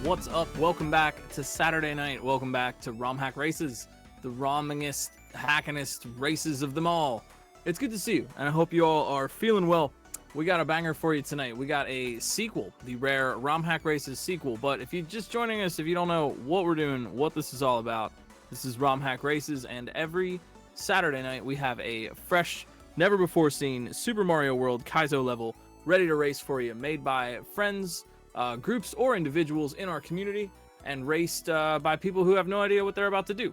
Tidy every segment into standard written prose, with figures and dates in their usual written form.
What's up? Welcome back to Saturday night. Welcome back to ROM Hack Races, the ROMingest, hackinest races of them all. It's good to see you, and I hope you all are feeling well. We got a banger for you tonight. We got a sequel, the rare ROM Hack Races sequel. But if you're just joining us, if you don't know what we're doing, what this is all about, this is ROM Hack Races, and every Saturday night we have a fresh, never before seen Super Mario World Casio level ready to race for you, made by friends, groups, or individuals in our community, and raced by people who have no idea what they're about to do.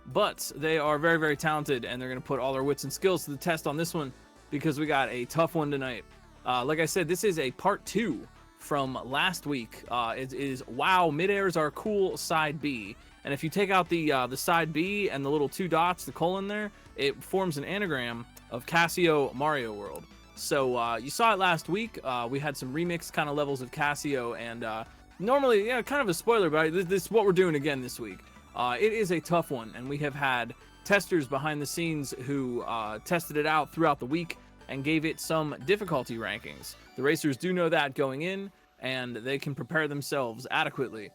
But they are very, very talented, and they're going to put all their wits and skills to the test on this one, because we got a tough one tonight. Like I said, this is a part 2 from last week. It is Wow, Midairs Are Cool Side B. And if you take out the side B and the little 2 dots, the colon there, it forms an anagram of Casio Mario World. So you saw it last week. We had some remix kind of levels of Casio, and normally, kind of a spoiler, but this is what we're doing again this week. It is a tough one, and we have had testers behind the scenes who tested it out throughout the week and gave it some difficulty rankings. The racers do know that going in, and they can prepare themselves adequately.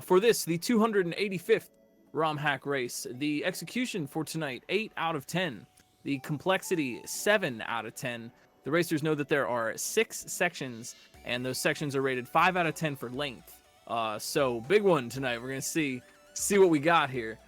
For this, the 285th ROM hack race, the execution for tonight, 8 out of 10. The complexity, 7 out of 10. The racers know that there are 6 sections, and those sections are rated 5 out of 10 for length. So big one tonight. We're gonna see what we got here.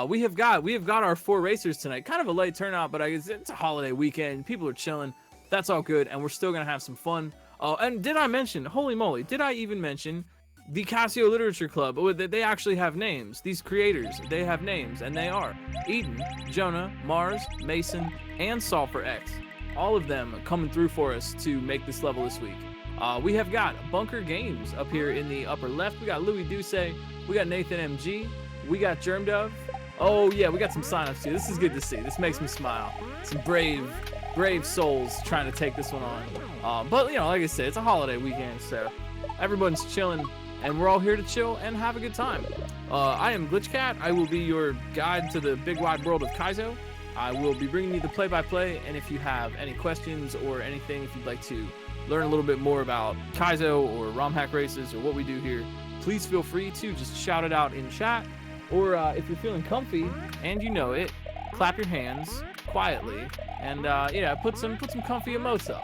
We have got our 4 racers tonight. Kind of a late turnout, but it's a holiday weekend. People are chilling. That's all good, and we're still gonna have some fun. And did I mention? Holy moly! Did I even mention the Casio Literature Club? Oh, they actually have names. These creators, they have names, and they are Eden, Jonah, Mars, Mason, and SolveForX. All of them coming through for us to make this level this week. We have got Bunker Games up here in the upper left. We got Louis Duce. We got Nathan MG. We got Germ Dove. Oh yeah, we got some signups too. This is good to see. This makes me smile. Some brave souls trying to take this one on. But like I said, it's a holiday weekend, so everyone's chilling, and we're all here to chill and have a good time. I am GlitchCat. I will be your guide to the big wide world of Casio. I will be bringing you the play-by-play, and if you have any questions or anything, if you'd like to learn a little bit more about Casio or ROM hack races or what we do here, please feel free to just shout it out in chat. Or if you're feeling comfy and you know it, clap your hands quietly and put some comfy emotes up.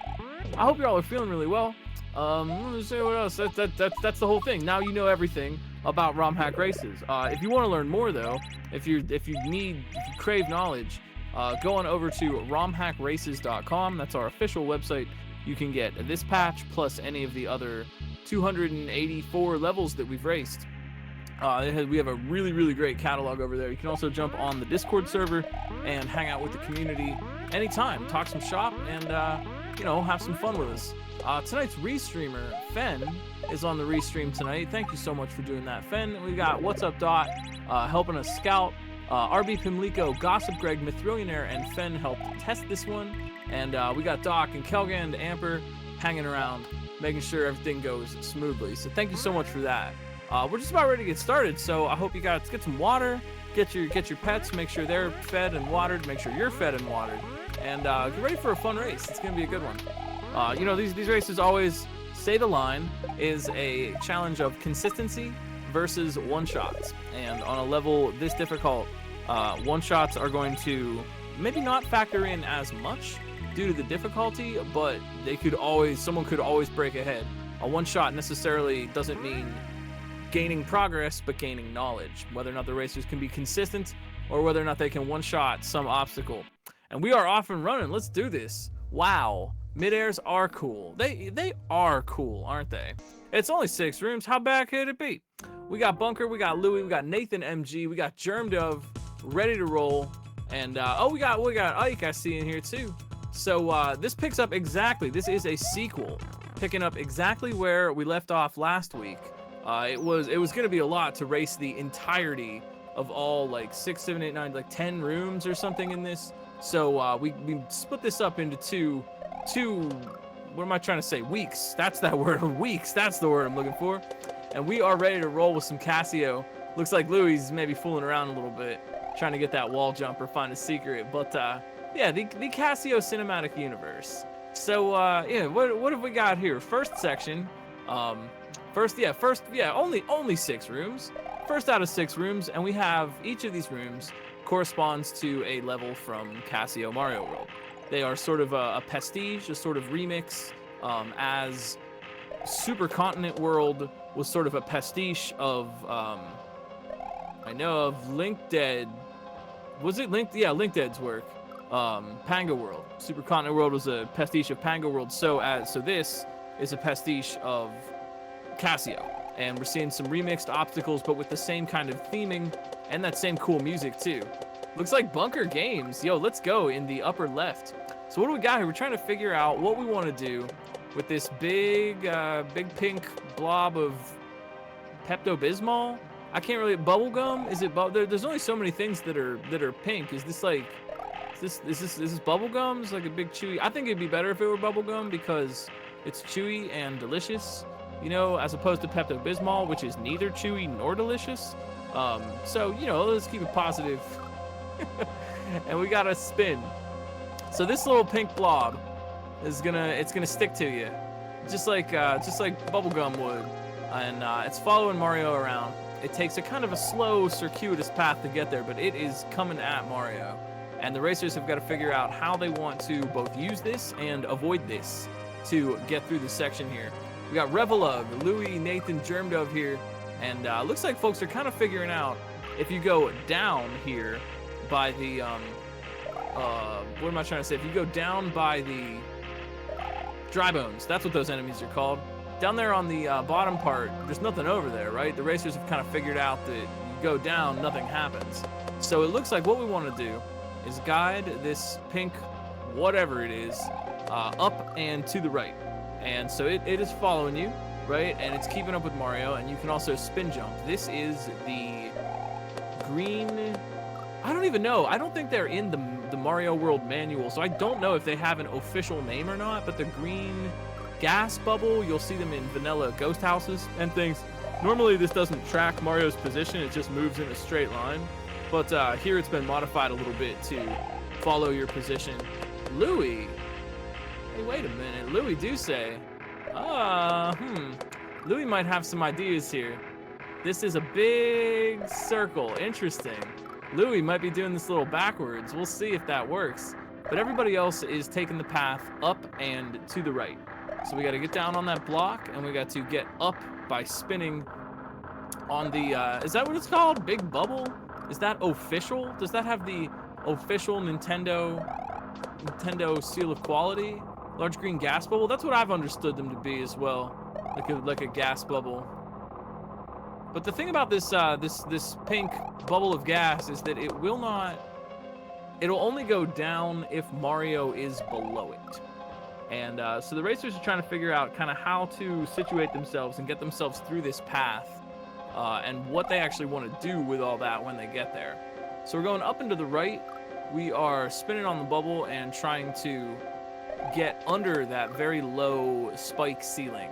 I hope you all are feeling really well. Let's see what else. That's the whole thing. Now you know everything about ROM hack races. If you want to learn more though, if you crave knowledge, go on over to romhackraces.com. That's our official website. You can get this patch plus any of the other 284 levels that we've raced. We have a really, really great catalog over there. You can also jump on the Discord server and hang out with the community anytime. Talk some shop and, have some fun with us. Tonight's restreamer, Fen, is on the restream tonight. Thank you so much for doing that, Fen. We got What's Up Dot helping us scout. RB Pimlico, Gossip Greg, Mithrillionaire, and Fen helped test this one. And we got Doc and Kelgan and Amper hanging around, making sure everything goes smoothly. So thank you so much for that. We're just about ready to get started, so I hope you guys get some water, get your pets, make sure they're fed and watered, make sure you're fed and watered, and get ready for a fun race. It's gonna be a good one. These races always say the line is a challenge of consistency versus one-shots, and on a level this difficult, one-shots are going to maybe not factor in as much due to the difficulty, but someone could always break ahead. A one-shot necessarily doesn't mean gaining progress, but gaining knowledge, whether or not the racers can be consistent or whether or not they can one-shot some obstacle. And we are off and running. Let's do this. Wow, Midairs are cool. They are cool, aren't they? It's only 6 rooms. How bad could it be? We got Bunker, we got Louis, we got Nathan MG, we got Germ Dove ready to roll, and we got Ike I see in here too. So this picks up exactly. This is a sequel, picking up exactly where we left off last week. It was gonna be a lot to race the entirety of all 6, 7, 8, 9, 10 rooms or something in this. So we split this up into two. What am I trying to say? Weeks. That's that word. Weeks. That's the word I'm looking for. And we are ready to roll with some Casio. Looks like Louis is maybe fooling around a little bit, trying to get that wall jump or find a secret. But the Casio cinematic universe. So what have we got here? First section. Only 6 rooms. First out of 6 rooms, and we have each of these rooms corresponds to a level from Casio Mario World. They are sort of a pastiche, a sort of remix, as Supercontinent World was sort of a pastiche of, I know of Link Dead. Was it Link? Yeah, Link Dead's work. Panga World. Supercontinent World was a pastiche of Panga World. So this is a pastiche of Casio. And we're seeing some remixed obstacles, but with the same kind of theming and that same cool music too. Looks like Bunker Games. Yo, let's go in the upper left. So what do we got here? We're trying to figure out what we want to do with this big pink blob of Pepto-Bismol. I can't really. Bubblegum? Is it? There's only so many things that are pink. Is this like? Is this bubblegum? It's like a big chewy. I think it'd be better if it were bubblegum because it's chewy and delicious. You know, as opposed to Pepto-Bismol, which is neither chewy nor delicious. So, you know, let's keep it positive. And we got a spin. So this little pink blob is gonna stick to you, just like bubblegum would, and it's following Mario around. It takes a kind of a slow, circuitous path to get there, but it is coming at Mario, and the racers have got to figure out how they want to both use this and avoid this to get through the section here. We got Revelug, Louie, Nathan, Germdove here, and looks like folks are kind of figuring out if you go down here by the what am I trying to say? If you go down by the dry bones, that's what those enemies are called. Down there on the bottom part, there's nothing over there, right? The racers have kind of figured out that you go down, nothing happens. So it looks like what we want to do is guide this pink, whatever it is, up and to the right. And so it is following you, right? And it's keeping up with Mario, and you can also spin jump. This is the green. I don't even know. I don't think they're in the Mario World manual, so I don't know if they have an official name or not, but the green gas bubble, you'll see them in vanilla ghost houses and things. Normally this doesn't track Mario's position, it just moves in a straight line. But here it's been modified a little bit to follow your position. Louie. Hey, wait a minute. Louie do say. Louie might have some ideas here. This is a big circle. Interesting. Louie might be doing this little backwards. We'll see if that works. But everybody else is taking the path up and to the right. So we got to get down on that block, and we got to get up by spinning on the, is that what it's called? Big bubble? Is that official? Does that have the official Nintendo seal of quality? Large green gas bubble? That's what I've understood them to be as well. Like a gas bubble. But the thing about this this pink bubble of gas is that it'll only go down if Mario is below it. And so the racers are trying to figure out kind of how to situate themselves and get themselves through this path, and what they actually want to do with all that when they get there. So we're going up and to the right. We are spinning on the bubble and trying to get under that very low spike ceiling.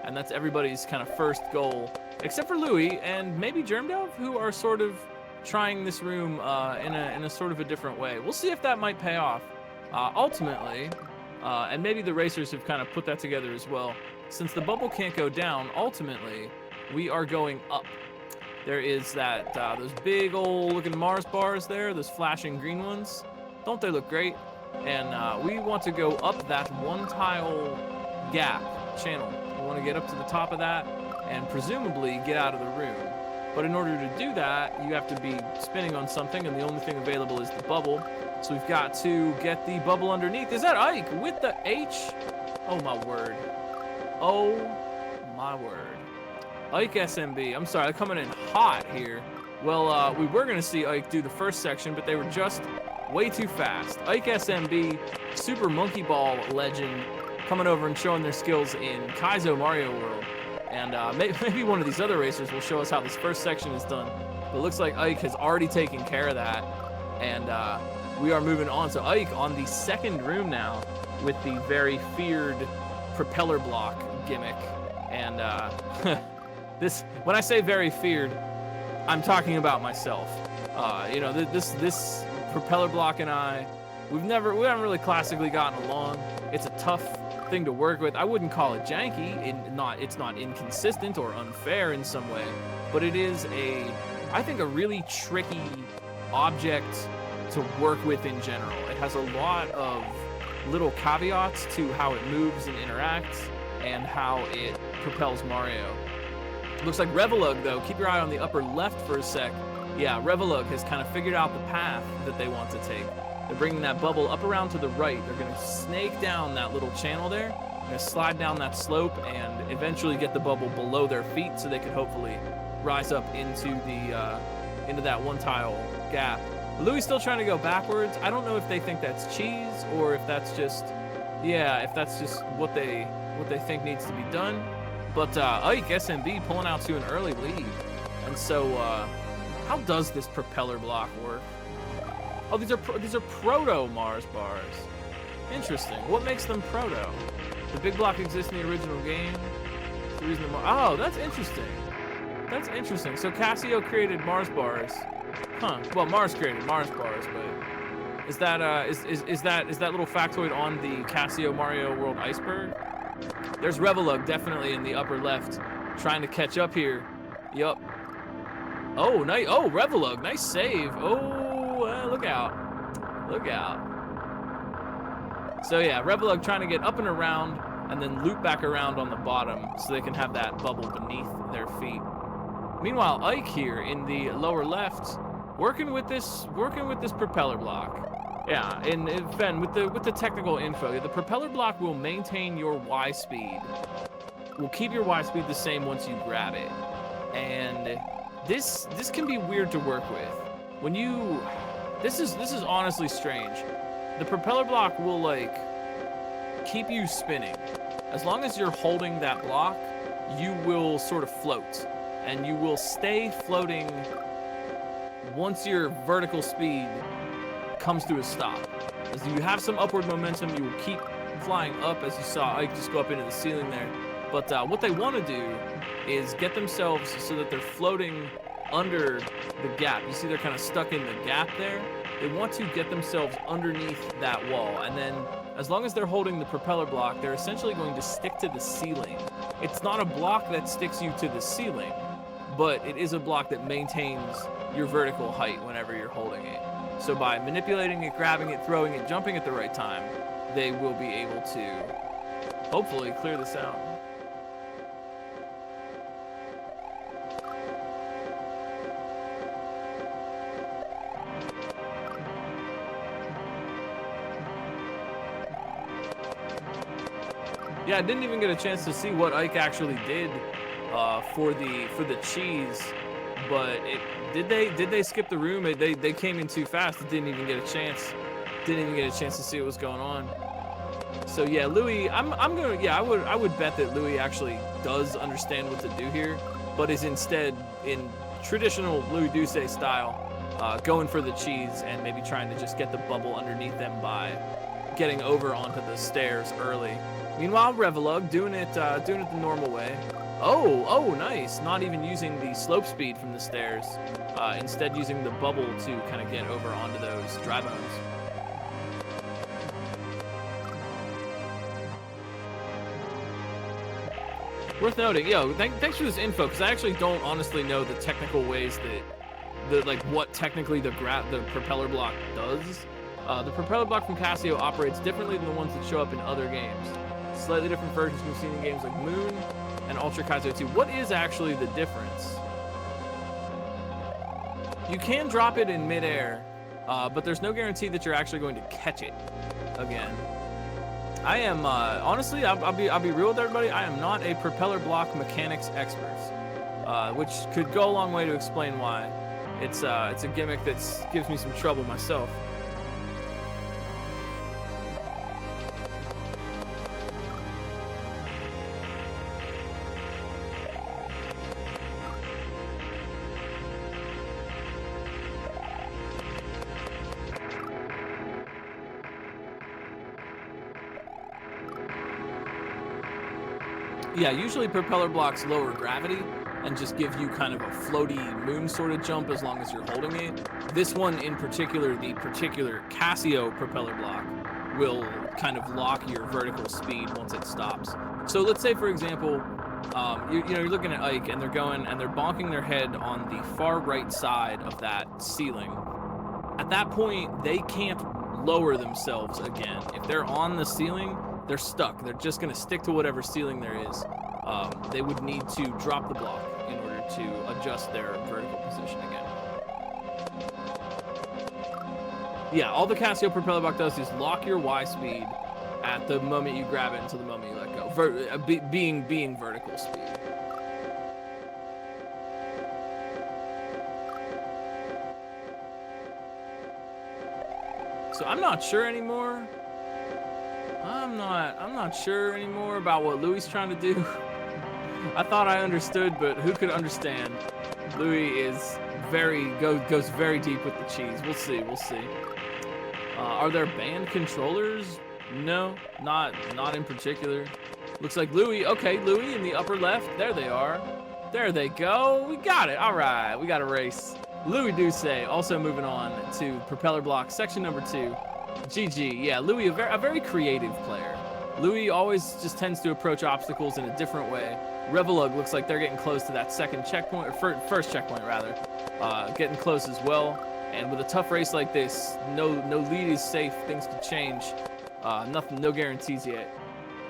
And that's everybody's kind of first goal, except for Louie and maybe Germdove, who are sort of trying this room in a sort of a different way. We'll see if that might pay off. Ultimately, and maybe the racers have kind of put that together as well. Since the bubble can't go down, ultimately, we are going up. There is that those big old looking Mars bars there, those flashing green ones. Don't they look great? And we want to go up that one tile gap channel. We want to get up to the top of that and presumably get out of the room. But in order to do that, you have to be spinning on something, and the only thing available is the bubble. So we've got to get the bubble underneath. Is that Ike with the H? Oh my word. Oh my word. Ike SMB. I'm sorry, they're coming in hot here. Well, we were going to see Ike do the first section, but they were just way too fast. Ike SMB, Super Monkey Ball legend, coming over and showing their skills in Kaizo Mario World. And maybe one of these other racers will show us how this first section is done. But it looks like Ike has already taken care of that. And we are moving on. So Ike on the second room now with the very feared propeller block gimmick. And this, when I say very feared, I'm talking about myself. You know, this propeller block and I, we haven't really classically gotten along. It's a tough thing to work with. I wouldn't call it janky. It's not inconsistent or unfair in some way, but it is I think a really tricky object to work with in general. It has a lot of little caveats to how it moves and interacts and how it propels Mario. Looks like Revelug, though, keep your eye on the upper left for a sec. Yeah, Revelug has kind of figured out the path that they want to take. They're bringing that bubble up around to the right. They're going to snake down that little channel there. They're going to slide down that slope and eventually get the bubble below their feet so they can hopefully rise up into that one tile gap. Louis still trying to go backwards. I don't know if they think that's cheese or if that's just, if that's just what they think needs to be done. But Ike SMB pulling out to an early lead. And so, how does this propeller block work? Oh, these are proto Mars bars. Interesting. What makes them proto? The big block exists in the original game. It's the reason oh, that's interesting. That's interesting. So Casio created Mars bars. Huh. Well, Mars created Mars bars, but is that little factoid on the Casio Mario World iceberg? There's Revelug definitely in the upper left, trying to catch up here. Yup. Oh, nice. Oh, Revelug, nice save. Oh, look out. Look out. So yeah, Revelug trying to get up and around and then loop back around on the bottom so they can have that bubble beneath their feet. Meanwhile, Ike here in the lower left, working with this propeller block. Yeah, and Ben, with the technical info, the propeller block will maintain your Y speed. Will keep your Y speed the same once you grab it. And this can be weird to work with. When you this is honestly strange. The propeller block will like keep you spinning. As long as you're holding that block, you will sort of float. And you will stay floating once your vertical speed comes to a stop. As you have some upward momentum, you will keep flying up, as you saw Ike just go up into the ceiling there. But what they want to do is get themselves so that they're floating under the gap. You see they're kind of stuck in the gap there. They want to get themselves underneath that wall, and then as long as they're holding the propeller block, they're essentially going to stick to the ceiling. It's not a block that sticks you to the ceiling, but it is a block that maintains your vertical height whenever you're holding it. So by manipulating it, grabbing it, throwing it, jumping at the right time, they will be able to hopefully clear this out. Yeah, I didn't even get a chance to see what Ike actually did for the cheese, but did they skip the room? They came in too fast. It didn't even get a chance. Didn't even get a chance to see what was going on. So yeah, Louis, I would bet that Louis actually does understand what to do here, but is instead in traditional Louis Douce style, going for the cheese and maybe trying to just get the bubble underneath them by getting over onto the stairs early. Meanwhile, Revelug doing it the normal way. Oh, nice. Not even using the slope speed from the stairs. Instead using the bubble to kind of get over onto those dry bones. Worth noting, thanks for this info, because I actually don't honestly know the technical ways that, what technically the propeller block does. The propeller block from Casio operates differently than the ones that show up in other games. Slightly different versions we've seen in games like Moon and Ultra Casio 2. What is actually the difference? You can drop it in midair, but there's no guarantee that you're actually going to catch it again. I am honestly, I'll be real with everybody. I am not a propeller block mechanics expert, which could go a long way to explain why. It's a gimmick that gives me some trouble myself. Yeah, usually propeller blocks lower gravity and just give you kind of a floaty moon sort of jump as long as you're holding it. This one in particular, the particular Casio propeller block, will kind of lock your vertical speed once it stops. So let's say, for example, you're looking at Ike and they're bonking their head on the far right side of that ceiling. At that point, they can't lower themselves again. If they're on the ceiling, they're stuck. They're just going to stick to whatever ceiling there is. They would need to drop the block in order to adjust their vertical position again. Yeah, all the Casio propeller block does is lock your Y speed at the moment you grab it until the moment you let go. Being vertical speed. So I'm not sure anymore. I'm not sure anymore about what Louis trying to do. I thought I understood, but who could understand? Louis is goes very deep with the cheese. We'll see. Are there band controllers? No, not in particular. Looks like Louis. Okay, Louis in the upper left. There they are. There they go. We got it. All right, we got a race. Louis Duce also moving on to propeller block section number 2. GG. Yeah, Louis, a very creative player. Louis always just tends to approach obstacles in a different way. Revelug looks like they're getting close to that second checkpoint, or first checkpoint rather. Getting close as well. And with a tough race like this, no lead is safe. Things could change. No guarantees yet.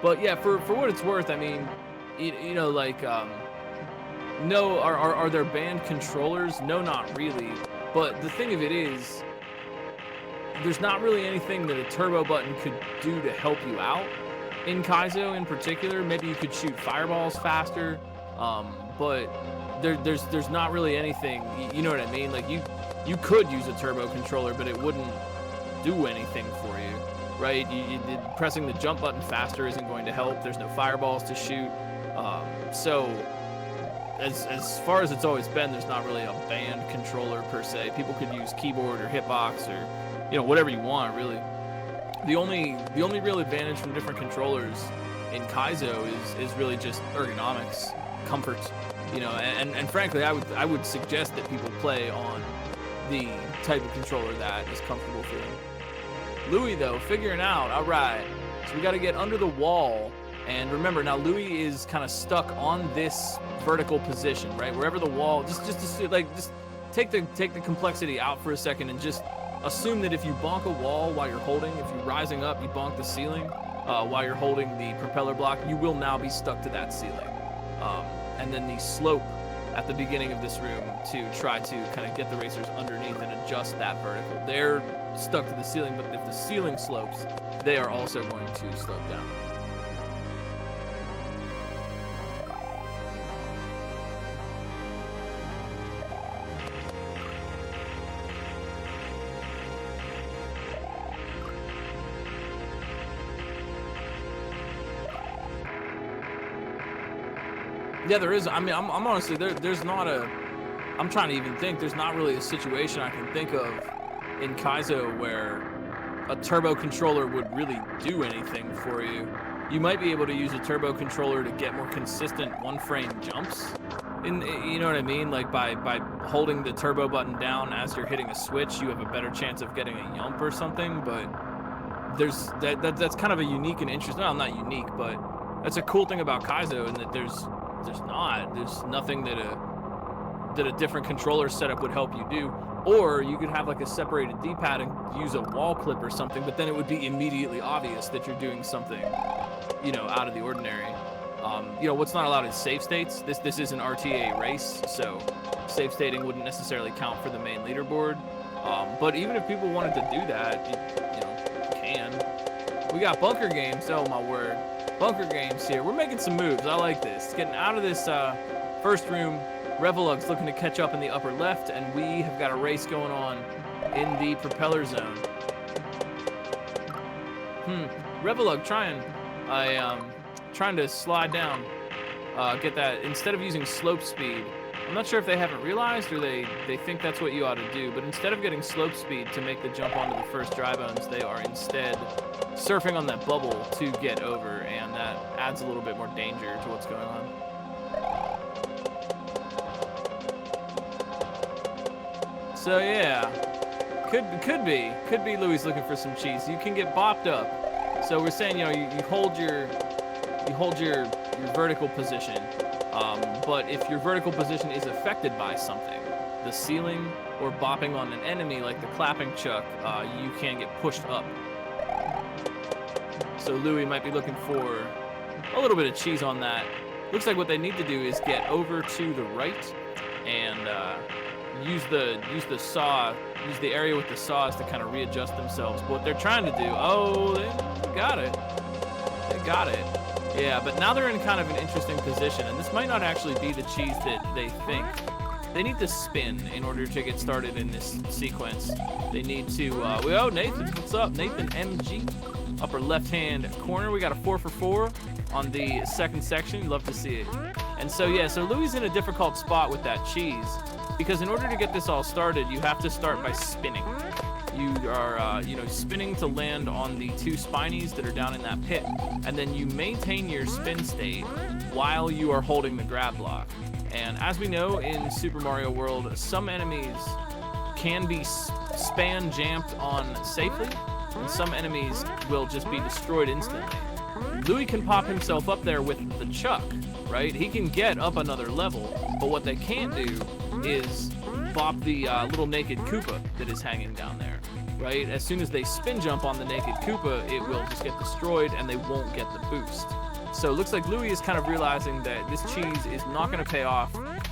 But yeah, for what it's worth, I mean, no, are there band controllers? No, not really. But the thing of it is, there's not really anything that a turbo button could do to help you out. In Casio in particular, maybe you could shoot fireballs faster, but there's not really anything. You know what I mean? Like you could use a turbo controller, but it wouldn't do anything for you, right? Pressing the jump button faster isn't going to help. There's no fireballs to shoot, so. As far as it's always been, there's not really a band controller per se. People could use keyboard or hitbox or, whatever you want, really. The only real advantage from different controllers in Casio is really just ergonomics, comfort, and frankly, I would suggest that people play on the type of controller that is comfortable for them. Louis, though, figuring out, all right, so we got to get under the wall. And remember, now Louis is kind of stuck on this vertical position, right? Wherever the wall, just take the complexity out for a second and just assume that if you bonk a wall while you're holding, if you're rising up, you bonk the ceiling while you're holding the propeller block, you will now be stuck to that ceiling. And then the slope at the beginning of this room to try to kind of get the racers underneath and adjust that vertical. They're stuck to the ceiling, but if the ceiling slopes, they are also going to slope down. Yeah, there is. I mean, I'm honestly, there's not I'm trying to even think. There's not really a situation I can think of in Casio where a turbo controller would really do anything for you. You might be able to use a turbo controller to get more consistent one-frame jumps. You know what I mean? Like by holding the turbo button down as you're hitting a switch, you have a better chance of getting a jump or something. But that's kind of a unique and interesting. Well, not unique, but that's a cool thing about Casio, in that there's nothing that a different controller setup would help you do. Or you could have like a separated D-pad and use a wall clip or something, but then it would be immediately obvious that you're doing something, out of the ordinary. What's not allowed is save states. This is an RTA race, so save stating wouldn't necessarily count for the main leaderboard. But even if people wanted to do that, you can. We got bunker games. Oh my word. Bunker games here. We're making some moves. I like this. Getting out of this first room. Revelug's looking to catch up in the upper left, and we have got a race going on in the propeller zone. Revelug trying to slide down. Get that, instead of using slope speed. I'm not sure if they haven't realized or they think that's what you ought to do, but instead of getting slope speed to make the jump onto the first dry bones, they are instead surfing on that bubble to get over, and that adds a little bit more danger to what's going on. So yeah, could be Louis looking for some cheese. You can get bopped up. So we're saying, you know, you hold your vertical position, but if your vertical position is affected by something, the ceiling or bopping on an enemy like the clapping chuck, you can get pushed up. So Louis might be looking for a little bit of cheese on that. Looks like what they need to do is get over to the right and use the area with the saws to kind of readjust themselves. But what they're trying to do, oh, they got it. They got it. Yeah, but now they're in kind of an interesting position, and this might not actually be the cheese that they think. They need to spin in order to get started in this sequence. They need to, oh, Nathan, what's up? Nathan MG, upper left-hand corner. We got a 4 for 4 on the second section. Love to see it. And so, yeah, so Louis is in a difficult spot with that cheese, because in order to get this all started, you have to start by spinning. You are, spinning to land on the 2 spinies that are down in that pit, and then you maintain your spin state while you are holding the grab block. And as we know in Super Mario World, some enemies can be span-jamped on safely, and some enemies will just be destroyed instantly. Louis can pop himself up there with the chuck, right? He can get up another level, but what they can't do is bop the little naked Koopa that is hanging down there, right? As soon as they spin jump on the naked Koopa, it will just get destroyed and they won't get the boost. So it looks like Louis is kind of realizing that this cheese is not going to pay off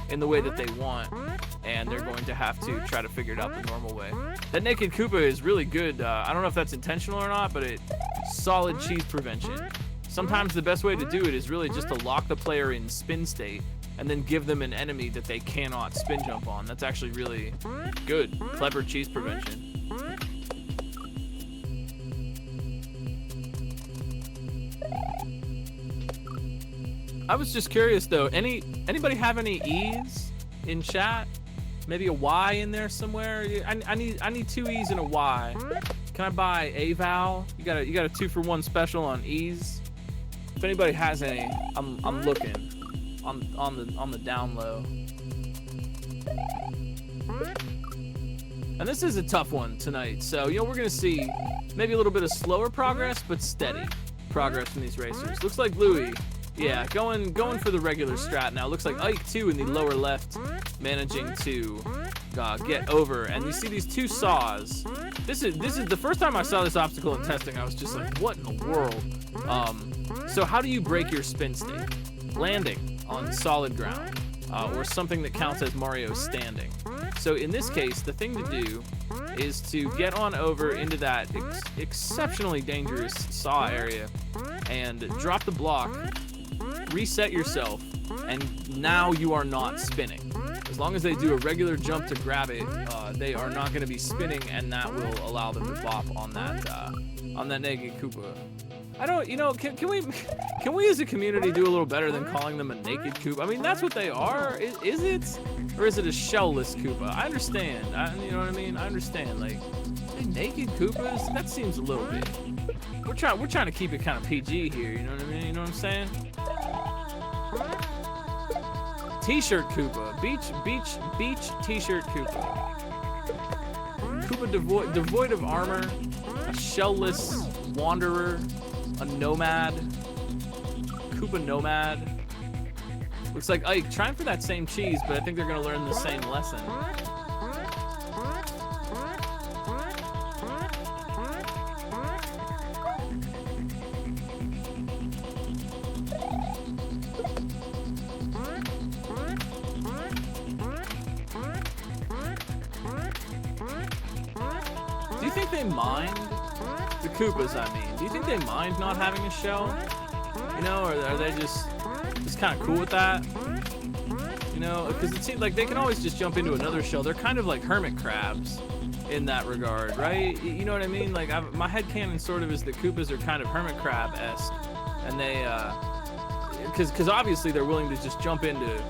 in the way that they want, and they're going to have to try to figure it out the normal way. That naked Koopa is really good. I don't know if that's intentional or not, but solid cheese prevention. Sometimes the best way to do it is really just to lock the player in spin state and then give them an enemy that they cannot spin jump on. That's actually really good, clever cheese prevention. I was just curious though, anybody have any E's in chat? Maybe a Y in there somewhere? I need 2 E's and a Y. Can I buy a vowel? You got a 2 for 1 special on E's? If anybody has any, I'm looking on the down low. And this is a tough one tonight, so we're gonna see maybe a little bit of slower progress, but steady progress from these racers. Looks like Louis, yeah, going for the regular strat now. Looks like Ike too in the lower left, managing to get over. And you see these 2 saws. This is the first time I saw this obstacle in testing. I was just like, what in the world? So how do you break your spin state? Landing on solid ground, or something that counts as Mario standing. So in this case, the thing to do is to get on over into that exceptionally dangerous saw area and drop the block, reset yourself, and now you are not spinning. As long as they do a regular jump to grab it, they are not going to be spinning, and that will allow them to bop on that naked Koopa. I don't, can we as a community do a little better than calling them a naked Koopa? I mean, that's what they are. Is it? Or is it a shell-less Koopa? I understand. You know what I mean? I understand. Like, naked Koopas? That seems a little bit. We're trying to keep it kind of PG here. You know what I mean? You know what I'm saying? T-shirt Koopa. Beach T-shirt Koopa. Koopa devoid of armor. A shell-less wanderer. A nomad. Koopa nomad. Looks like Ike trying for that same cheese, but I think they're gonna learn the same lesson. Do you think they mind? The Koopas, I mean. Do you think they mind not having a shell? Or are they just kind of cool with that? Because it seems like they can always just jump into another shell. They're kind of like hermit crabs in that regard, right? You know what I mean? Like, my headcanon sort of is that Koopas are kind of hermit crab-esque. And they, because obviously they're willing to just jump into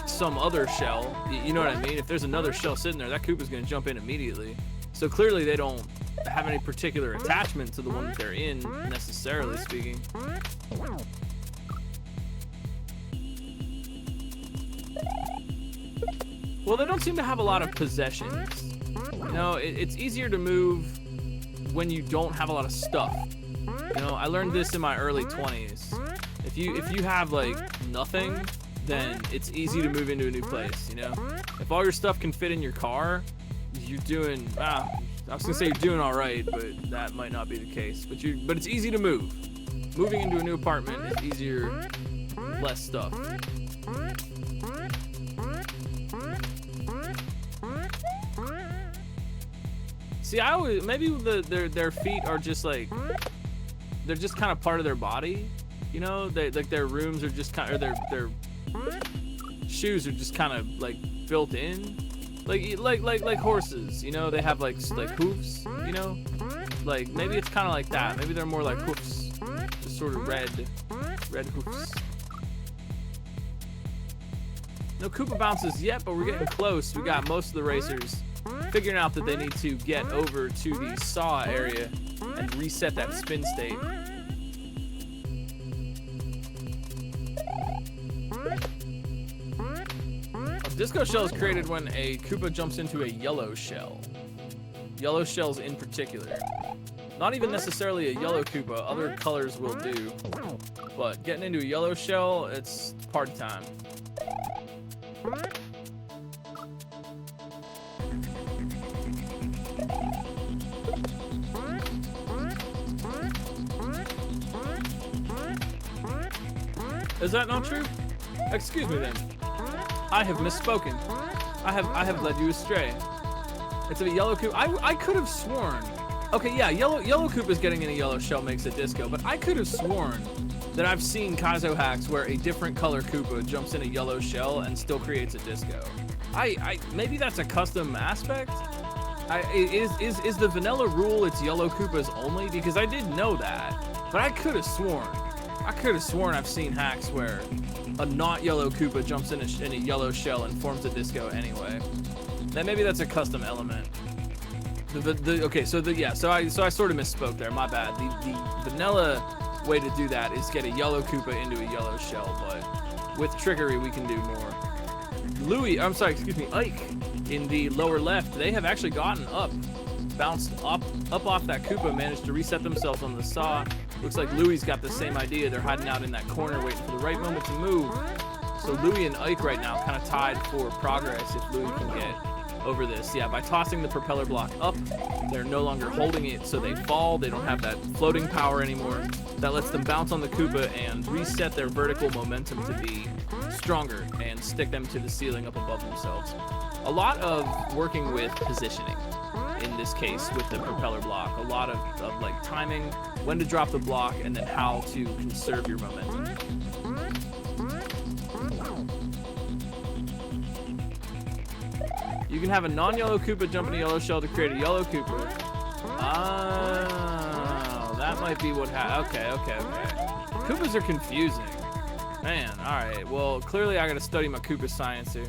some other shell. You know what I mean? If there's another shell sitting there, that Koopa's going to jump in immediately. So clearly they don't have any particular attachment to the one that they're in, necessarily speaking. Well, they don't seem to have a lot of possessions. It's easier to move when you don't have a lot of stuff. You know, I learned this in my early 20s. If you have like nothing, then it's easy to move into a new place, you know? If all your stuff can fit in your car, you're doing, I was gonna say you're doing all right, but that might not be the case. But it's easy to move. Moving into a new apartment is easier, less stuff. See, I always, maybe their feet are just like, they're just kind of part of their body, you know? They like their rooms are just kind of, or their shoes are just kind of like built in, like horses, you know? They have like hoofs, you know? Like maybe it's kind of like that. Maybe they're more like hoofs, just sort of red hoofs. No Koopa bounces yet, but we're getting close. We got most of the racers figuring out that they need to get over to the saw area and reset that spin state. A disco shell is created when a Koopa jumps into a yellow shell. Yellow shells in particular. Not even necessarily a yellow Koopa, other colors will do. But getting into a yellow shell, it's party time. Is that not true? Excuse me then. I have misspoken. I have led you astray. It's a yellow Koopa. I could have sworn. Okay, yeah, yellow Koopa's getting in a yellow shell makes a disco, but I could have sworn that I've seen Casio hacks where a different color Koopa jumps in a yellow shell and still creates a disco. Maybe that's a custom aspect. Is the vanilla rule it's yellow Koopas only? Because I did know that, but I could have sworn I've seen hacks where a not yellow Koopa jumps in a yellow shell and forms a disco anyway. Then maybe that's a custom element. So I sort of misspoke there. My bad. The vanilla way to do that is get a yellow Koopa into a yellow shell, but with trickery we can do more. Ike in the lower left, they have actually gotten up, bounced up off that Koopa, managed to reset themselves on the saw. Looks like Louie's got the same idea. They're hiding out in that corner waiting for the right moment to move. So Louie and Ike right now kind of tied for progress if Louie can get over this. Yeah, by tossing the propeller block up, they're no longer holding it, so they fall. They don't have that floating power anymore. That lets them bounce on the Koopa and reset their vertical momentum to be stronger and stick them to the ceiling up above themselves. A lot of working with positioning in this case with the propeller block. A lot of like timing, when to drop the block, and then how to conserve your momentum. You can have a non-yellow Koopa jump in a yellow shell to create a yellow Koopa. Oh, that might be what happened. Okay. Koopas are confusing. Man, alright. Well, clearly I gotta study my Koopa science here.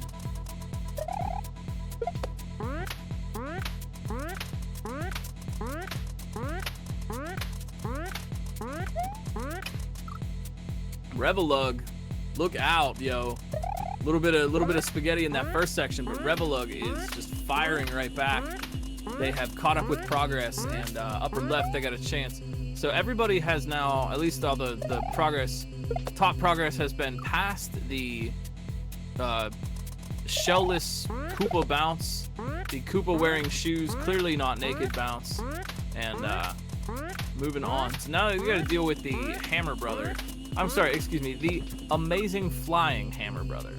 Revelug, look out, yo. Little bit of spaghetti in that first section, but Revelug is just firing right back. They have caught up with progress, and upper left they got a chance. So everybody has now, at least all the progress, top progress has been past the shellless Koopa bounce, the Koopa wearing shoes, clearly not naked bounce, and moving on. So now we got to deal with the Hammer Brother. I'm sorry, excuse me, the amazing flying Hammer Brother.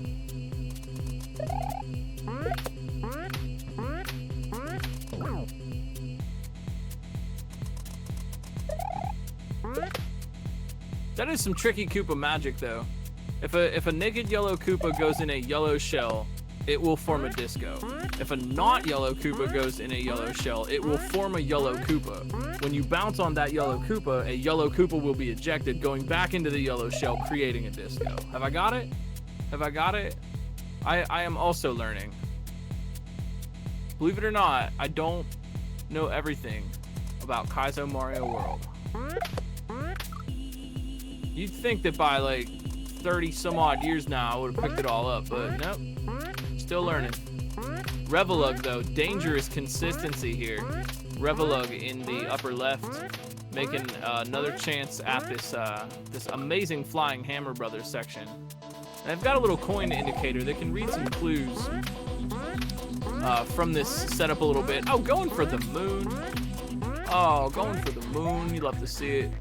That is some tricky Koopa magic, though. If a naked yellow Koopa goes in a yellow shell, it will form a disco. If a not yellow Koopa goes in a yellow shell, it will form a yellow Koopa. When you bounce on that yellow Koopa, a yellow Koopa will be ejected, going back into the yellow shell, creating a disco. Have I got it? Have I got it? I am also learning. Believe it or not, I don't know everything about Kaizo Mario World. You'd think that by like 30 some odd years now I would have picked it all up, but nope. Still learning. Revelug though, dangerous consistency here. Revelug in the upper left, making another chance at this this amazing flying Hammer Brothers section. And they've got a little coin indicator. They can read some clues from this setup a little bit. Oh, going for the moon. Oh, going for the moon. You love to see it.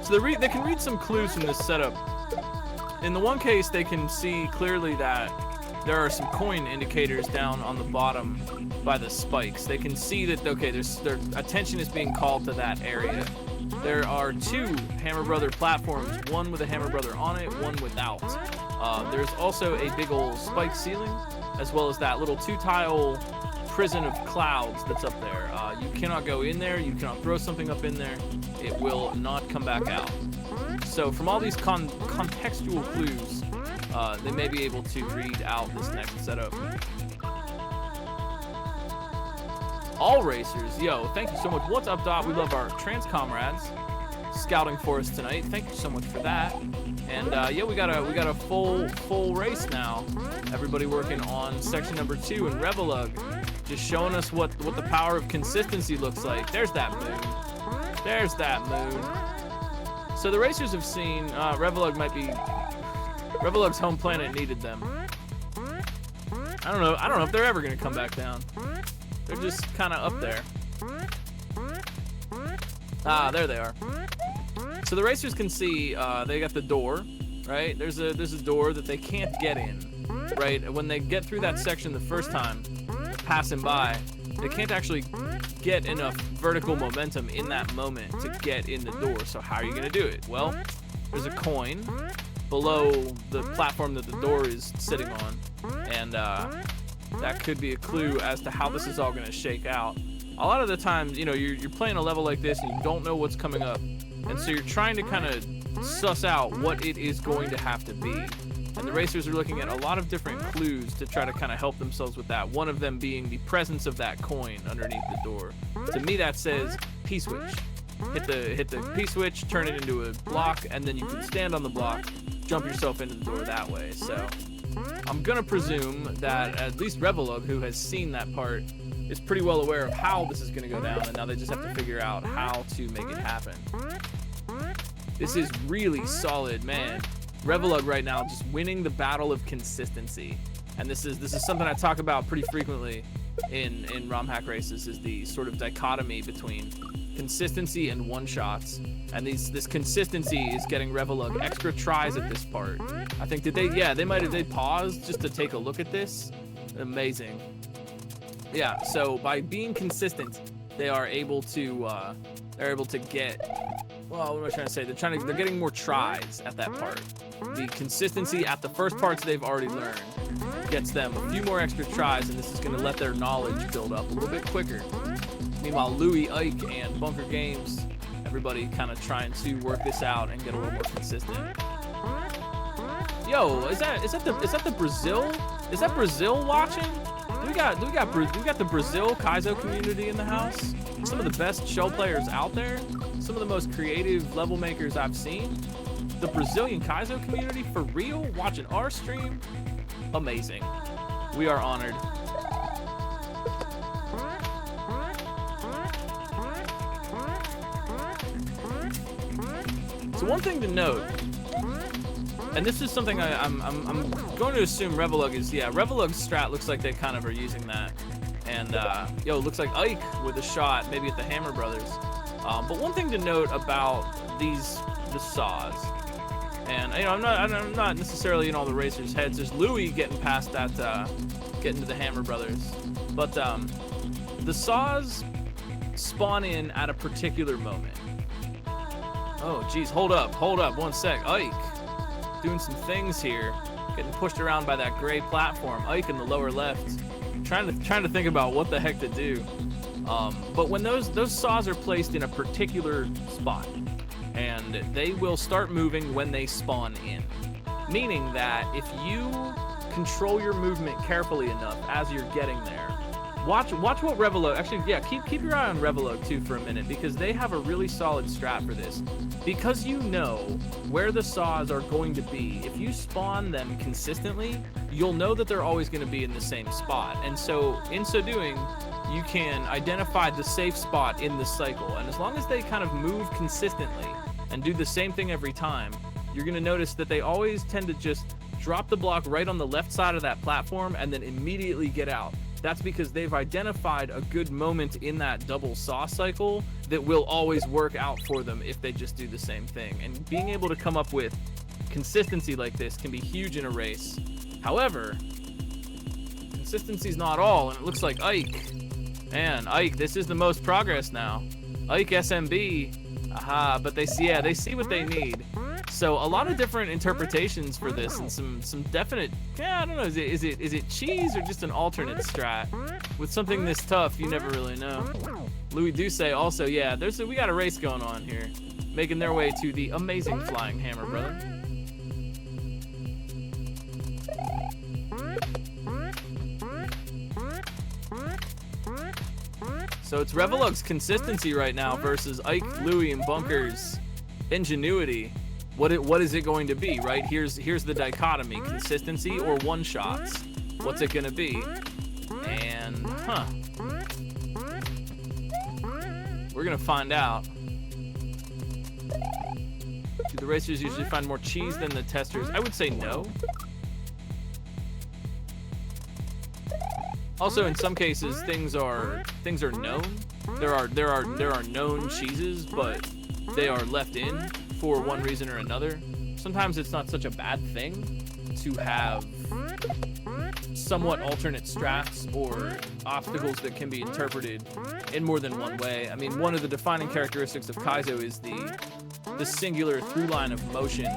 So they can read some clues from this setup. In the one case, they can see clearly that there are some coin indicators down on the bottom by the spikes. They can see that, okay, their attention is being called to that area. There are 2 Hammer Brother platforms, one with a Hammer Brother on it, one without. There's also a big old spike ceiling, as well as that little 2-tile prison of clouds that's up there. You cannot go in there, you cannot throw something up in there, it will not come back out. So from all these contextual clues, they may be able to read out this next setup. All racers, yo, thank you so much. What's up, Dot? We love our trans comrades scouting for us tonight. Thank you so much for that. And yeah, we got a full race now. Everybody working on section number 2, and Revelug just showing us what the power of consistency looks like. There's that moon. There's that moon. So the racers have seen Revelug's home planet needed them. I don't know if they're ever gonna come back down. They're just kind of up there. Ah, there they are. So the racers can see they got the door, right? There's a door that they can't get in, right? When they get through that section the first time, passing by, they can't actually get enough vertical momentum in that moment to get in the door. So how are you gonna do it? Well, there's a coin below the platform that the door is sitting on, and that could be a clue as to how this is all gonna shake out. A lot of the times, you know, you're playing a level like this and you don't know what's coming up, and so you're trying to kind of suss out what it is going to have to be. And the racers are looking at a lot of different clues to try to kind of help themselves with that. One of them being the presence of that coin underneath the door. To me, that says P-switch. Hit the P-switch, turn it into a block, and then you can stand on the block, jump yourself into the door that way. So I'm gonna presume that at least Revelug, who has seen that part, is pretty well aware of how this is gonna go down, and now they just have to figure out how to make it happen. This is really solid, man. Revelug right now just winning the battle of consistency, and this is something I talk about pretty frequently in ROM hack races, is the sort of dichotomy between consistency and one-shots. And this consistency is getting Revelug extra tries at this part. I think they paused just to take a look at this. Amazing. Yeah, so by being consistent, they are able to get, well, what am I trying to say? They're getting more tries at that part. The consistency at the first parts they've already learned gets them a few more extra tries, and this is going to let their knowledge build up a little bit quicker. Meanwhile, Louis, Ike, and Bunker Games, everybody kind of trying to work this out and get a little more consistent. Yo, is that the Brazil? Is that Brazil watching? We got the Brazil Casio community in the house. Some of the best shell players out there. Some of the most creative level makers I've seen. The Brazilian Casio community, for real, watching our stream. Amazing. We are honored. So one thing to note, and this is something I'm going to assume Revelug is, yeah, Revelug's strat looks like they kind of are using that. And yo, looks like Ike with a shot, maybe at the Hammer Brothers. But one thing to note about the saws, and you know, I'm not necessarily in all the racers' heads. There's Louis getting past that, getting to the Hammer Brothers, but the saws spawn in at a particular moment. Oh, geez, hold up, 1 sec. Ike, doing some things here, getting pushed around by that gray platform. Ike in the lower left, trying to think about what the heck to do. But when those saws are placed in a particular spot, and they will start moving when they spawn in, meaning that if you control your movement carefully enough as you're getting there, watch what Revelug, actually, yeah, keep your eye on Revelug too for a minute, because they have a really solid strat for this. Because you know where the saws are going to be, if you spawn them consistently, you'll know that they're always going to be in the same spot. And so, in so doing, you can identify the safe spot in the cycle. And as long as they kind of move consistently and do the same thing every time, you're going to notice that they always tend to just drop the block right on the left side of that platform and then immediately get out. That's because they've identified a good moment in that double saw cycle that will always work out for them if they just do the same thing. And being able to come up with consistency like this can be huge in a race. However, consistency's not all, and it looks like Ike. Man, Ike, this is the most progress now. Ike SMB. Aha, but they see what they need. So a lot of different interpretations for this, and some definite, I don't know, is it cheese or just an alternate strat? With something this tough, you never really know. Louis Duce also, yeah, we got a race going on here, making their way to the amazing flying hammer, brother. So it's Revelug's consistency right now versus Ike, Louis, and Bunker's ingenuity. What is it going to be, right? Here's the dichotomy: consistency or one shots. What's it gonna be? And we're gonna find out. Do the racers usually find more cheese than the testers? I would say no. Also, in some cases, things are known. There are known cheeses, but they are left in for one reason or another. Sometimes it's not such a bad thing to have somewhat alternate strats or obstacles that can be interpreted in more than one way. I mean, one of the defining characteristics of Casio is the singular through line of motion,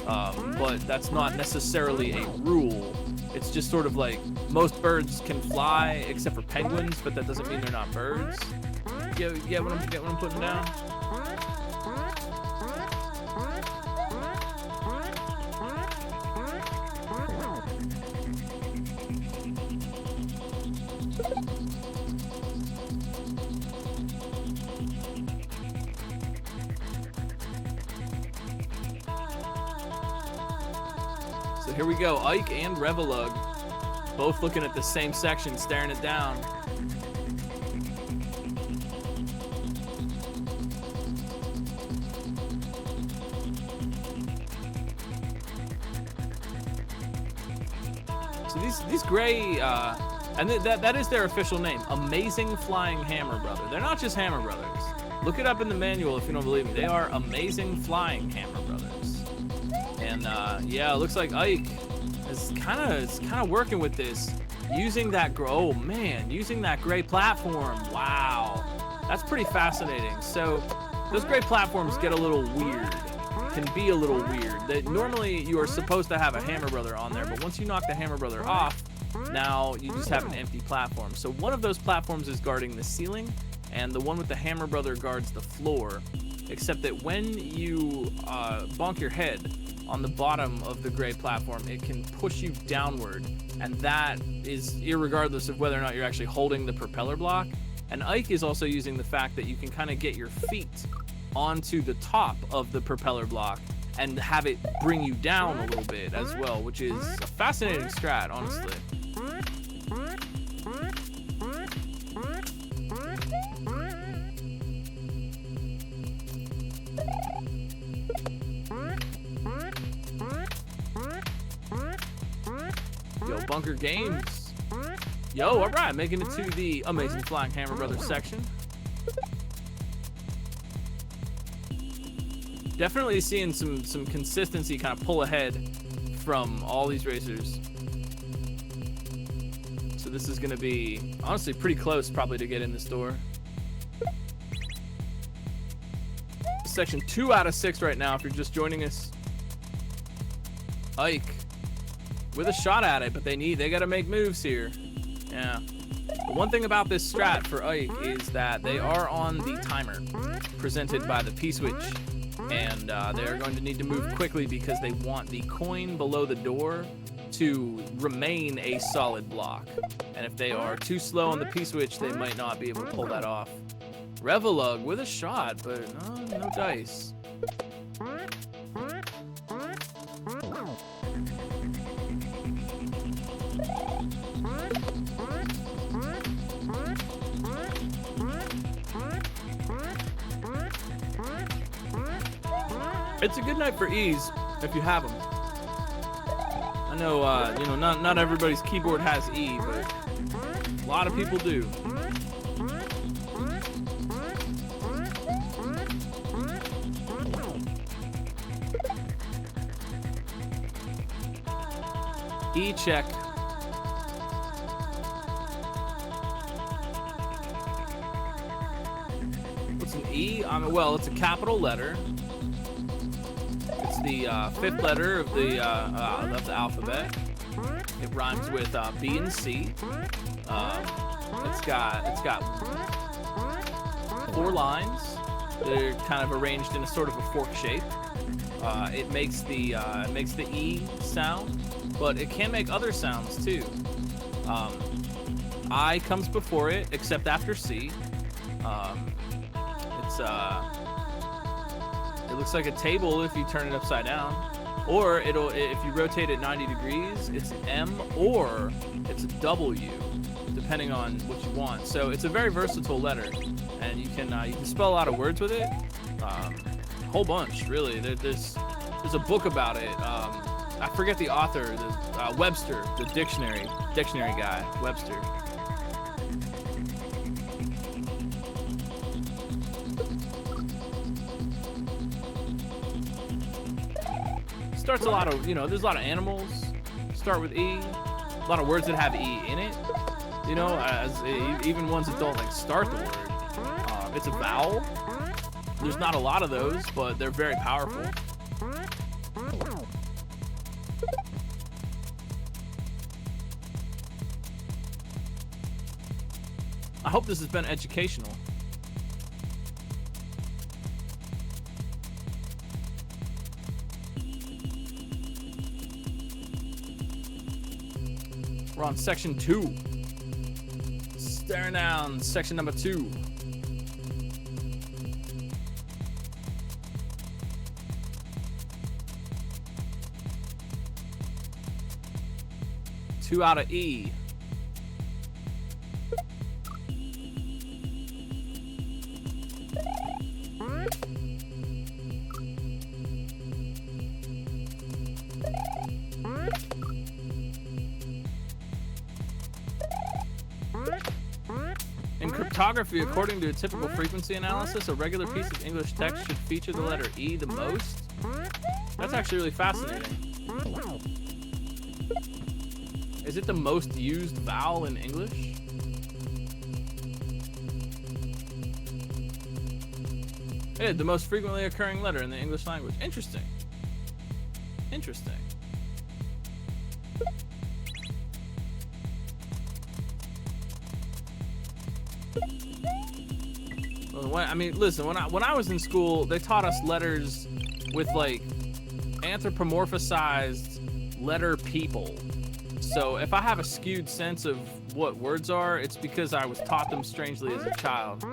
but that's not necessarily a rule. It's just sort of like most birds can fly except for penguins, but that doesn't mean they're not birds. Get what I'm putting down? So here we go, Ike and Revelug, both looking at the same section, staring it down. So these gray, and that is their official name, Amazing Flying Hammer Brother. They're not just Hammer Brothers. Look it up in the manual if you don't believe me. They are Amazing Flying Hammer Brothers. And yeah, it looks like Ike is kind of working with this, using that using that gray platform. Wow, that's pretty fascinating. So those gray platforms get a little weird, can be a little weird. That normally you are supposed to have a Hammer Brother on there, but once you knock the Hammer Brother off, now you just have an empty platform. So one of those platforms is guarding the ceiling, and the one with the Hammer Brother guards the floor. Except that when you bonk your head on the bottom of the gray platform, it can push you downward, and that is irregardless of whether or not you're actually holding the propeller block. And Ike is also using the fact that you can kind of get your feet onto the top of the propeller block and have it bring you down a little bit as well, which is a fascinating strat, honestly. Yo, Bunker Games. Yo, all right, making it to the Amazing Flying Hammer Brothers section. Definitely seeing some consistency kind of pull ahead from all these racers. So this is going to be, honestly, pretty close probably to get in this door. Section 2 out of 6 right now if you're just joining us. Ike with a shot at it, but they got to make moves here. Yeah. The one thing about this strat for Ike is that they are on the timer presented by the P-switch, and they are going to need to move quickly because they want the coin below the door to remain a solid block. And if they are too slow on the P-switch, they might not be able to pull that off. Revelug with a shot, but no dice. It's a good night for E's if you have them. I know, you know, not everybody's keyboard has E, but a lot of people do. E check. What's an E? Well, it's a capital letter. It's the fifth letter of the alphabet. It rhymes with B and C. It's got 4 lines. They're kind of arranged in a sort of a fork shape. It makes the E sound, but it can make other sounds too. I comes before it, except after C. It looks like a table if you turn it upside down, or if you rotate it 90 degrees, it's an M or it's a W, depending on what you want. So it's a very versatile letter, and you can spell a lot of words with it. A whole bunch, really. There's a book about it. I forget the author. Webster, the dictionary guy, Webster. Starts a lot of, there's a lot of animals start with E. A lot of words that have E in it. Even ones that don't start the word. It's a vowel. There's not a lot of those, but they're very powerful. I hope this has been educational. We're on section 2. Staring down section number 2. Two out of E. In cryptography, according to a typical frequency analysis, a regular piece of English text should feature the letter E the most. That's actually really fascinating. Is it the most used vowel in English? Yeah, the most frequently occurring letter in the English language. Interesting. Interesting. Listen, when I was in school, they taught us letters with anthropomorphized letter people. So if I have a skewed sense of what words are, it's because I was taught them strangely as a child.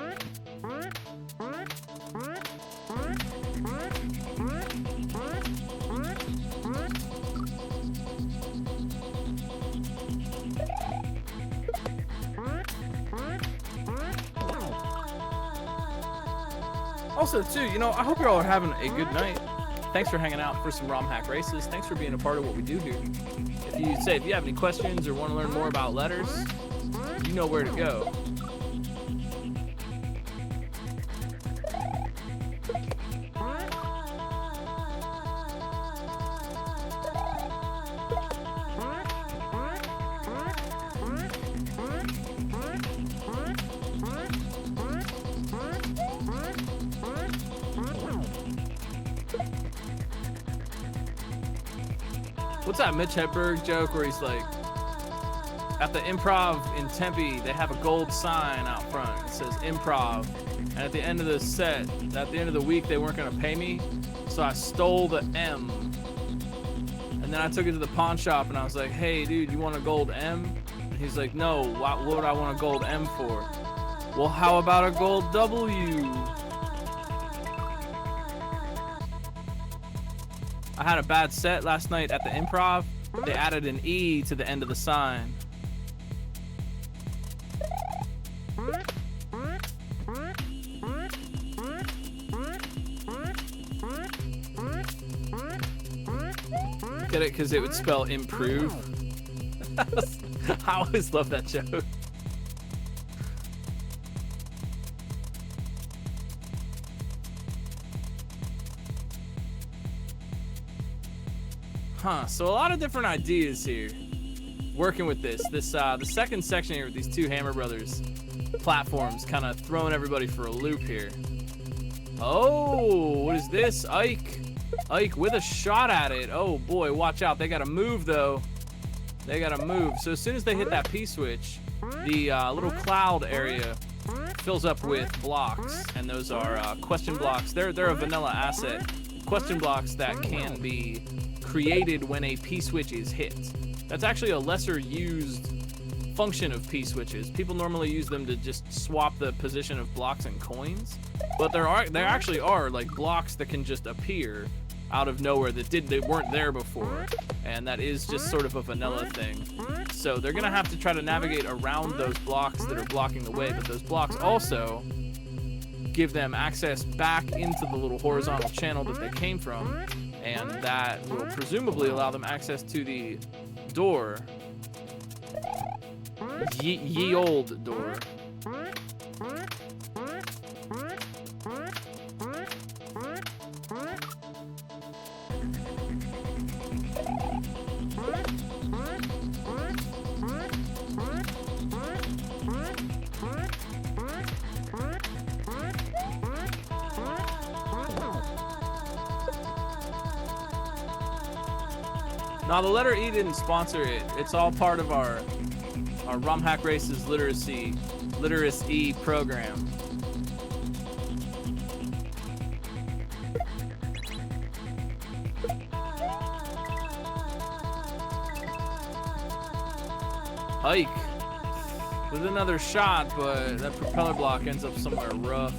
Also, too, I hope you all are having a good night. Thanks for hanging out for some ROM hack races. Thanks for being a part of what we do here. If you have any questions or want to learn more about letters, you know where to go. What's that Mitch Hedberg joke where he's like, at the Improv in Tempe, they have a gold sign out front. It says Improv. And at the end of the set, at the end of the week, they weren't going to pay me. So I stole the M. And then I took it to the pawn shop and I was like, hey, dude, you want a gold M? And he's like, no, what would I want a gold M for? Well, how about a gold W? I had a bad set last night at the Improv. They added an E to the end of the sign. Get it? Because it would spell improve. I always love that joke. Huh, so a lot of different ideas here. Working with this. The second section here with these two Hammer Brothers platforms kind of throwing everybody for a loop here. Oh, what is this? Ike with a shot at it. Oh boy, watch out. They gotta move though. They gotta move. So as soon as they hit that P-switch, the little cloud area fills up with blocks, and those are question blocks. They're a vanilla asset. Question blocks that can be created when a P-switch is hit. That's actually a lesser used function of P-switches. People normally use them to just swap the position of blocks and coins, but there actually are like blocks that can just appear out of nowhere that weren't there before, and that is just sort of a vanilla thing. So they're gonna have to try to navigate around those blocks that are blocking the way, but those blocks also give them access back into the little horizontal channel that they came from, and that will presumably allow them access to the door. Ye old door. Now the letter E didn't sponsor it. It's all part of our ROM Hack Races literacy program. Ike with another shot, but that propeller block ends up somewhere rough.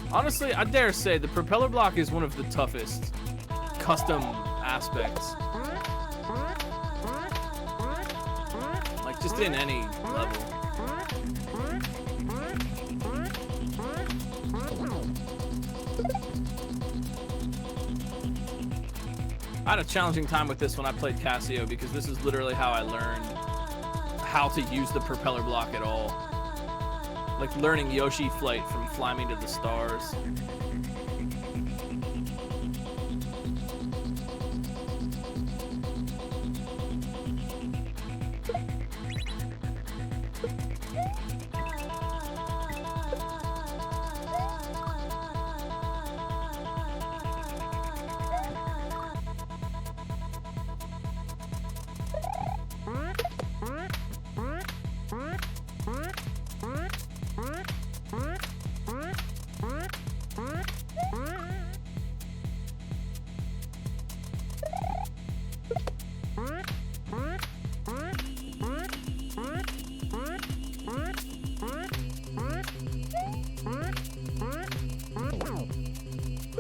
Honestly, I dare say the propeller block is one of the toughest custom aspects. Like, just in any level. I had a challenging time with this when I played Casio, because this is literally how I learned how to use the propeller block at all. Like learning Yoshi Flight from Fly Me to the Stars.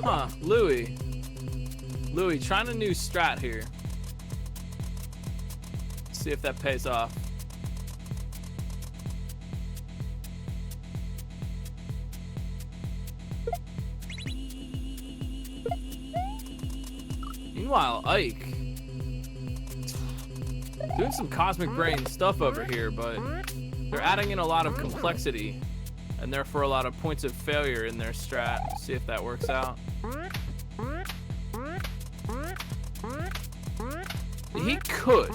Huh, Louie, trying a new strat here. See if that pays off. Meanwhile, Ike doing some cosmic brain stuff over here, but they're adding in a lot of complexity and therefore a lot of points of failure in their strat. See if that works out. He could.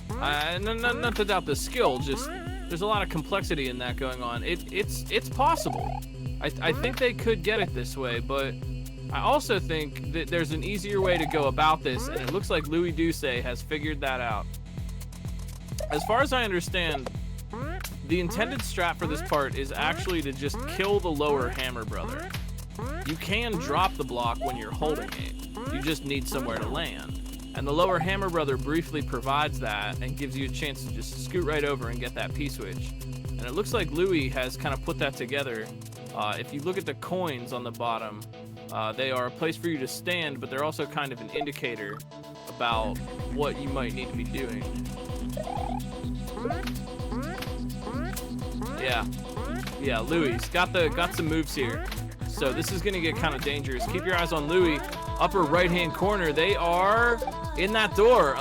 Not to doubt the skill, just there's a lot of complexity in that going on. It's possible. I think they could get it this way, but I also think that there's an easier way to go about this, and it looks like Louis Duce has figured that out. As far as I understand, the intended strat for this part is actually to just kill the lower Hammer Brother. You can drop the block when you're holding it. You just need somewhere to land. And the lower Hammer Brother briefly provides that and gives you a chance to just scoot right over and get that P-switch. And And it looks like Louis has kind of put that together. If you look at the coins on the bottom, they are a place for you to stand, but they're also kind of an indicator about what you might need to be doing. Yeah, Louis got some moves here. So this is gonna get kind of dangerous. Keep your eyes on Louis. Upper right-hand corner, they are in that door.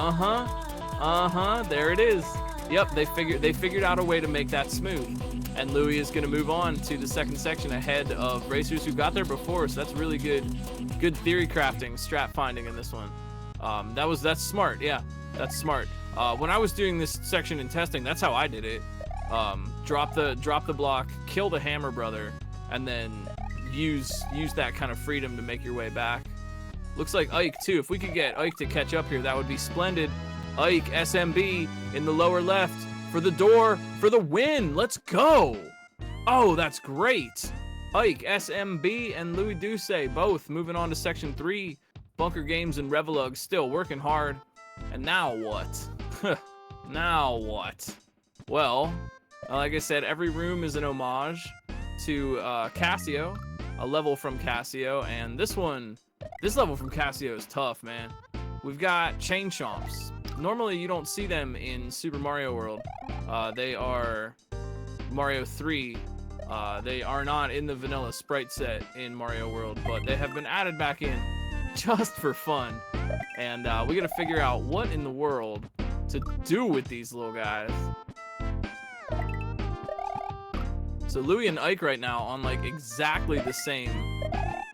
There it is. Yep, they figured out a way to make that smooth. And Louis is gonna move on to the second section ahead of racers who got there before. So that's really good theory crafting, strat finding in this one. That's smart. Yeah, that's smart. When I was doing this section in testing, that's how I did it. Drop the block, kill the hammer brother, and then use that kind of freedom to make your way back. Looks like Ike too. If we could get Ike to catch up here, that would be splendid. Ike SMB in the lower left for the door for the win. Let's go. Oh, that's great. Ike SMB and Louis Duce both moving on to section 3. Bunker Games and Revelug still working hard. And now what? Now what? Well, like I said, every room is an homage to Casio, a level from Casio, and this level from Casio is tough, man. We've got chain chomps. Normally you don't see them in Super Mario World. They are Mario 3. They are not in the vanilla sprite set in Mario World, but they have been added back in just for fun. And we gotta figure out what in the world to do with these little guys. So Louis and Ike right now on like exactly the same.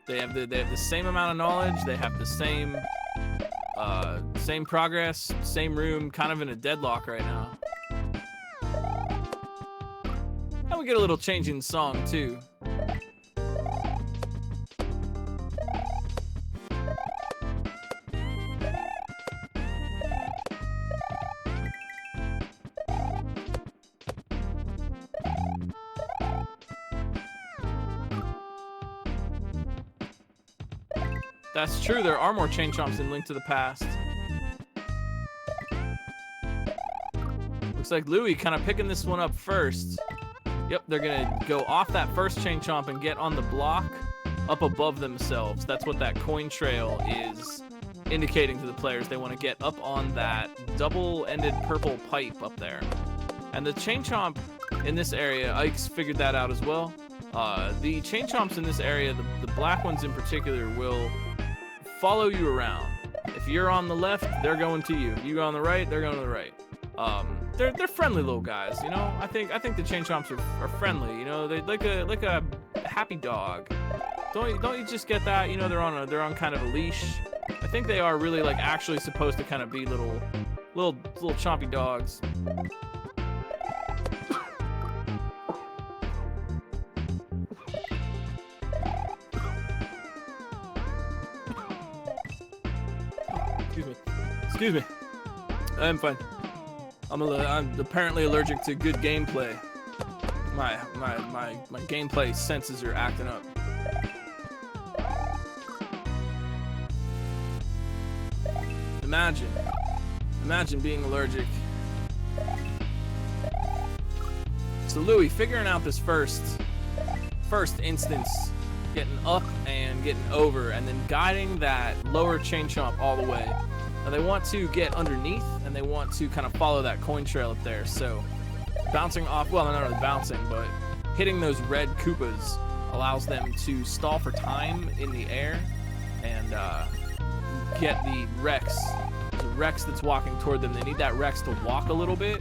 They have the same amount of knowledge. They have the same progress, same room, kind of in a deadlock right now. And we get a little change in song too. That's true, there are more chain chomps in Link to the Past. Looks like Louis kind of picking this one up first. Yep, they're gonna go off that first chain chomp and get on the block up above themselves. That's what that coin trail is indicating to the players. They want to get up on that double-ended purple pipe up there. And the chain chomp in this area, Ike's figured that out as well. The chain chomps in this area, the black ones in particular, will follow you around. If you're on the left, they're going to you. If you go on the right, they're going to the right. They're friendly little guys, you know. I think the chain chomps are friendly, you know. They like a happy dog. Don't you just get that? You know, they're on kind of a leash. I think they are really like actually supposed to kind of be little chompy dogs. Excuse me. I'm fine. I'm apparently allergic to good gameplay. My gameplay senses are acting up. Imagine being allergic. So Louis figuring out this first instance, getting up and getting over, and then guiding that lower chain chomp all the way. Now they want to get underneath, and they want to kind of follow that coin trail up there. So bouncing off, well, not really bouncing, but hitting those red Koopas allows them to stall for time in the air and get the Rex. There's a Rex that's walking toward them. They need that Rex to walk a little bit,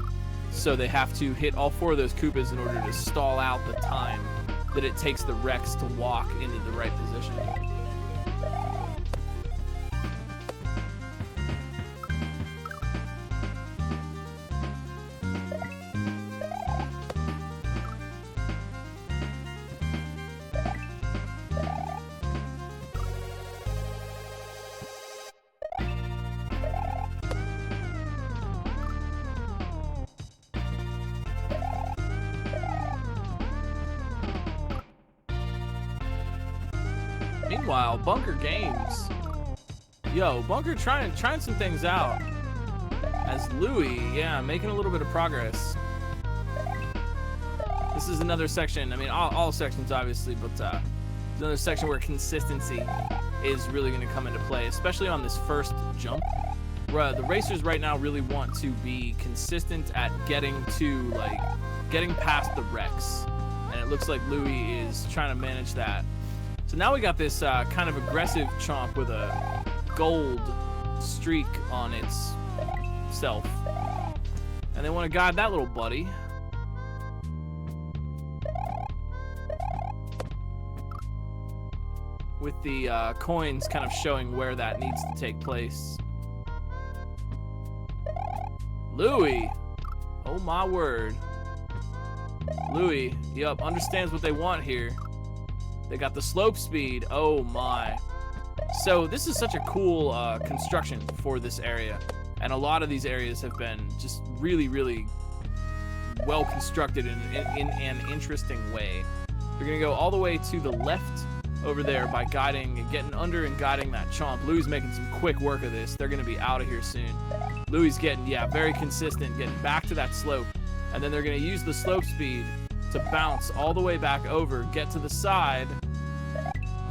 so they have to hit all 4 of those Koopas in order to stall out the time that it takes the Rex to walk into the right position. Meanwhile, Bunker Games. Yo, Bunker trying some things out. As Louis, yeah, making a little bit of progress. this is another section. I mean, all sections obviously, but another section where consistency is really going to come into play, especially on this first jump. Where the racers right now really want to be consistent at getting past the wrecks, and it looks like Louis is trying to manage that. So now we got this kind of aggressive chomp with a gold streak on its self, and they want to guide that little buddy. With the coins kind of showing where that needs to take place. Louis, oh my word. Louis, yup, understands what they want here. They got the slope speed, oh my. So this is such a cool construction for this area. And a lot of these areas have been just really, really well constructed in an interesting way. They're gonna go all the way to the left over there by guiding and getting under and guiding that chomp. Louis making some quick work of this. They're gonna be out of here soon. Louis getting, very consistent, getting back to that slope. And then they're gonna use the slope speed to bounce all the way back over, get to the side.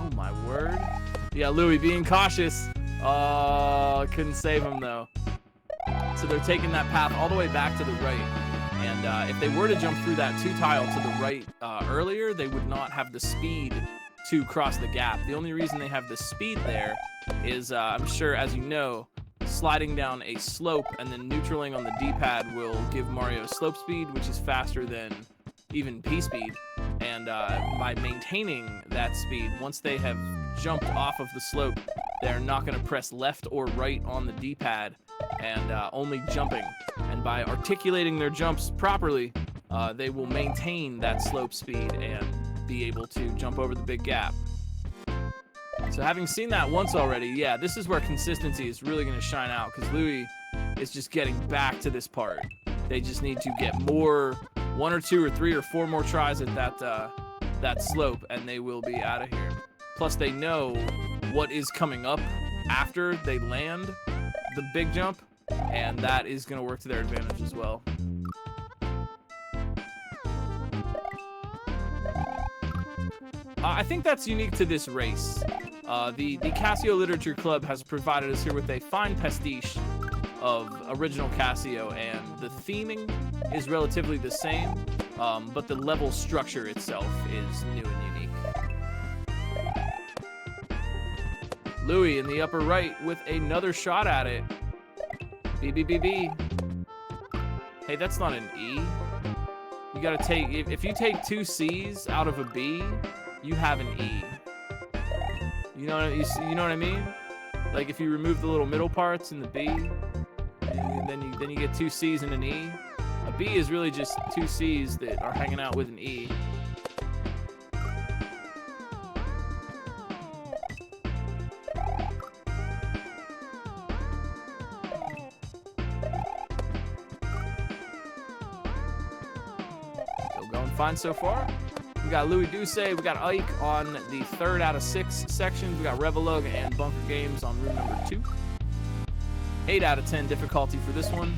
Oh my word. Yeah, Louis being cautious. Couldn't save him though. So they're taking that path all the way back to the right. And if they were to jump through that 2 tile to the right earlier, they would not have the speed to cross the gap. The only reason they have the speed there is, I'm sure, as you know, sliding down a slope and then neutraling on the D-pad will give Mario slope speed, which is faster than even P-speed. And by maintaining that speed, once they have jumped off of the slope, they're not going to press left or right on the D-pad, and only jumping. And by articulating their jumps properly, they will maintain that slope speed and be able to jump over the big gap. So having seen that once already, yeah, this is where consistency is really going to shine out, because Louis is just getting back to this part. They just need to get more, 1 or 2 or 3 or 4 more tries at that slope, and they will be out of here. Plus, they know what is coming up after they land the big jump, and that is going to work to their advantage as well. I think that's unique to this race. The Casio Literature Club has provided us here with a fine pastiche of original Casio, and the theming is relatively the same, but the level structure itself is new and unique. Louis in the upper right with another shot at it. B, B, B, B. Hey, that's not an E. You gotta take, if you take 2 C's out of a B, you have an E. You know what I mean? Like if you remove the little middle parts in the B, and then you get 2 C's and an E. A B is really just 2 C's that are hanging out with an E. Still going fine so far. We got Louis Duce, we got Ike on the 3rd out of 6 sections. We got Revolug and Bunker Games on room number 2. 8 out of 10 difficulty for this one.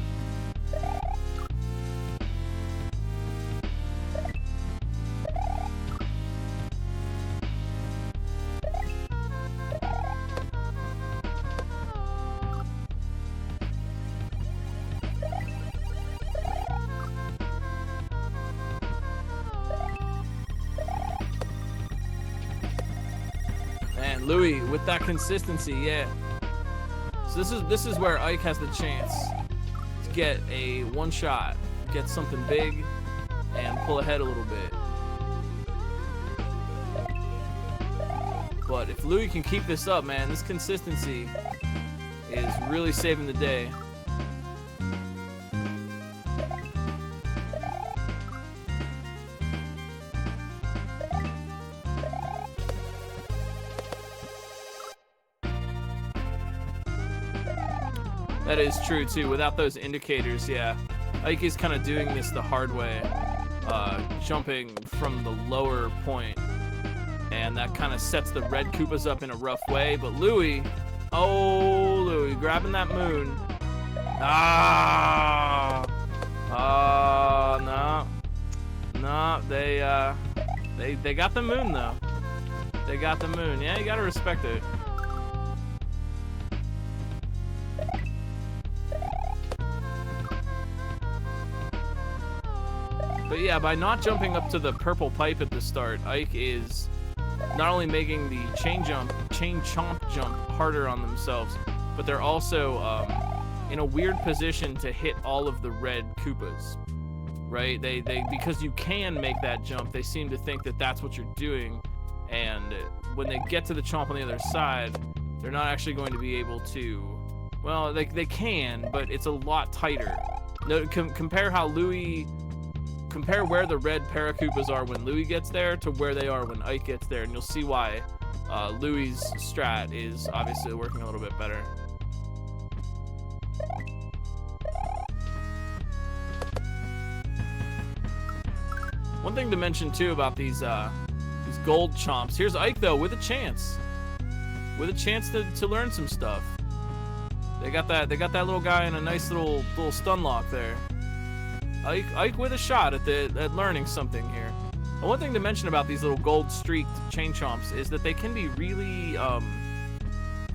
And Louis with that consistency, yeah. So this is where Ike has the chance to get a one shot, get something big, and pull ahead a little bit. But if Louis can keep this up, man, this consistency is really saving the day. That is true too. Without those indicators, yeah. Ike is kind of doing this the hard way, jumping from the lower point, and that kind of sets the red Koopas up in a rough way. But Louis, oh, Louis grabbing that moon. No, No, they got the moon though. They got the moon. Yeah, you gotta respect it. But yeah, by not jumping up to the purple pipe at the start, Ike is not only making the chain chomp jump harder on themselves, but they're also in a weird position to hit all of the red Koopas, right? They because you can make that jump, they seem to think that that's what you're doing, and when they get to the chomp on the other side, they're not actually going to be able to. Well, they can, but it's a lot tighter. No, compare how Louie. Compare where the red Paracoopas are when Louie gets there to where they are when Ike gets there, and you'll see why Louie's strat is obviously working a little bit better. One thing to mention too about these gold chomps. Here's Ike though with a chance to learn some stuff. They got that little guy in a nice little stun lock there. Ike with a shot at learning something here. And one thing to mention about these little gold streaked chain chomps is that they can be really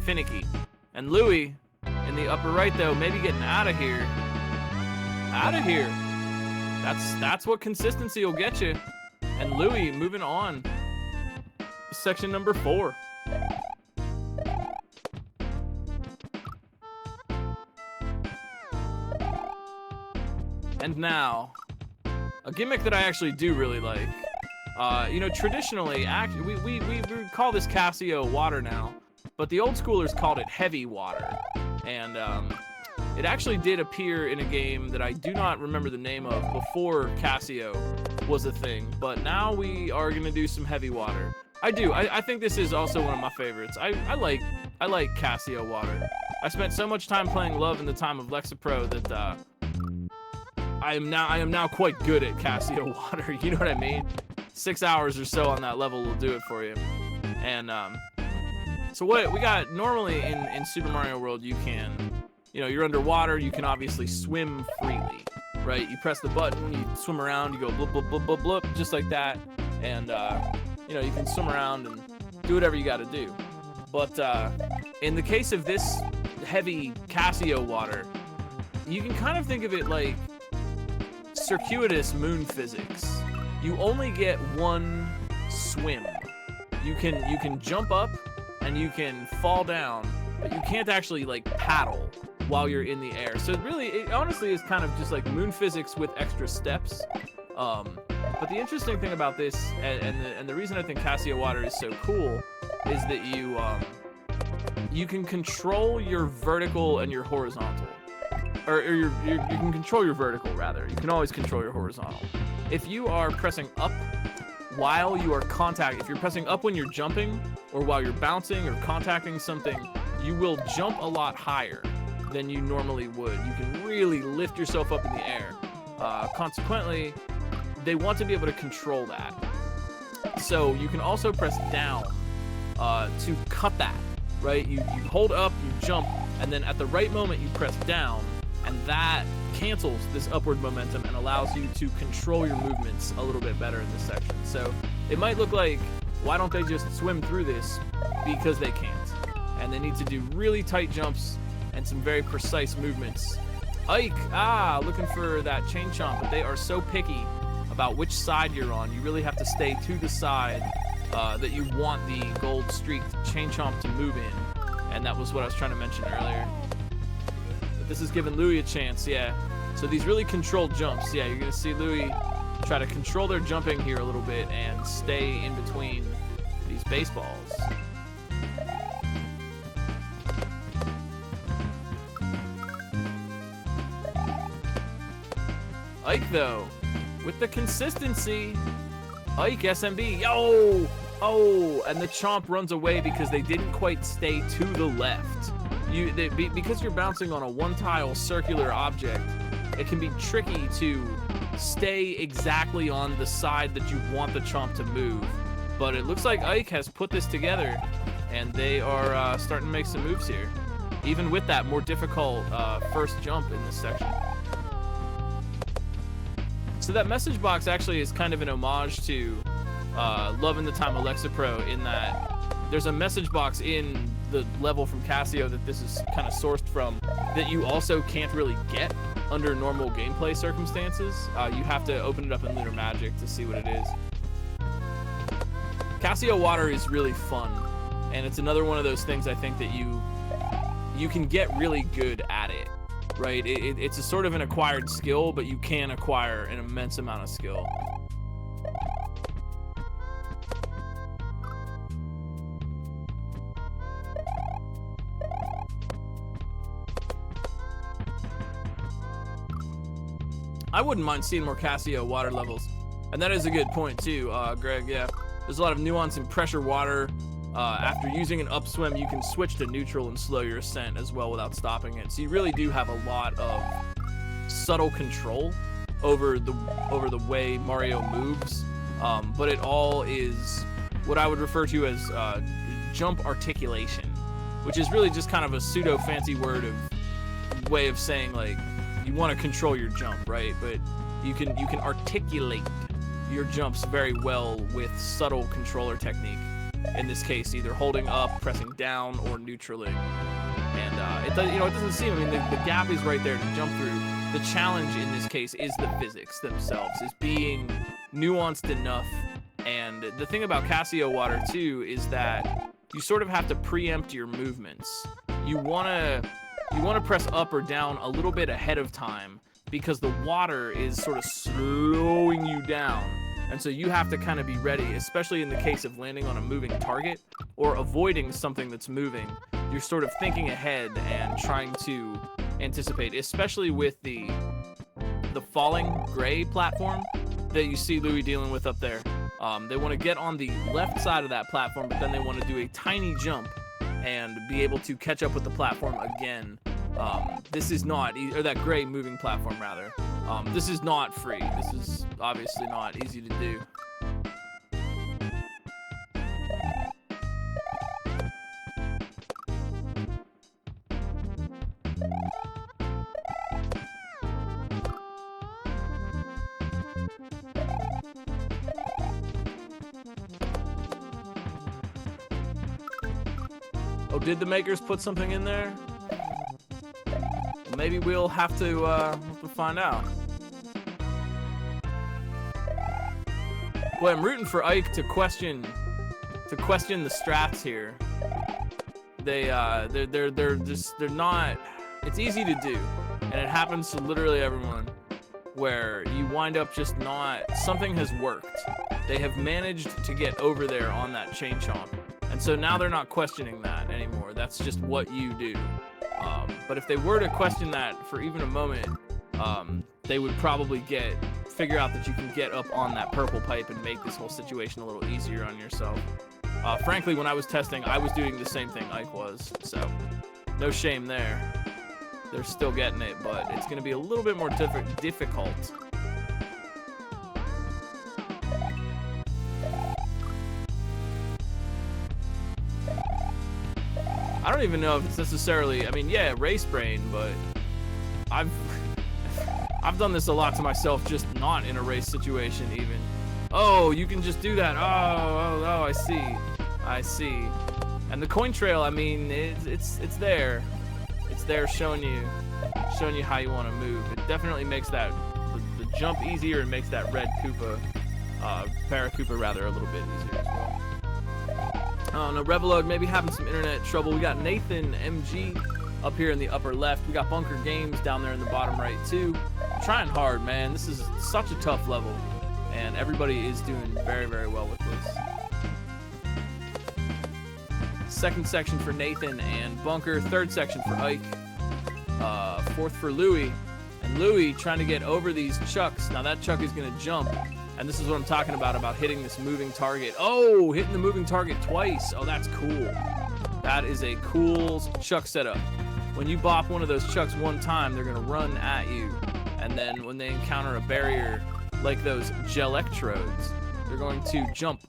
finicky. And Louie in the upper right though, maybe getting out of here. That's what consistency will get you. And Louie moving on. Section number 4. And now, a gimmick that I actually do really like. You know, traditionally, we call this Casio water now, but the old schoolers called it heavy water. And it actually did appear in a game that I do not remember the name of before Casio was a thing, but now we are gonna do some heavy water. I think this is also one of my favorites. I like Casio water. I spent so much time playing Love in the time of Lexapro that I am now quite good at Casio water. You know what I mean? 6 hours or so on that level will do it for you. And so what we got normally in Super Mario World, you can, you know, you're underwater, you can obviously swim freely, right? You press the button, you swim around, you go blub blub blub blub blub, just like that, and you know, you can swim around and do whatever you got to do. But in the case of this heavy Casio water, you can kind of think of it like circuitous moon physics. You only get one swim. You can jump up and you can fall down, but you can't actually like paddle while you're in the air. So it honestly is kind of just like moon physics with extra steps. But the interesting thing about this, and the reason I think Casio water is so cool, is that you can control your vertical and your horizontal. Or you can control your vertical, rather. You can always control your horizontal. If you are pressing up while you are if you're pressing up when you're jumping, or while you're bouncing or contacting something, you will jump a lot higher than you normally would. You can really lift yourself up in the air. Consequently, they want to be able to control that. So you can also press down to cut that, right? You hold up, you jump, and then at the right moment you press down, and that cancels this upward momentum and allows you to control your movements a little bit better in this section. So it might look like, why don't they just swim through this? Because they can't. And they need to do really tight jumps and some very precise movements. Ike, looking for that chain chomp, but they are so picky about which side you're on. You really have to stay to the side that you want the gold streaked chain chomp to move in. And that was what I was trying to mention earlier. But this is giving Louie a chance, yeah. So these really controlled jumps, yeah, you're gonna see Louie try to control their jumping here a little bit and stay in between these baseballs. Ike though, with the consistency, Ike SMB, yo! Oh, and the chomp runs away because they didn't quite stay to the left. Because you're bouncing on a one-tile circular object, it can be tricky to stay exactly on the side that you want the chomp to move. But it looks like Ike has put this together, and they are starting to make some moves here, even with that more difficult first jump in this section. So that message box actually is kind of an homage to Lovin' the Time Alexa Pro, in that there's a message box in the level from Casio that this is kind of sourced from that you also can't really get under normal gameplay circumstances. You have to open it up in Lunar Magic to see what it is. Casio Water is really fun, and it's another one of those things I think that you can get really good at it, right? It's a sort of an acquired skill, but you can acquire an immense amount of skill. I wouldn't mind seeing more Casio water levels. And that is a good point too, Greg, yeah. There's a lot of nuance in pressure water. After using an upswim, you can switch to neutral and slow your ascent as well without stopping it. So you really do have a lot of subtle control over the way Mario moves. But it all is what I would refer to as jump articulation, which is really just kind of a pseudo fancy word of way of saying, like, you want to control your jump, right? But you can articulate your jumps very well with subtle controller technique. In this case, either holding up, pressing down, or neutraling. And it doesn't seem. I mean, the gap is right there to jump through. The challenge in this case is the physics themselves, is being nuanced enough. And the thing about Casio Water too is that you sort of have to preempt your movements. You wanna press up or down a little bit ahead of time because the water is sort of slowing you down. And so you have to kind of be ready, especially in the case of landing on a moving target or avoiding something that's moving. You're sort of thinking ahead and trying to anticipate, especially with the falling gray platform that you see Louis dealing with up there. They want to get on the left side of that platform, but then they want to do a tiny jump and be able to catch up with the platform again. This is not, or that gray moving platform rather. This is not free. This is obviously not easy to do. Oh, did the makers put something in there? Maybe we'll have to find out. Boy, I'm rooting for Ike to question the strats here. They're not. It's easy to do, and it happens to literally everyone, where you wind up just not. Something has worked. They have managed to get over there on that chain chomp, and so now they're not questioning that anymore. That's just what you do. But if they were to question that for even a moment, they would probably figure out that you can get up on that purple pipe and make this whole situation a little easier on yourself. Frankly, when I was testing, I was doing the same thing Ike was, so no shame there. They're still getting it, but it's going to be a little bit more difficult. I don't even know if it's necessarily, I mean, yeah, race brain, but I've done this a lot to myself, just not in a race situation even. Oh, you can just do that. Oh, I see. And the coin trail, I mean, it's there. It's there showing you how you want to move. It definitely makes the jump easier and makes that red Koopa, Paracoopa rather, a little bit easier as well. Oh no, Revelog maybe having some internet trouble. We got Nathan MG up here in the upper left. We got Bunker Games down there in the bottom right too. Trying hard, man. This is such a tough level, and everybody is doing very, very well with this. Second section for Nathan and Bunker. Third section for Ike. Fourth for Louis. And Louis trying to get over these chucks. Now that chuck is going to jump. And this is what I'm talking about hitting this moving target. Oh, hitting the moving target twice. Oh, that's cool. That is a cool chuck setup. When you bop one of those chucks one time, they're going to run at you. And then when they encounter a barrier like those Gelectrodes, they're going to jump.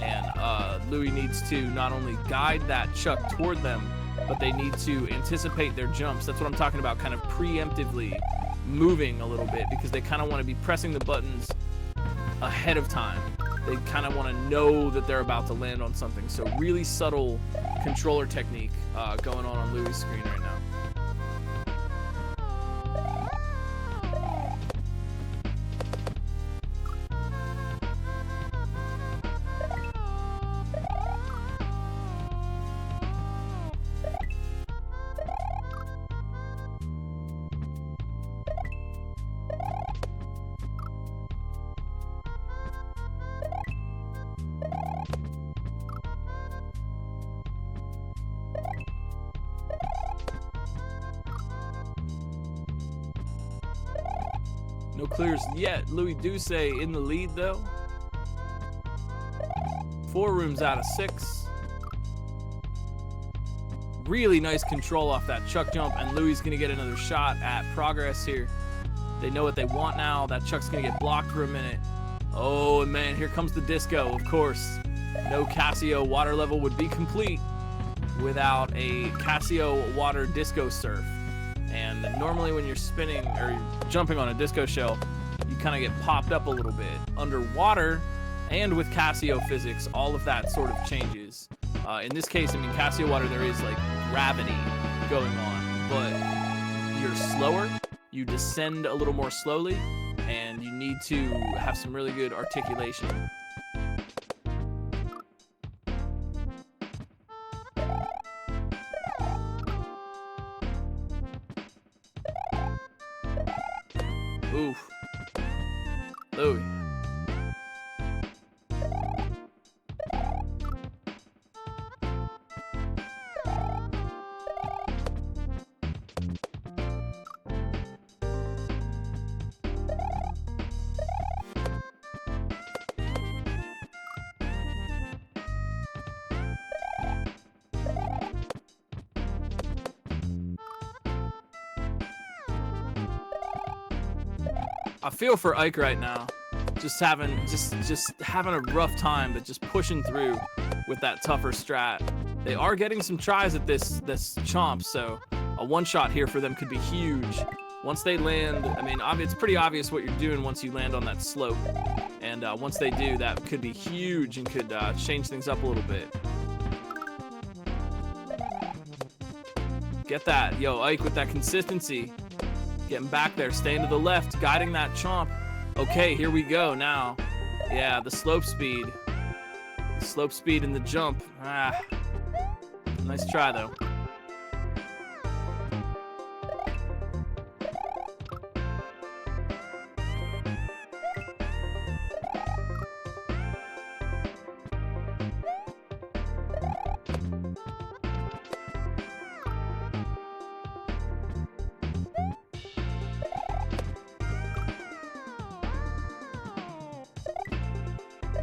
And Louis needs to not only guide that chuck toward them, but they need to anticipate their jumps. That's what I'm talking about, kind of preemptively moving a little bit because they kind of want to be pressing the buttons ahead of time. They kind of want to know that they're about to land on something. So really subtle controller technique going on Louis' screen right now. No clears yet. Louis Duce in the lead though. 4 rooms out of 6. Really nice control off that chuck jump, and Louis gonna get another shot at progress here. They know what they want now. That chuck's gonna get blocked for a minute. Oh man, here comes the disco, of course. No Casio water level would be complete without a Casio water disco surf. And normally when you're spinning or you're jumping on a disco shell, you kind of get popped up a little bit. Underwater and with Casio physics, all of that sort of changes. In this case, I mean, Casio water, there is like gravity going on, but you're slower, you descend a little more slowly, and you need to have some really good articulation. Oof. Louis. I feel for Ike right now, just having a rough time, but just pushing through with that tougher strat. They are getting some tries at this chomp, so a one-shot here for them could be huge. Once they land, I mean, it's pretty obvious what you're doing once you land on that slope, and once they do, that could be huge and could change things up a little bit. Get that, yo, Ike with that consistency. Getting back there, staying to the left, guiding that chomp. Okay, here we go now. Yeah, the slope speed. The slope speed and the jump. Ah, nice try though.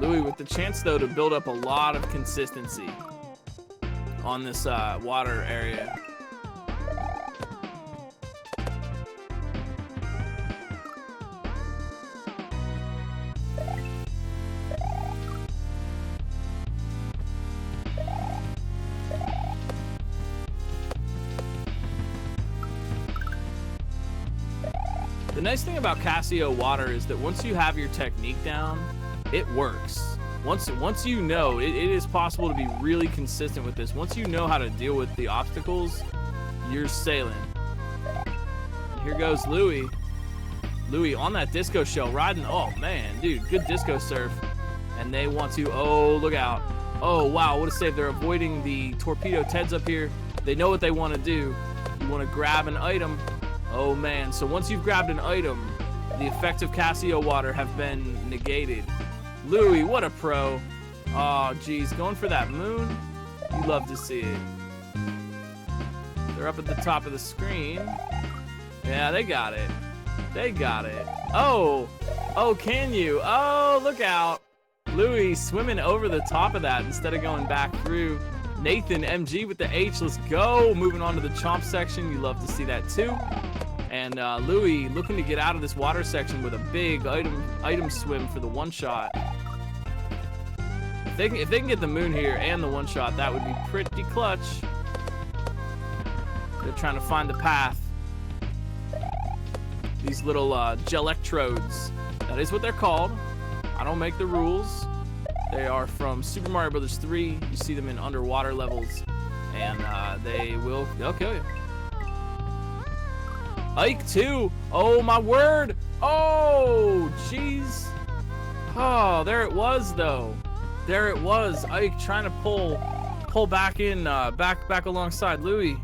Louis with the chance, though, to build up a lot of consistency on this water area. The nice thing about Casio water is that once you have your technique down, it works. Once you know, it is possible to be really consistent with this. Once you know how to deal with the obstacles, you're sailing. And here goes Louis. Louis on that disco shell, riding. Oh man, dude, good disco surf. And they want to, oh, look out. Oh wow, what a save. They're avoiding the torpedo Teds up here. They know what they want to do. You want to grab an item. Oh man, so once you've grabbed an item, the effects of Casio water have been negated. Louis, what a pro. Oh, geez, going for that moon. You love to see it. They're up at the top of the screen. Yeah, they got it. They got it. Oh, can you? Oh, look out. Louis swimming over the top of that instead of going back through. Nathan, MG with the H, let's go. Moving on to the chomp section. You love to see that too. And Louis looking to get out of this water section with a big item swim for the one shot. If they can get the moon here and the one shot, that would be pretty clutch. They're trying to find the path. These little Gelectrodes. That is what they're called. I don't make the rules. They are from Super Mario Bros. 3. You see them in underwater levels, and they'll kill you. Ike too. Oh my word. Oh jeez. Oh, there it was though. There it was. Ike trying to pull back in, back alongside Louie.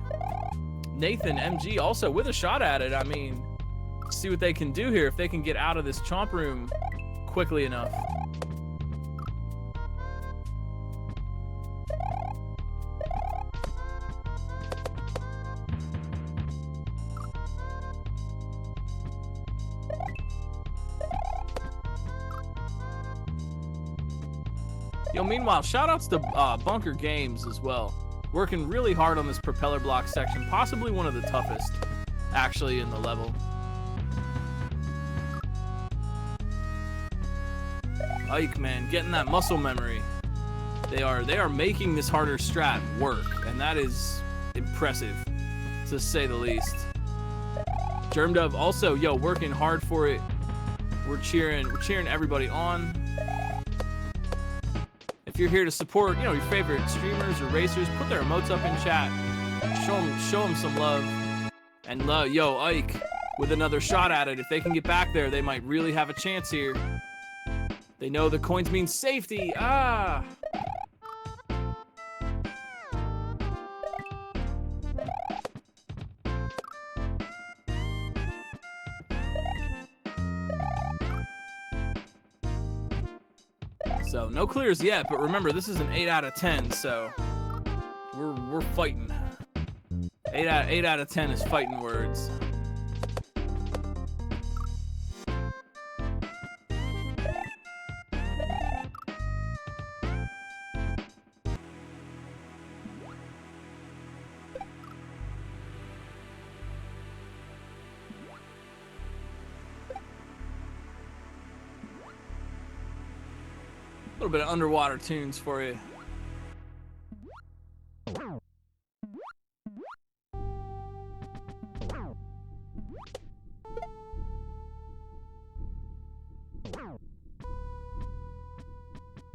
Nathan MG also with a shot at it. I mean, see what they can do here if they can get out of this chomp room quickly enough. Yo, meanwhile, shoutouts to Bunker Games as well. Working really hard on this propeller block section, possibly one of the toughest, actually, in the level. Ike, man, getting that muscle memory. They are making this harder strat work, and that is impressive, to say the least. Germdove also, yo, working hard for it. We're cheering everybody on. If you're here to support, your favorite streamers or racers, put their emotes up in chat. Show them some love. And yo, Ike with another shot at it. If they can get back there, they might really have a chance here. They know the coins mean safety. Ah. So no clears yet, but remember this is an 8 out of 10, so we're fighting. 8 out of 10 is fighting words. A little bit of underwater tunes for you.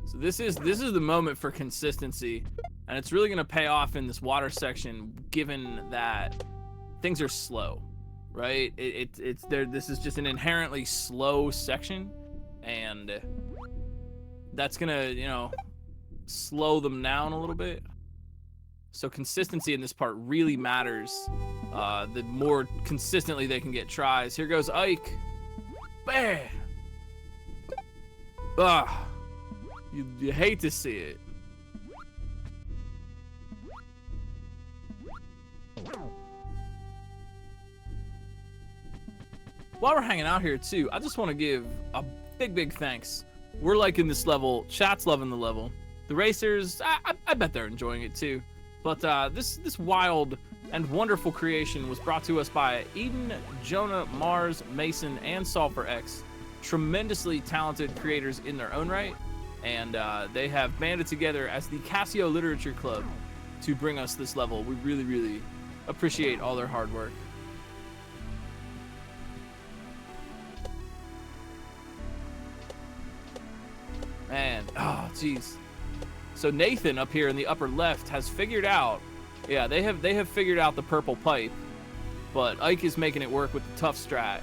So this is the moment for consistency, and it's really gonna pay off in this water section, given that things are slow, right? It's there. This is just an inherently slow section, and that's gonna, slow them down a little bit. So consistency in this part really matters. The more consistently they can get tries. Here goes Ike. Bam! Ah, you hate to see it. While we're hanging out here too, I just want to give a big thanks. We're liking this level. Chat's loving the level. The racers, I bet they're enjoying it too. But this wild and wonderful creation was brought to us by Eden, Jonah, Mars, Mason, and SolveForX. Tremendously talented creators in their own right. And they have banded together as the Casio Literature Club to bring us this level. We really appreciate all their hard work. Man, oh jeez. So Nathan up here in the upper left has figured out, yeah, they have figured out the purple pipe, but Ike is making it work with the tough strat.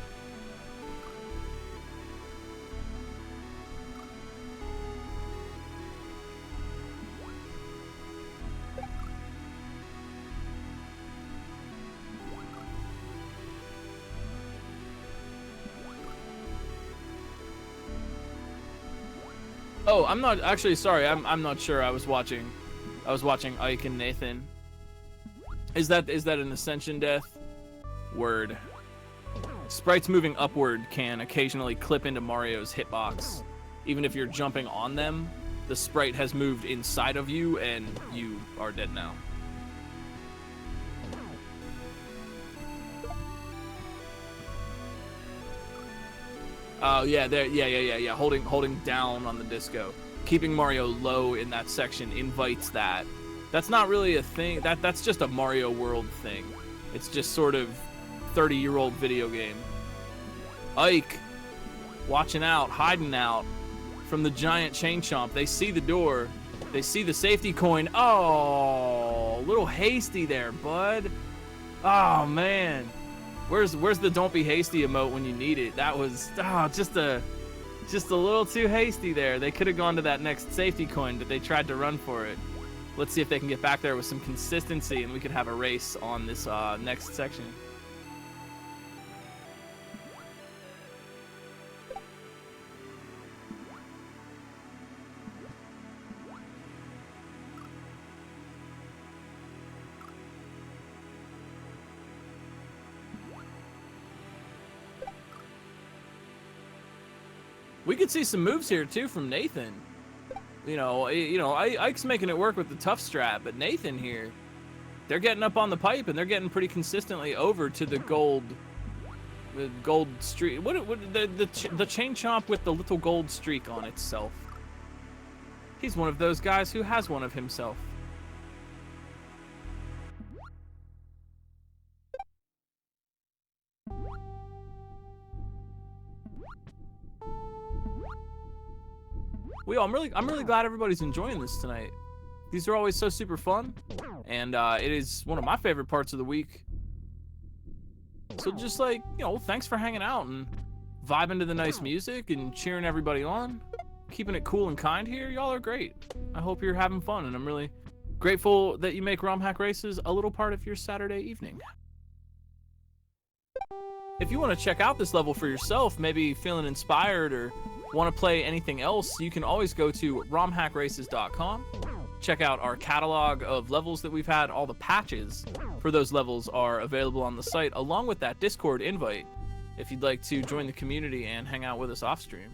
Oh, I'm not actually sorry. I'm not sure. I was watching Ike and Nathan. Is that an ascension death? Word. Sprites moving upward can occasionally clip into Mario's hitbox. Even if you're jumping on them, the sprite has moved inside of you and you are dead now. Oh yeah, there, yeah. Holding down on the disco, keeping Mario low in that section invites that. That's not really a thing. That's just a Mario World thing. It's just sort of 30-year-old video game. Ike watching out, hiding out from the giant chain chomp. They see the door. They see the safety coin. Oh, a little hasty there, bud. Oh, man. Where's the don't be hasty emote when you need it? That was just a little too hasty there. They could have gone to that next safety coin, but they tried to run for it. Let's see if they can get back there with some consistency, and we could have a race on this next section. We could see some moves here too from Nathan. Ike's making it work with the tough strat, but Nathan here, they're getting up on the pipe and they're getting pretty consistently over to the gold streak. The chain chomp with the little gold streak on itself. He's one of those guys who has one of himself. I'm really glad everybody's enjoying this tonight. These are always so super fun, and it is one of my favorite parts of the week. So just thanks for hanging out and vibing to the nice music and cheering everybody on, keeping it cool and kind here. Y'all are great. I hope you're having fun, and I'm really grateful that you make RomHack Races a little part of your Saturday evening. If you want to check out this level for yourself, maybe feeling inspired or want to play anything else, you can always go to romhackraces.com. Check out our catalog of levels that we've had. All the patches for those levels are available on the site, along with that Discord invite if you'd like to join the community and hang out with us off stream.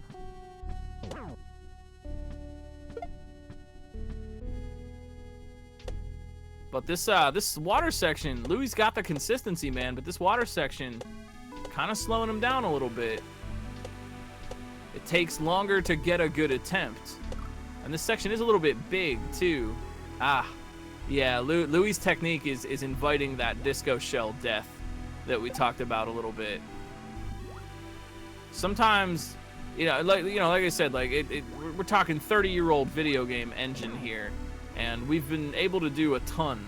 But this water section, Louis got the consistency, man, but this water section kind of slowing him down a little bit. It takes longer to get a good attempt. And this section is a little bit big, too. Yeah, Louis' technique is inviting that disco shell death that we talked about a little bit. Sometimes, like I said, we're talking 30-year-old video game engine here, and we've been able to do a ton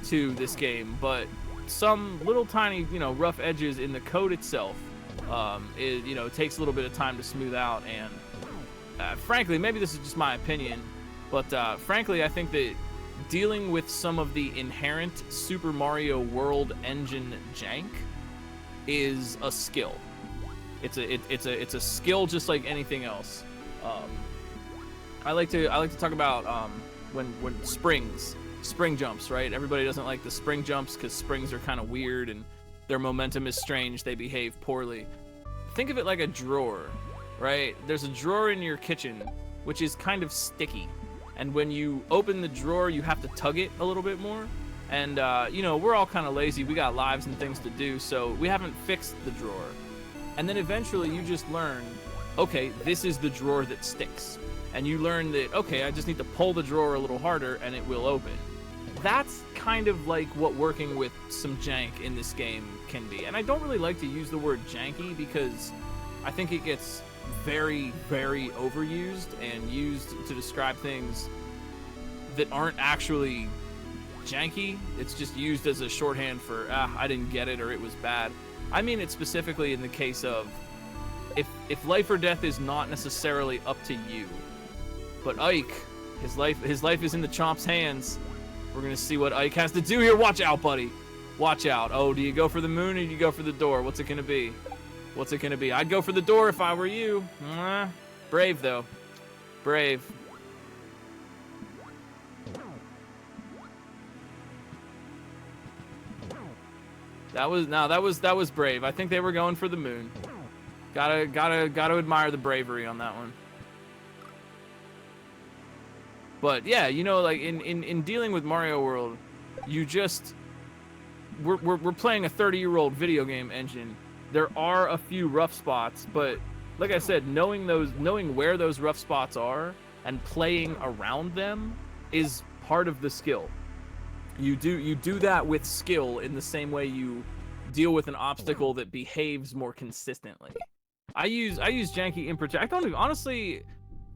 to this game, but some little tiny, rough edges in the code itself, it takes a little bit of time to smooth out, and frankly, maybe this is just my opinion, but frankly, I think that dealing with some of the inherent Super Mario World engine jank is a skill. It's a skill just like anything else. I like to talk about when spring jumps, right? Everybody doesn't like the spring jumps because springs are kind of weird and their momentum is strange. They behave poorly. Think of it like a drawer, right? There's a drawer in your kitchen which is kind of sticky, and when you open the drawer, you have to tug it a little bit more. And we're all kind of lazy. We got lives and things to do, so we haven't fixed the drawer. And then eventually you just learn, okay, this is the drawer that sticks. And you learn that, okay, I just need to pull the drawer a little harder and it will open. That's kind of like what working with some jank in this game can be. And I don't really like to use the word janky because I think it gets very, very overused and used to describe things that aren't actually janky. It's just used as a shorthand for, I didn't get it or it was bad. I mean it specifically in the case of if life or death is not necessarily up to you. But Ike, his life is in the chomp's hands. We're gonna see what Ike has to do here. Watch out, buddy. Watch out. Oh, do you go for the moon or do you go for the door? What's it gonna be? What's it gonna be? I'd go for the door if I were you. Brave though. Brave. That was brave. I think they were going for the moon. Gotta admire the bravery on that one. But yeah, like in dealing with Mario World, we're playing a 30-year-old video game engine. There are a few rough spots, but like I said, knowing where those rough spots are and playing around them is part of the skill. You do that with skill in the same way you deal with an obstacle that behaves more consistently. I use janky in particular. I don't even, honestly,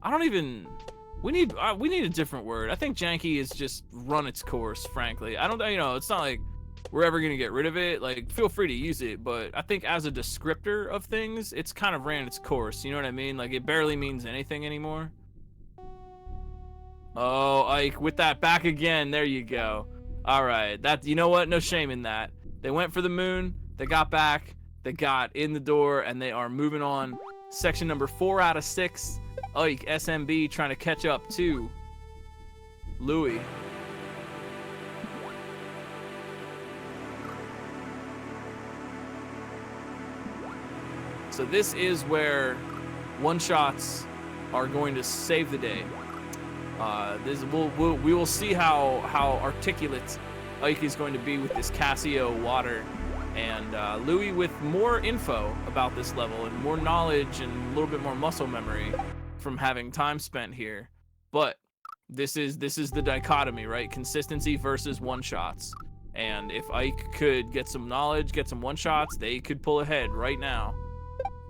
I don't even. We need a different word. I think janky is just run its course. Frankly, I don't. You know, it's not like we're ever gonna get rid of it. Like, feel free to use it, but I think as a descriptor of things, it's kind of ran its course. You know what I mean? Like, it barely means anything anymore. Oh, Ike, with that back again. There you go. All right, that, you know what? No shame in that. They went for the moon. They got back. They got in the door, and they are moving on. Section number 4 out of 6. Ike, SMB, trying to catch up to Louis. So this is where one-shots are going to save the day. We will see how articulate Ike is going to be with this Casio water, and Louis with more info about this level and more knowledge and a little bit more muscle memory from having time spent here. But this is the dichotomy, right? Consistency versus one-shots. And if Ike could get some knowledge, get some one-shots, they could pull ahead right now.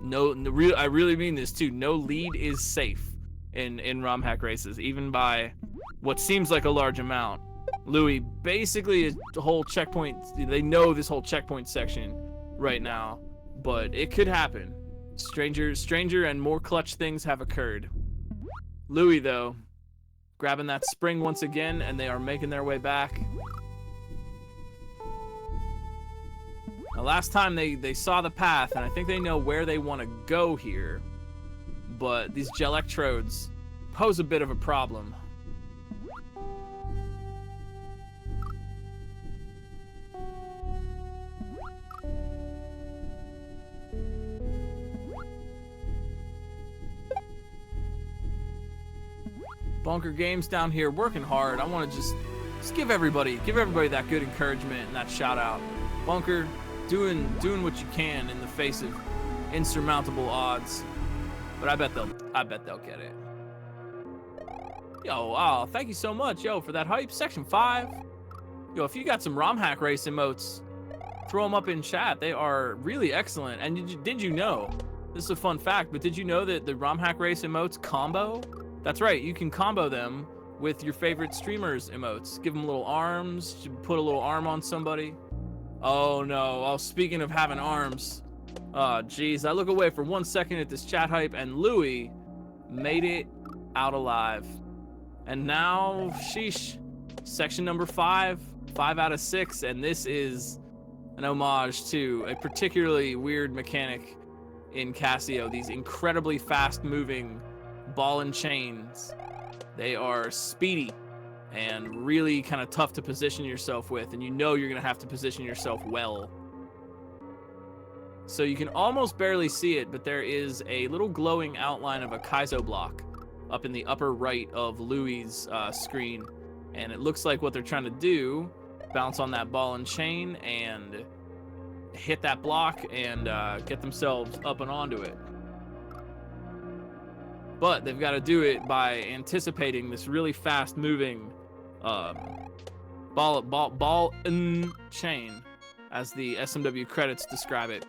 I really mean this too. No lead is safe in ROM hack races, even by what seems like a large amount. Louis basically is the whole checkpoint. They know this whole checkpoint section right now, but it could happen. Stranger and more clutch things have occurred. Louis, though, grabbing that spring once again, and they are making their way back. Now, last time they saw the path, and I think they know where they want to go here, but these Gelectrodes pose a bit of a problem. Bunker Games down here working hard. I want to just give everybody that good encouragement and that shout out. Bunker doing what you can in the face of insurmountable odds. But I bet they'll get it. Yo, oh, thank you so much, yo, for that hype. Section 5. Yo, if you got some ROM hack race emotes, throw them up in chat. They are really excellent. And did you know, this is a fun fact, but did you know that the ROM hack race emotes combo? That's right, you can combo them with your favorite streamers' emotes. Give them little arms, put a little arm on somebody. Oh no, oh, speaking of having arms. Oh geez, I look away for 1 second at this chat hype, and Louis made it out alive. And now, sheesh, section number 5 out of 6, and this is an homage to a particularly weird mechanic in Casio. These incredibly fast-moving ball and chains. They are speedy and really kind of tough to position yourself with, and you know you're gonna have to position yourself well. So you can almost barely see it, but there is a little glowing outline of a Casio block up in the upper right of Louis' screen, and it looks like what they're trying to do, bounce on that ball and chain and hit that block and get themselves up and onto it. But they've got to do it by anticipating this really fast-moving ball and chain, as the SMW credits describe it.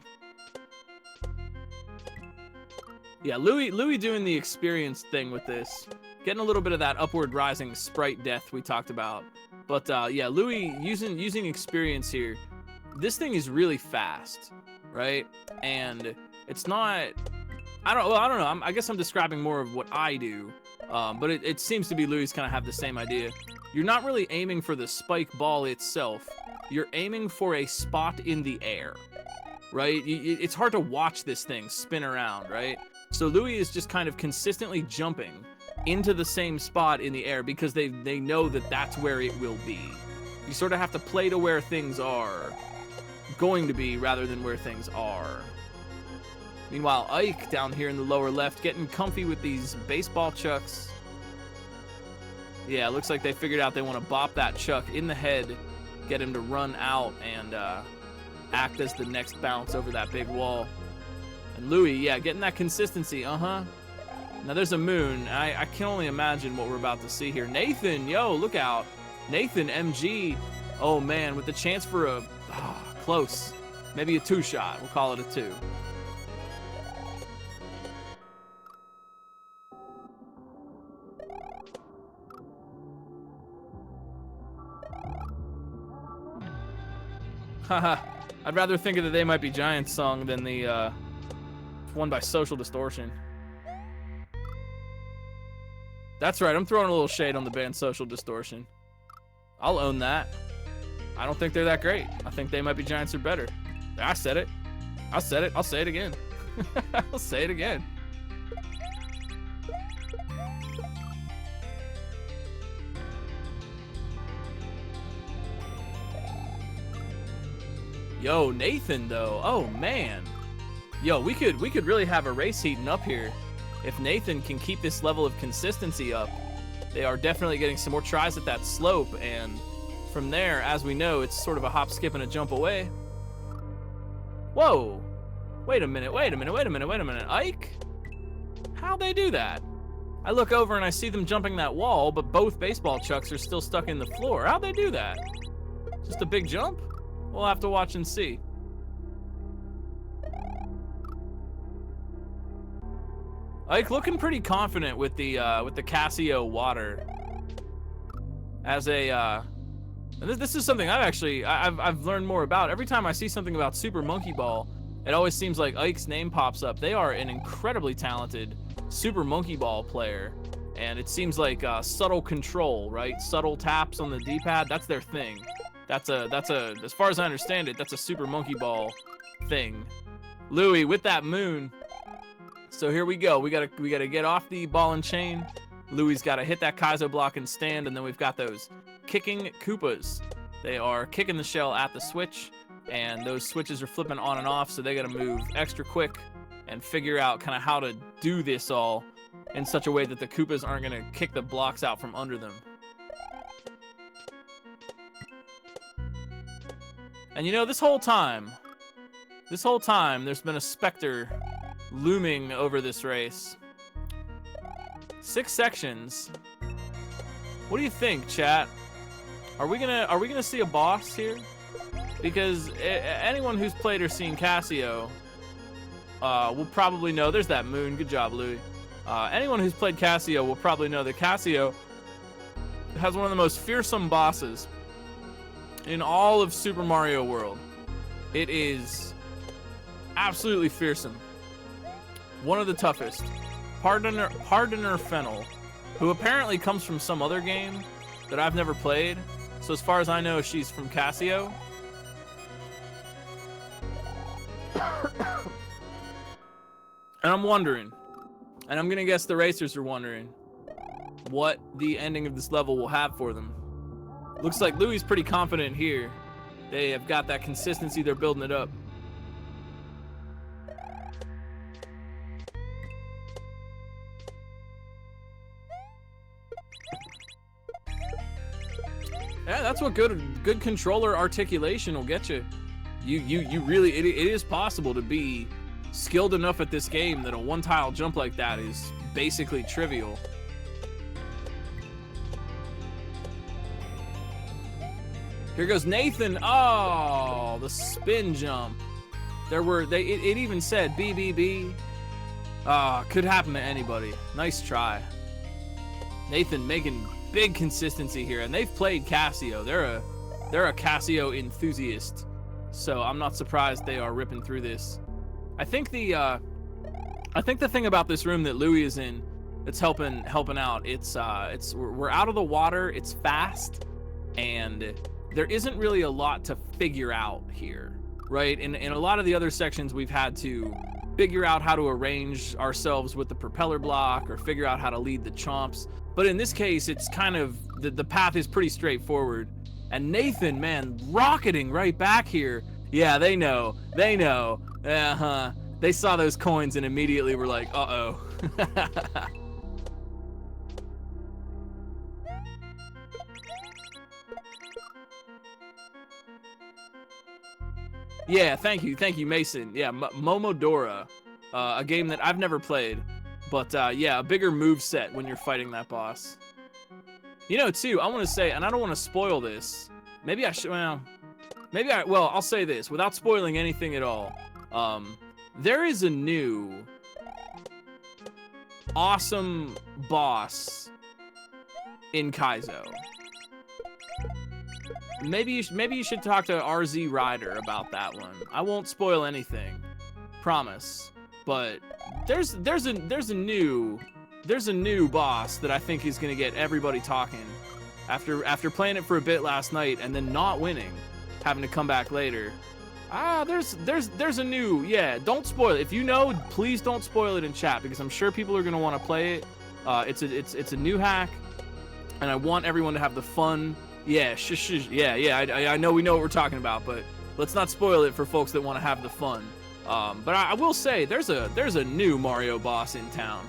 Yeah, Louis doing the experience thing with this, getting a little bit of that upward rising sprite death we talked about. But yeah, Louis using experience here. This thing is really fast, right? And it's not. I don't know. I guess I'm describing more of what I do, but it seems to be Louis kind of have the same idea. You're not really aiming for the spike ball itself. You're aiming for a spot in the air, right? It's hard to watch this thing spin around, right? So Louis is just kind of consistently jumping into the same spot in the air because they know that that's where it will be. You sort of have to play to where things are going to be rather than where things are. Meanwhile, Ike down here in the lower left getting comfy with these baseball chucks. Yeah, it looks like they figured out they want to bop that chuck in the head, get him to run out and act as the next bounce over that big wall. And Louis, yeah, getting that consistency, Now there's a moon. I can only imagine what we're about to see here. Nathan, yo, look out. Nathan, MG. Oh man, with the chance for a close. Maybe a 2-shot. We'll call it a 2. I'd rather think of the They Might Be Giants song than the one by Social Distortion. That's right, I'm throwing a little shade on the band Social Distortion. I'll own that. I don't think they're that great. I think They Might Be Giants are better. I said it. I said it. I'll say it again. I'll say it again. Yo, Nathan though. Oh man. Yo, we could really have a race heating up here if Nathan can keep this level of consistency up. They are definitely getting some more tries at that slope, and from there, as we know, it's sort of a hop, skip, and a jump away. Whoa. Wait a minute, wait a minute, wait a minute, wait a minute. Ike? How'd they do that? I look over and I see them jumping that wall, but both baseball chucks are still stuck in the floor. How'd they do that? Just a big jump? We'll have to watch and see. Ike looking pretty confident with the Casio water. As a this is something I've learned more about. Every time I see something about Super Monkey Ball, it always seems like Ike's name pops up. They are an incredibly talented Super Monkey Ball player, and it seems like subtle control, right? Subtle taps on the D-pad. That's their thing. That's a as far as I understand it, that's a Super Monkey Ball thing. Louie with that moon. So here we go. We gotta get off the ball and chain. Louie's gotta hit that Kaizo block and stand, and then we've got those kicking Koopas. They are kicking the shell at the switch, and those switches are flipping on and off, so they gotta move extra quick and figure out kind of how to do this all in such a way that the Koopas aren't gonna kick the blocks out from under them. And you know, this whole time, there's been a specter looming over this race. 6 sections. What do you think, chat? Are we gonna see a boss here? Because anyone who's played or seen Casio will probably know. There's that moon. Good job, Louie. Anyone who's played Casio will probably know that Casio has one of the most fearsome bosses in all of Super Mario World. It is absolutely fearsome. One of the toughest. Pardoner Fennel, who apparently comes from some other game that I've never played. So as far as I know, she's from Casio. And I'm wondering, and I'm gonna guess the racers are wondering, what the ending of this level will have for them. Looks like Louie's pretty confident here. They have got that consistency, they're building it up. Yeah, that's what good controller articulation will get you. You really, it is possible to be skilled enough at this game that a one-tile jump like that is basically trivial. Here goes Nathan. Oh, the spin jump. It even said BBB. Could happen to anybody. Nice try. Nathan making big consistency here, and they've played Casio. They're a Casio enthusiast, so I'm not surprised they are ripping through this. I think the thing about this room that Louie is in that's helping out, we're out of the water, it's fast, and there isn't really a lot to figure out here, right? In a lot of the other sections, we've had to figure out how to arrange ourselves with the propeller block or figure out how to lead the chomps. But in this case, it's kind of, the path is pretty straightforward. And Nathan, man, rocketing right back here. Yeah, they know. Uh-huh. They saw those coins and immediately were like, uh-oh. Yeah, thank you, Mason. Yeah, Momodora, a game that I've never played, but yeah, a bigger move set when you're fighting that boss. You know, too, I want to say, and I don't want to spoil this. Maybe I should. Well, I'll say this without spoiling anything at all. There is a new awesome boss in Kaizo. maybe you should talk to RZ Ryder about that one. I won't spoil anything, promise. But there's a new boss that I think is gonna get everybody talking. After playing it for a bit last night and then not winning, having to come back later. There's a new, yeah, don't spoil it. If you know, please don't spoil it in chat because I'm sure people are gonna want to play it. It's a new hack, and I want everyone to have the fun. Yeah, I know we know what we're talking about, but let's not spoil it for folks that want to have the fun. But I will say there's a new Mario boss in town.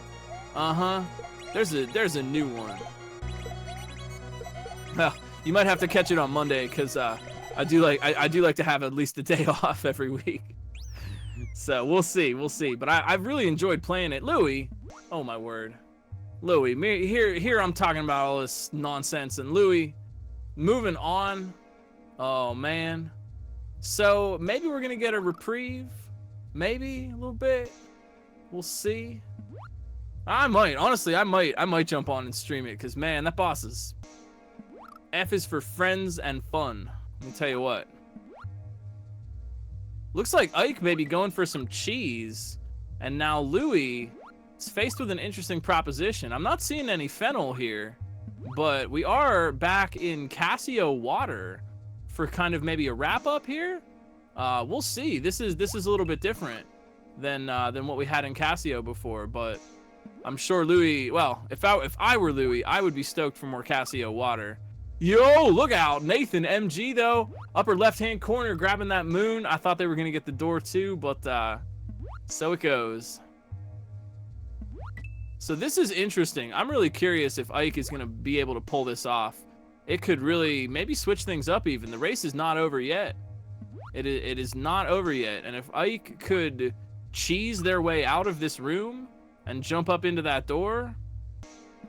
There's a new one. Well, you might have to catch it on Monday because I do like to have at least a day off every week. So we'll see. But I've really enjoyed playing it. Louie, oh my word, Louie, here I'm talking about all this nonsense, and Louie, moving on. Oh man, so maybe we're gonna get a reprieve, maybe a little bit. We'll see. I might, honestly, I might jump on and stream it because man, that boss is. F is for friends and fun. Let me tell you what. Looks like Ike may be going for some cheese. And now Louie is faced with an interesting proposition. I'm not seeing any fennel here, but we are back in Casio water for kind of maybe a wrap up here. We'll see. This is a little bit different than what we had in Casio before, but I'm sure Louie, well, if I were Louie, I would be stoked for more Casio water. Yo, look out, Nathan MG though, upper left-hand corner grabbing that moon. I thought they were gonna get the door too, but so it goes. So this is interesting. I'm really curious if Ike is gonna be able to pull this off. It could really maybe switch things up even. The race is not over yet. It is not over yet. And if Ike could cheese their way out of this room and jump up into that door,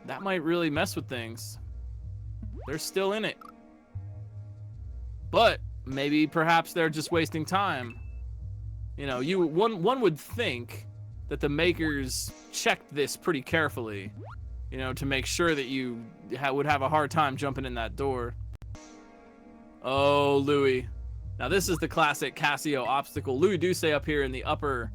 that might really mess with things. They're still in it. But maybe perhaps they're just wasting time. You know, one would think that the makers checked this pretty carefully, you know, to make sure that you would have a hard time jumping in that door. Oh, Louie. Now this is the classic Casio obstacle. Louie do say up here in the upper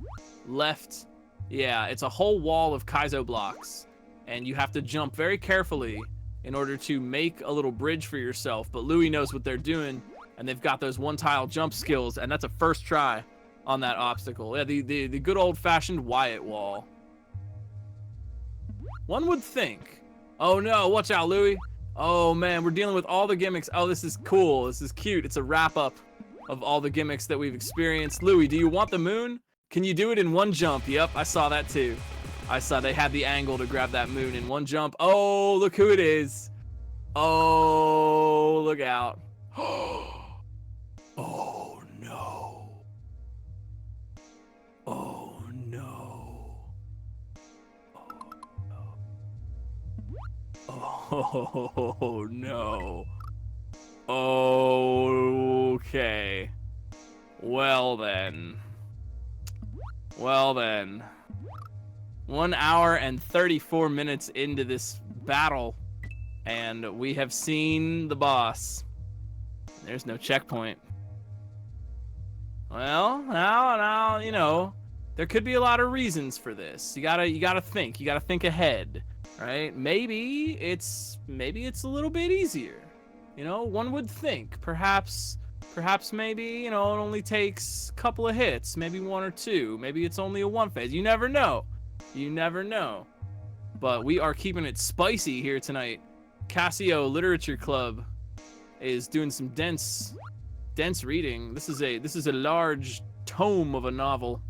left, yeah, it's a whole wall of Kaizo blocks, and you have to jump very carefully in order to make a little bridge for yourself. But Louie knows what they're doing, and they've got those one-tile jump skills, and that's a first try on that obstacle. Yeah, the good old-fashioned Wyatt wall. One would think. Oh no, watch out, Louie. Oh man, we're dealing with all the gimmicks. Oh, this is cool. This is cute. It's a wrap-up of all the gimmicks that we've experienced. Louie, do you want the moon? Can you do it in one jump? Yep, I saw that too. I saw they had the angle to grab that moon in one jump. Oh, look who it is. Oh, look out. Oh no. Oh no. Oh no. Okay. Well then. 1 hour and 34 minutes into this battle, and we have seen the boss. There's no checkpoint. Well, now, you know, there could be a lot of reasons for this. You gotta think ahead, right? Maybe it's a little bit easier. You know, one would think perhaps maybe, you know, it only takes a couple of hits, maybe one or two, maybe it's only a one phase. You never know. But we are keeping it spicy here tonight. Casio Literature Club is doing some dense reading. This is a large tome of a novel.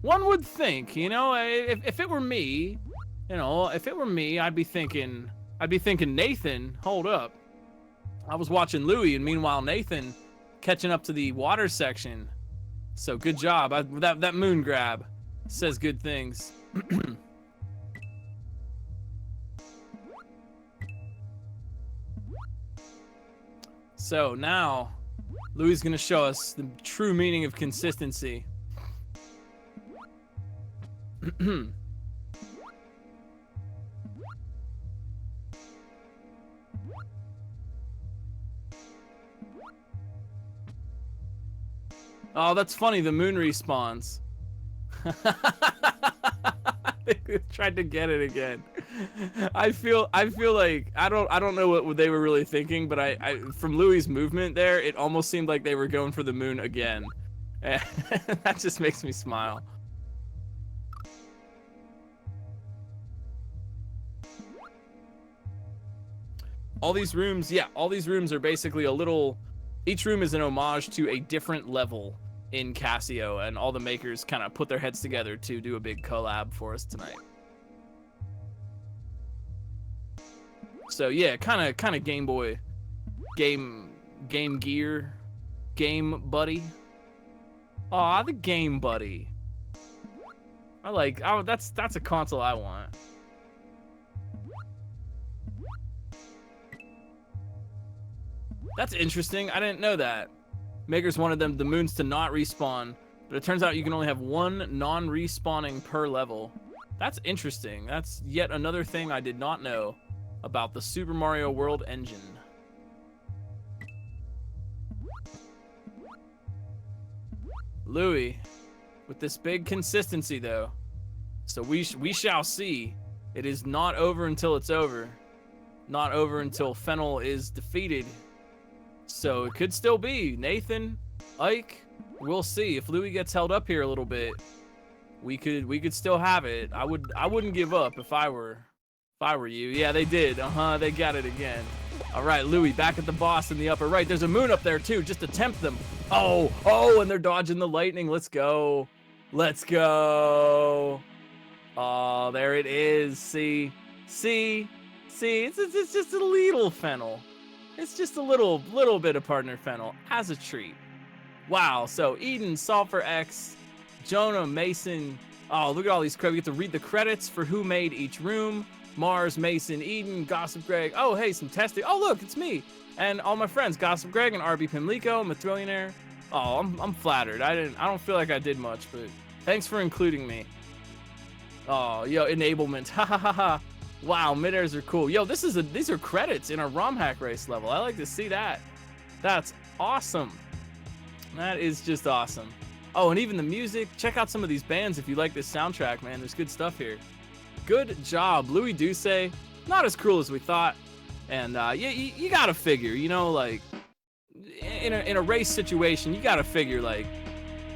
One would think, you know, if it were me, you know, I'd be thinking Nathan, hold up. I was watching Louie, and meanwhile Nathan catching up to the water section. So good job. That moon grab says good things. So now Louie's gonna show us the true meaning of consistency. Oh, that's funny. The moon respawns. They tried to get it again. I feel like I don't know what they were really thinking, but I from Louie's movement there, it almost seemed like they were going for the moon again. And that just makes me smile. All these rooms, yeah, all these rooms are basically a little, each room is an homage to a different level in Casio, and all the makers kind of put their heads together to do a big collab for us tonight. So yeah, kind of Game Boy, Game Gear, Game Buddy. Aw, the Game Buddy. I like, oh, that's a console I want. That's interesting. I didn't know that. Makers wanted the moons to not respawn, but it turns out you can only have one non-respawning per level. That's interesting. That's yet another thing I did not know about the Super Mario World engine. Louie, with this big consistency though. So we shall see. It is not over until it's over. Not over until Fennel is defeated. So it could still be Nathan, Ike. We'll see. If Louie gets held up here a little bit, we could still have it. I wouldn't give up if I were you. Yeah, they did. They got it again. All right, Louie back at the boss in the upper right. There's a moon up there too, just to tempt them. Oh, and they're dodging the lightning. Let's go. Let's go. Oh, there it is. See. It's just a little Fennel. It's just a little bit of partner Fennel as a treat. Wow. So Eden, SolveForX, Jonah, Mason. Oh, look at all these credits. We get to read the credits for who made each room. Mars, Mason, Eden, Gossip Greg. Oh, hey, some testing. Oh, look, it's me and all my friends, Gossip Greg and RB Pimlico, Matrillionaire. Oh, I'm flattered. I don't feel like I did much, but thanks for including me. Oh, yo, enablement. Ha ha ha ha. Wow, Midairs are cool. Yo, these are credits in our ROM hack race level. I like to see that. That's awesome. That is just awesome. Oh, and even the music. Check out some of these bands if you like this soundtrack, man. There's good stuff here. Good job, Louie Duce. Not as cruel as we thought. And you gotta figure, you know, like in a race situation, you gotta figure like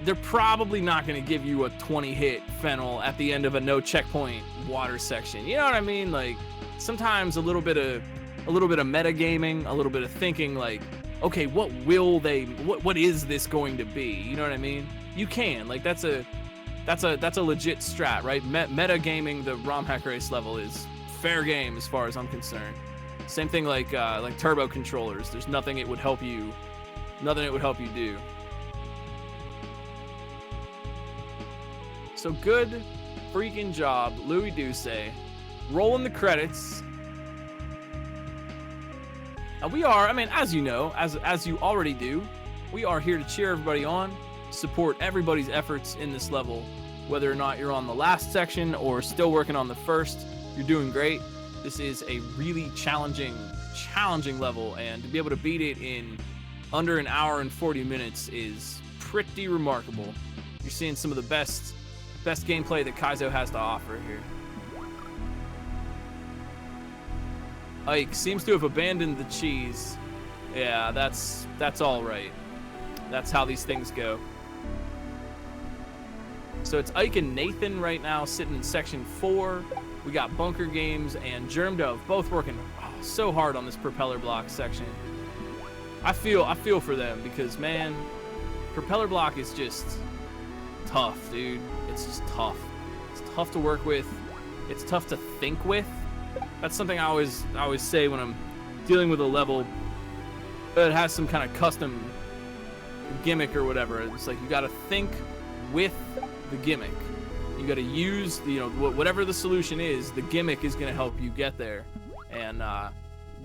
they're probably not gonna give you a 20-hit Fennel at the end of a no checkpoint water section. You know what I mean? Like sometimes a little bit of metagaming, a little bit of thinking like, okay, what is this going to be? You know what I mean? You can, like that's a legit strat, right? Metagaming the ROM hack race level is fair game as far as I'm concerned. Same thing like turbo controllers. There's nothing it would help you do. So good freaking job, Louie Duce. Rolling the credits. And we are, I mean, as you know, as you already do, we are here to cheer everybody on, support everybody's efforts in this level. Whether or not you're on the last section or still working on the first, you're doing great. This is a really challenging level, and to be able to beat it in under an hour and 40 minutes is pretty remarkable. You're seeing some of the best gameplay that Casio has to offer here. Ike seems to have abandoned the cheese. Yeah, that's all right. That's how these things go. So it's Ike and Nathan right now sitting in section 4. We got Bunker Games and Germ Dove both working so hard on this propeller block section. I feel for them because, man, propeller block is just tough, dude. It's just tough. It's tough to work with. It's tough to think with. That's something I always say when I'm dealing with a level that has some kind of custom gimmick or whatever. It's like you got to think with the gimmick. You got to use, you know, whatever the solution is, the gimmick is going to help you get there. And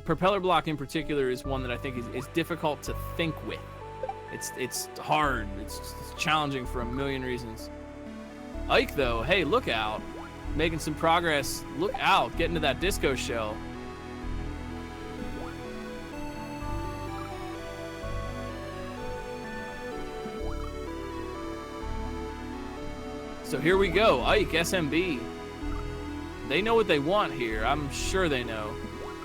propeller block in particular is one that I think is difficult to think with. It's hard. It's challenging for a million reasons. Ike, though, hey, look out. Making some progress. Look out. Getting to that disco shell. So here we go, Ike, SMB. They know what they want here. I'm sure they know.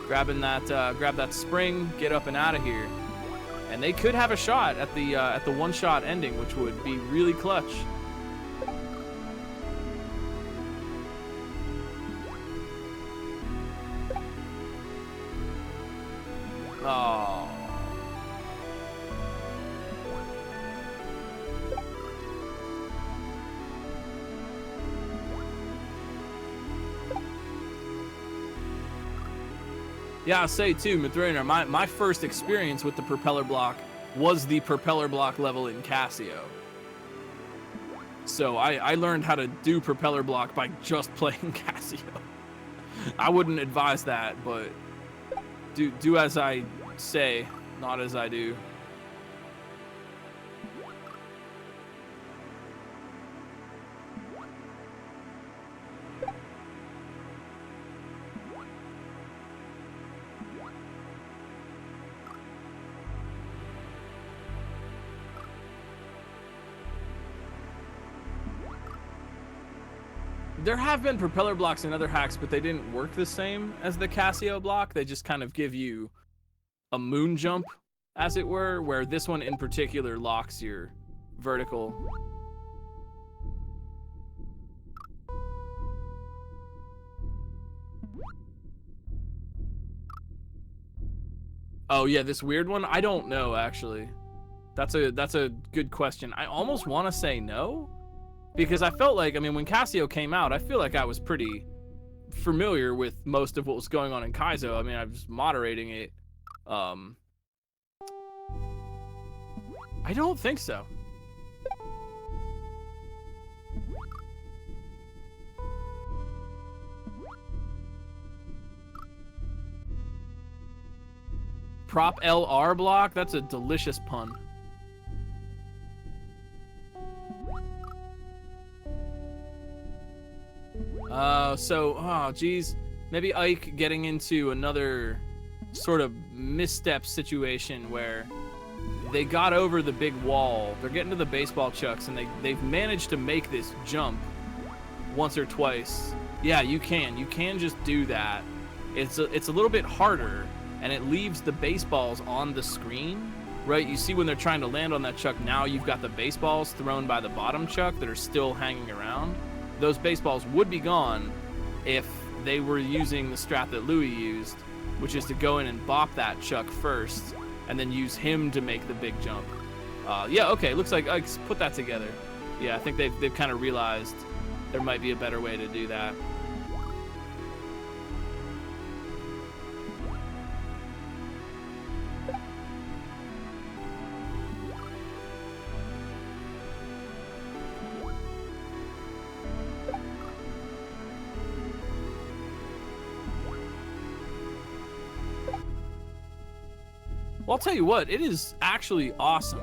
Grabbing that, grab that spring, get up and out of here. And they could have a shot at the one-shot ending, which would be really clutch. Oh. Yeah, I'll say too, Mithrainer, my first experience with the propeller block was the propeller block level in Casio. So I learned how to do propeller block by just playing Casio. I wouldn't advise that, but do as I say, not as I do. There have been propeller blocks in other hacks, but they didn't work the same as the Casio block. They just kind of give you a moon jump, as it were, where this one in particular locks your vertical. Oh yeah, this weird one? I don't know, actually. That's a good question. I almost want to say no. Because I felt like, I mean, when Casio came out, I feel like I was pretty familiar with most of what was going on in Kaizo. I mean, I was moderating it. I don't think so. Prop LR block? That's a delicious pun. Oh, geez. Maybe Ike getting into another sort of misstep situation where they got over the big wall. They're getting to the baseball chucks, and they've managed to make this jump once or twice. Yeah, you can just do that. It's a little bit harder, and it leaves the baseballs on the screen, right? You see when they're trying to land on that chuck, now you've got the baseballs thrown by the bottom chuck that are still hanging around. Those baseballs would be gone if they were using the strat that Louis used, which is to go in and bop that chuck first and then use him to make the big jump. Yeah, okay, looks like Ike's put that together. Yeah, I think they've kind of realized there might be a better way to do that. Well, I'll tell you what, it is actually awesome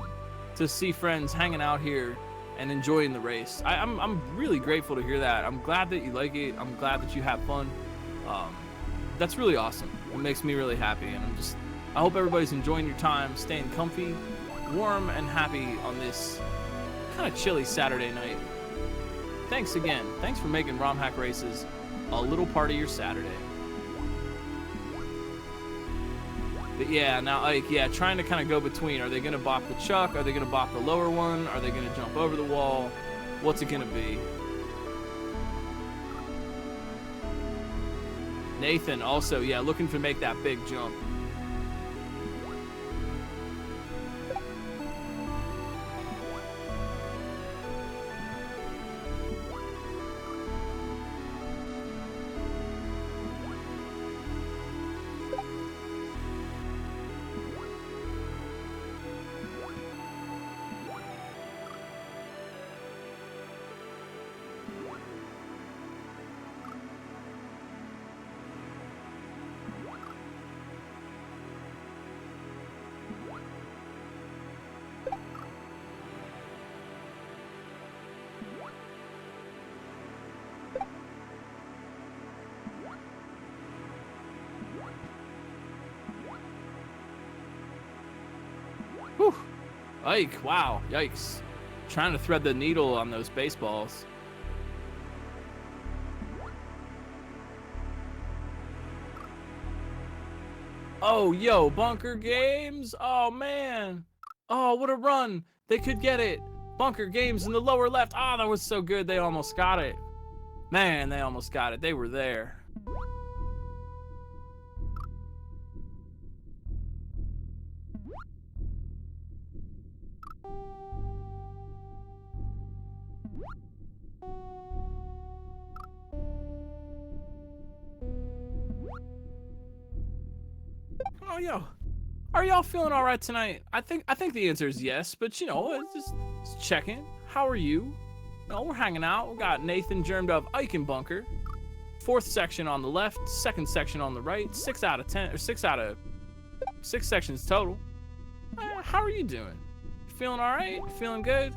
to see friends hanging out here and enjoying the race. I'm really grateful to hear that. I'm glad that you like it. I'm glad that you have fun. That's really awesome. It makes me really happy, and I hope everybody's enjoying your time, staying comfy, warm, and happy on this kind of chilly Saturday night. Thanks again. Thanks for making ROM Hack Races a little part of your Saturday. But yeah, now Ike, yeah, trying to kind of go between. Are they going to bop the chuck? Are they going to bop the lower one? Are they going to jump over the wall? What's it going to be? Nathan also, yeah, looking to make that big jump. Whew. Ike, wow, yikes. Trying to thread the needle on those baseballs. Oh, yo, Bunker Games. Oh, man. Oh, what a run. They could get it. Bunker Games in the lower left. Oh, that was so good. They almost got it. Man, they almost got it. They were there. Oh, yo. Are y'all feeling all right tonight? I think the answer is yes, but you know, it's just checking. How are you? No, we're hanging out. We got Nathan Germed of Eichenbunker. 4th section on the left, 2nd section on the right. 6 out of 10, or 6 out of 6 sections total. How are you doing? Feeling all right? Feeling good?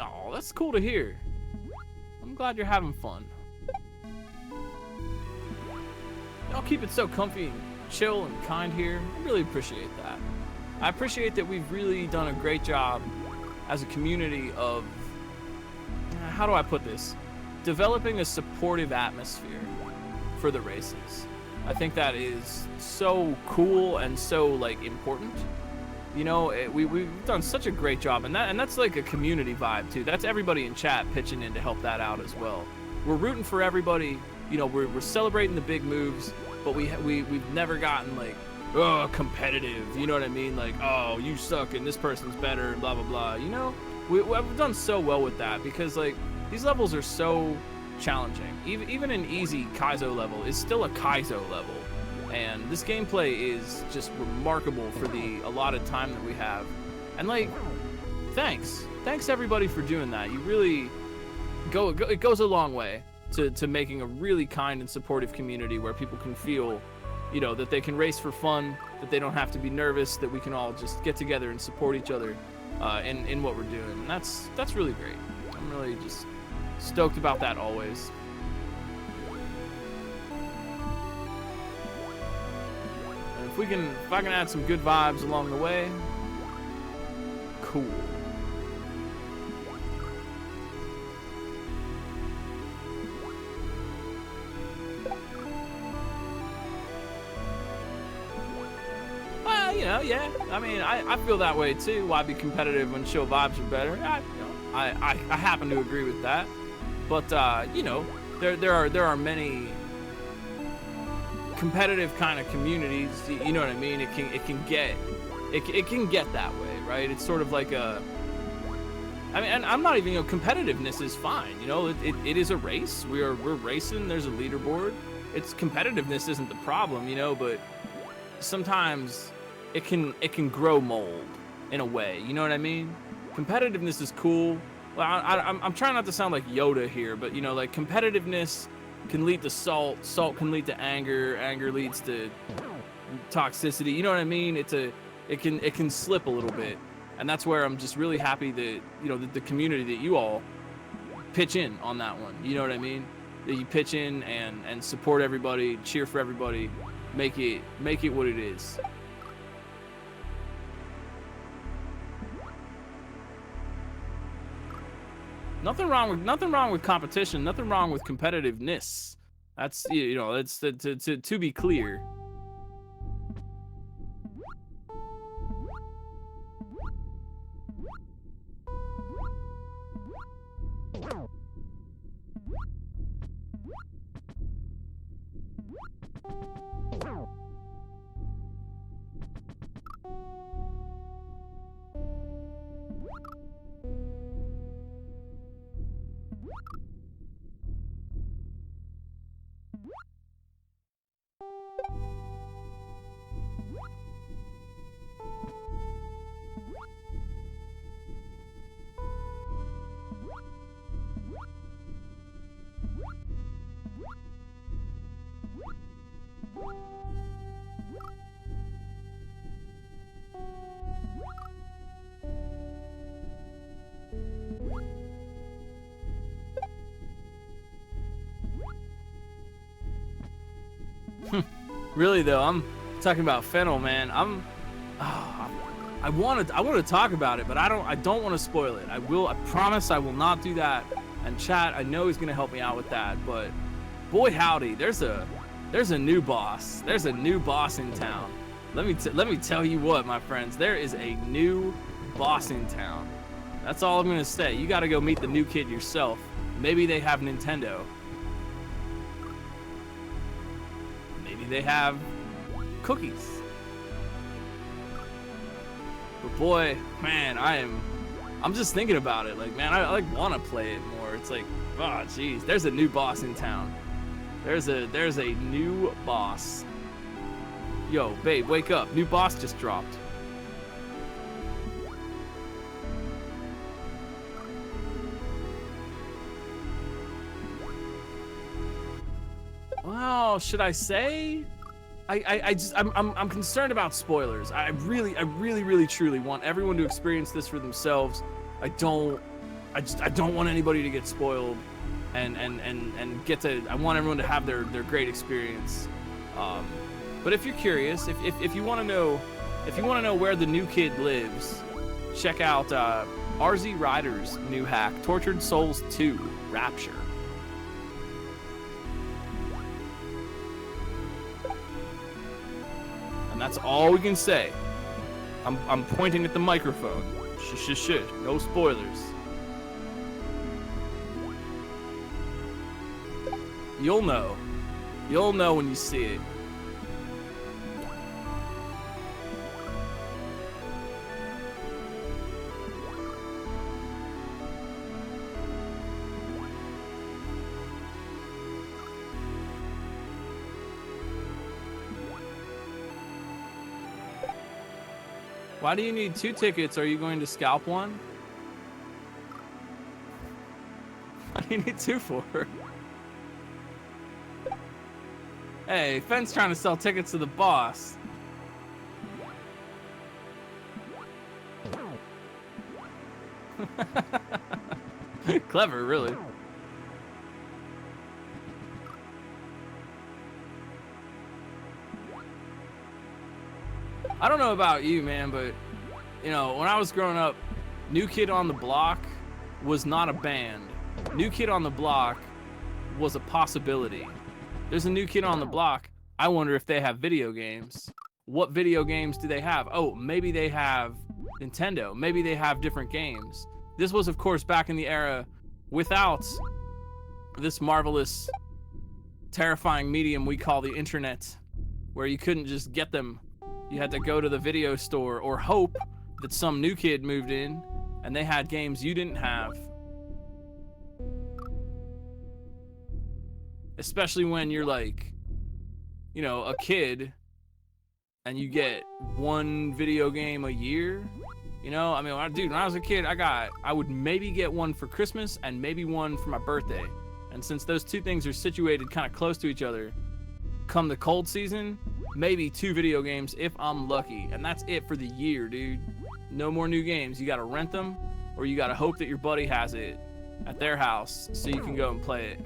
Oh, that's cool to hear. I'm glad you're having fun. Y'all keep it so comfy and chill and kind here. I really appreciate that. I appreciate that we've really done a great job as a community of, how do I put this? Developing a supportive atmosphere for the races. I think that is so cool and so like important. You know, we've done such a great job, and that's like a community vibe too. That's everybody in chat pitching in to help that out as well. We're rooting for everybody. You know, we're celebrating the big moves, but we've never gotten like, oh, competitive. You know what I mean? Like, oh, you suck and this person's better and blah blah blah. You know, we've done so well with that because like these levels are so challenging. Even an easy Kaizo level is still a Kaizo level. And this gameplay is just remarkable for the allotted time that we have. And like, thanks everybody for doing that. You really it goes a long way to making a really kind and supportive community where people can feel, you know, that they can race for fun, that they don't have to be nervous, that we can all just get together and support each other in what we're doing. And that's really great. I'm really just stoked about that always. If I can add some good vibes along the way, cool. Well, you know, yeah. I mean, I feel that way too. Why be competitive when show vibes are better? I happen to agree with that. But you know, there are many competitive kind of communities, you know what I mean? It can get that way, right? It's sort of like a, I mean, and I'm not even, you know, competitiveness is fine, you know, it is a race. We're racing, there's a leaderboard. It's competitiveness isn't the problem, you know, but sometimes it can grow mold in a way, you know what I mean? Competitiveness is cool. Well, I'm trying not to sound like Yoda here, but you know, like competitiveness can lead to salt can lead to anger leads to toxicity, you know what I mean? It can slip a little bit, and that's where I'm just really happy that, you know, the community, that you all pitch in on that one, you know what I mean? That you pitch in and support everybody, cheer for everybody, make it what it is. Nothing wrong with competition. Nothing wrong with competitiveness. That's, you know, that's to be clear. Really though, I'm talking about Fennel, man. I want to talk about it, but I don't want to spoil it. I promise I will not do that. And chat, I know he's gonna help me out with that, but boy howdy, there's a new boss. There's a new boss in town. Let me tell you what, my friends, there is a new boss in town. That's all I'm gonna say. You gotta go meet the new kid yourself. Maybe they have Nintendo. Maybe they have cookies. But boy, man, I'm just thinking about it. Like, man, I like want to play it more. It's like, oh, geez, there's a new boss in town. There's a new boss. Yo, babe, wake up. New boss just dropped. Well, should I say? I'm concerned about spoilers. I really truly want everyone to experience this for themselves. I don't want anybody to get spoiled and get to, I want everyone to have their great experience. But if you're curious, if you want to know where the new kid lives, check out RZ Rider's new hack, Tortured Souls 2 Rapture. And that's all we can say. I'm pointing at the microphone. Shh. No spoilers. You'll know. You'll know when you see it. Why do you need 2 tickets? Are you going to scalp one? What do you need 2 for? Hey, Fenn's trying to sell tickets to the boss. Clever, really. I don't know about you, man, but, you know, when I was growing up, New Kid on the Block was not a band. New Kid on the Block was a possibility. There's a New Kid on the Block. I wonder if they have video games. What video games do they have? Oh, maybe they have Nintendo. Maybe they have different games. This was, of course, back in the era without this marvelous, terrifying medium we call the internet, where you couldn't just get them. You had to go to the video store or hope that some new kid moved in and they had games you didn't have. Especially when you're like, you know, a kid and you get 1 video game a year. You know, I mean, when I was a kid, I would maybe get one for Christmas and maybe one for my birthday. And since those 2 things are situated kind of close to each other, come the cold season, maybe 2 video games if I'm lucky. And that's it for the year, dude. No more new games. You gotta rent them, or you gotta hope that your buddy has it at their house so you can go and play it.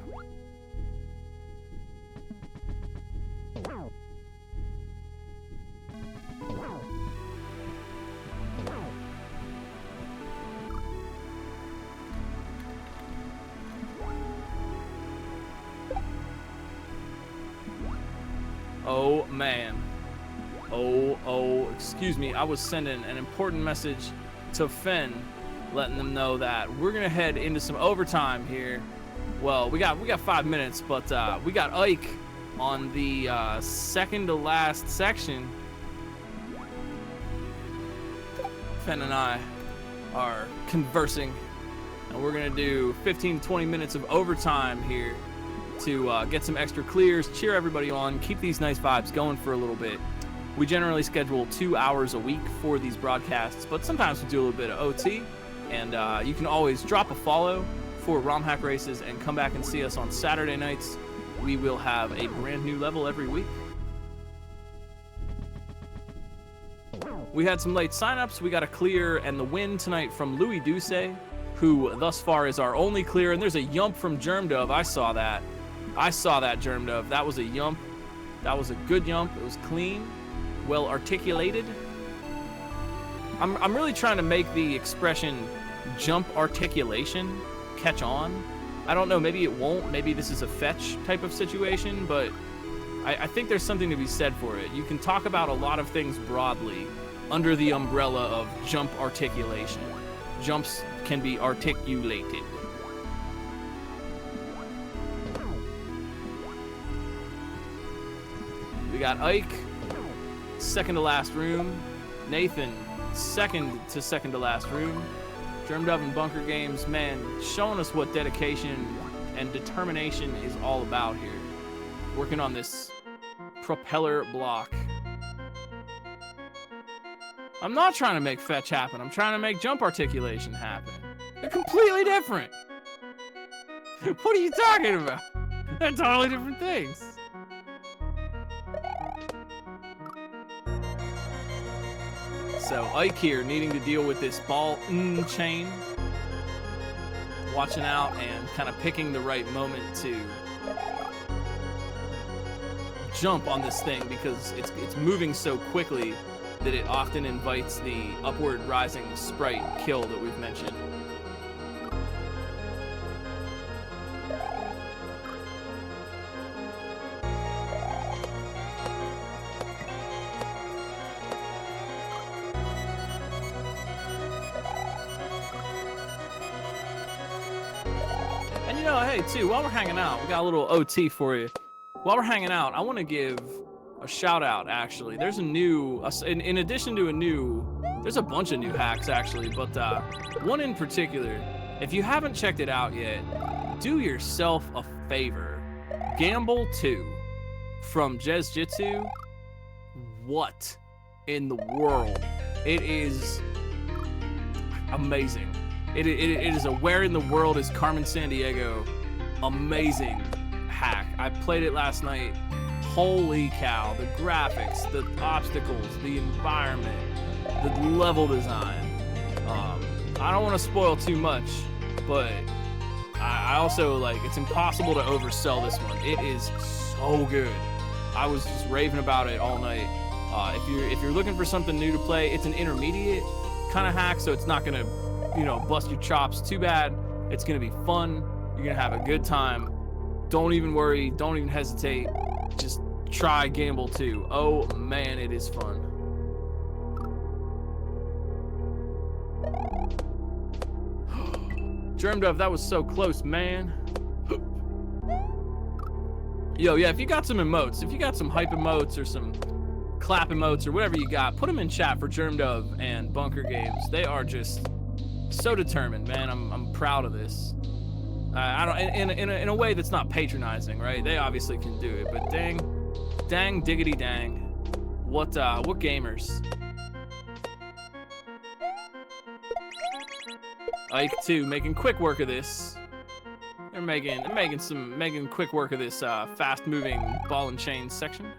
Oh man. Oh, excuse me. I was sending an important message to Fenn, letting them know that we're gonna head into some overtime here. Well, we got 5 minutes, but we got Ike on the second to last section. Fenn and I are conversing, and we're gonna do 15-20 minutes of overtime here to get some extra clears, cheer everybody on, keep these nice vibes going for a little bit. We generally schedule 2 hours a week for these broadcasts, but sometimes we do a little bit of OT, and you can always drop a follow for RomHack Races and come back and see us on Saturday nights. We will have a brand new level every week. We had some late signups. We got a clear and the win tonight from Louis Douce, who thus far is our only clear, and there's a yump from Germdove. I saw that, Germdove. That was a yump. That was a good yump. It was clean, well articulated. I'm really trying to make the expression jump articulation catch on. I don't know, maybe it won't. Maybe this is a fetch type of situation, but I think there's something to be said for it. You can talk about a lot of things broadly under the umbrella of jump articulation. Jumps can be articulated. We got Ike, second to last room. Nathan, second to last room. Germdove and Bunker Games, man, showing us what dedication and determination is all about here. Working on this propeller block. I'm not trying to make fetch happen. I'm trying to make jump articulation happen. They're completely different. What are you talking about? They're totally different things. So Ike here needing to deal with this ball chain. Watching out and kind of picking the right moment to jump on this thing because it's moving so quickly that it often invites the upward rising sprite kill that we've mentioned. And you know, hey, too, while we're hanging out, we got a little OT for you. While we're hanging out, I want to give a shout out, actually. There's a new, in addition to a new, there's a bunch of new hacks, actually, but one in particular, if you haven't checked it out yet, do yourself a favor. Gamble 2 from Jezjitsu. What in the world? It is amazing. It is a where in the world is Carmen Sandiego amazing hack. I played it last night. Holy cow, the graphics, the obstacles, the environment, the level design. I don't want to spoil too much, but I also, like, it's impossible to oversell this one. It is so good. I was just raving about it all night. If you're looking for something new to play, it's an intermediate kind of hack, so it's not gonna, you know, bust your chops too bad. It's gonna be fun. You're gonna have a good time. Don't even worry. Don't even hesitate. Just try Gamble 2. Oh man, it is fun. Germdove, that was so close, man. Yo, yeah, if you got some emotes, if you got some hype emotes or some clap emotes or whatever you got, put them in chat for Germdove and Bunker Games. They are just so determined, man. I'm proud of this. I don't in a way that's not patronizing, right? They obviously can do it, but dang diggity dang, what gamers? Ike too, making quick work of this. They're making quick work of this fast-moving ball and chain section.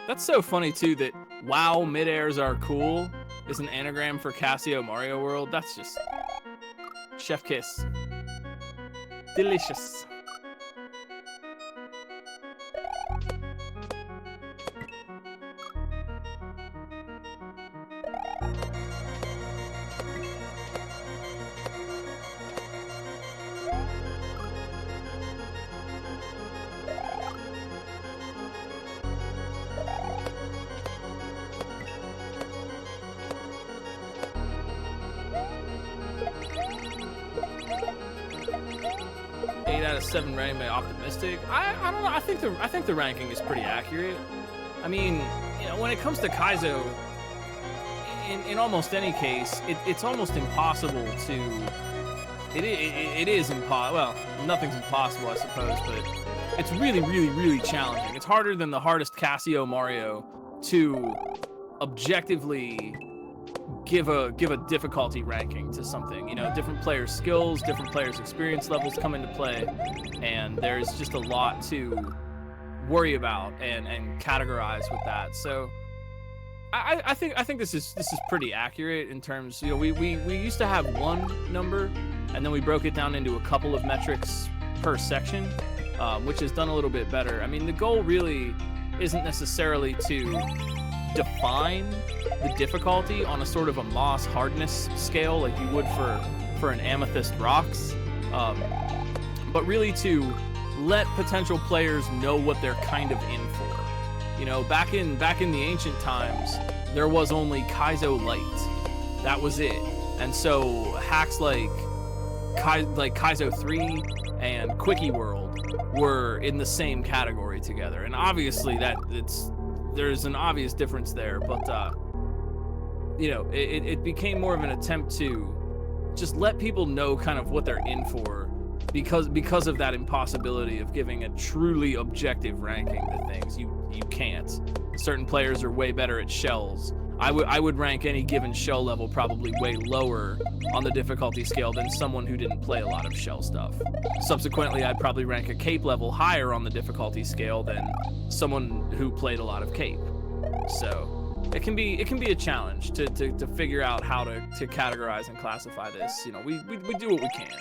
That's so funny too that wow, midairs are cool is an anagram for Casio Mario World. That's just chef kiss. Delicious. Out of 7 rating by optimistic. I don't know. I think the ranking is pretty accurate. I mean, you know, when it comes to Casio, in almost any case, it's almost impossible to. It is impossible. Well, nothing's impossible, I suppose, but it's really challenging. It's harder than the hardest Casio Mario to objectively give a difficulty ranking to something. You know, different players' skills, different players' experience levels come into play, and there's just a lot to worry about and categorize with that. So I think this is pretty accurate in terms, you know, we used to have one number and then we broke it down into a couple of metrics per section, which is done a little bit better. I mean, the goal really isn't necessarily to define the difficulty on a sort of a moss hardness scale like you would for an amethyst rocks, but really to let potential players know what they're kind of in for. You know, back in the ancient times, there was only Casio Light. That was it. And so hacks like Casio 3 and Quickie World were in the same category together. And obviously there's an obvious difference there, but you know, it became more of an attempt to just let people know kind of what they're in for, because of that impossibility of giving a truly objective ranking to things. You can't. Certain players are way better at shells. I would rank any given shell level probably way lower on the difficulty scale than someone who didn't play a lot of shell stuff. Subsequently, I'd probably rank a cape level higher on the difficulty scale than someone who played a lot of cape. So it can be a challenge to figure out how to categorize and classify this. You know, we do what we can.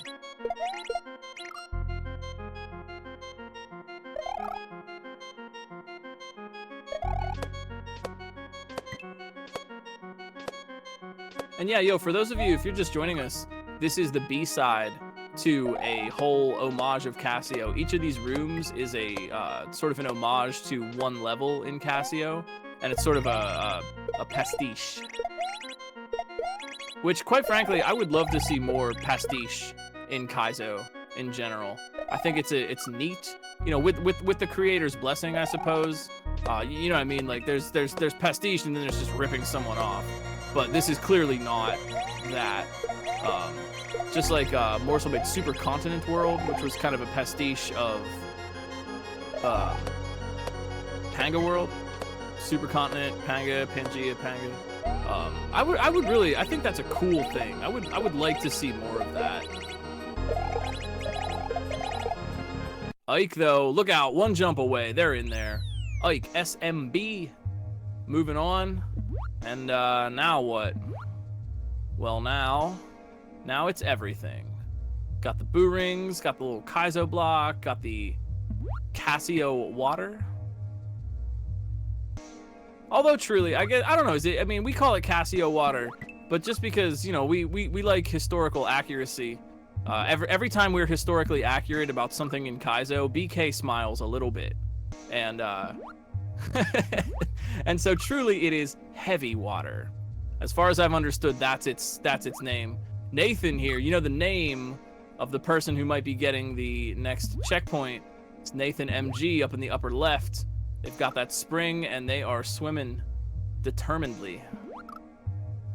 And yeah, yo, for those of you, if you're just joining us, this is the B-side to a whole homage of Casio. Each of these rooms is a sort of an homage to one level in Casio, and it's sort of a pastiche. Which, quite frankly, I would love to see more pastiche in Kaizo in general. I think it's neat. You know, with the creator's blessing, I suppose. You know what I mean? Like there's pastiche, and then there's just ripping someone off. But this is clearly not that. Just like Morsel made Super Continent World, which was kind of a pastiche of Panga World. Super Continent, Panga, Pangea, Panga. I would really, I think that's a cool thing. I would like to see more of that. Ike though, look out, one jump away, they're in there. Ike, SMB, moving on. And now what? Well, now it's everything. Got the boo rings, got the little Kaizo block, got the Casio water. Although truly, I don't know, I mean, we call it Casio water, but just because, you know, we like historical accuracy. Every time we're historically accurate about something in Kaizo, BK smiles a little bit. And and so truly it is heavy water. As far as I've understood, that's its name. Nathan here, you know the name of the person who might be getting the next checkpoint. It's Nathan MG up in the upper left. They've got that spring and they are swimming determinedly.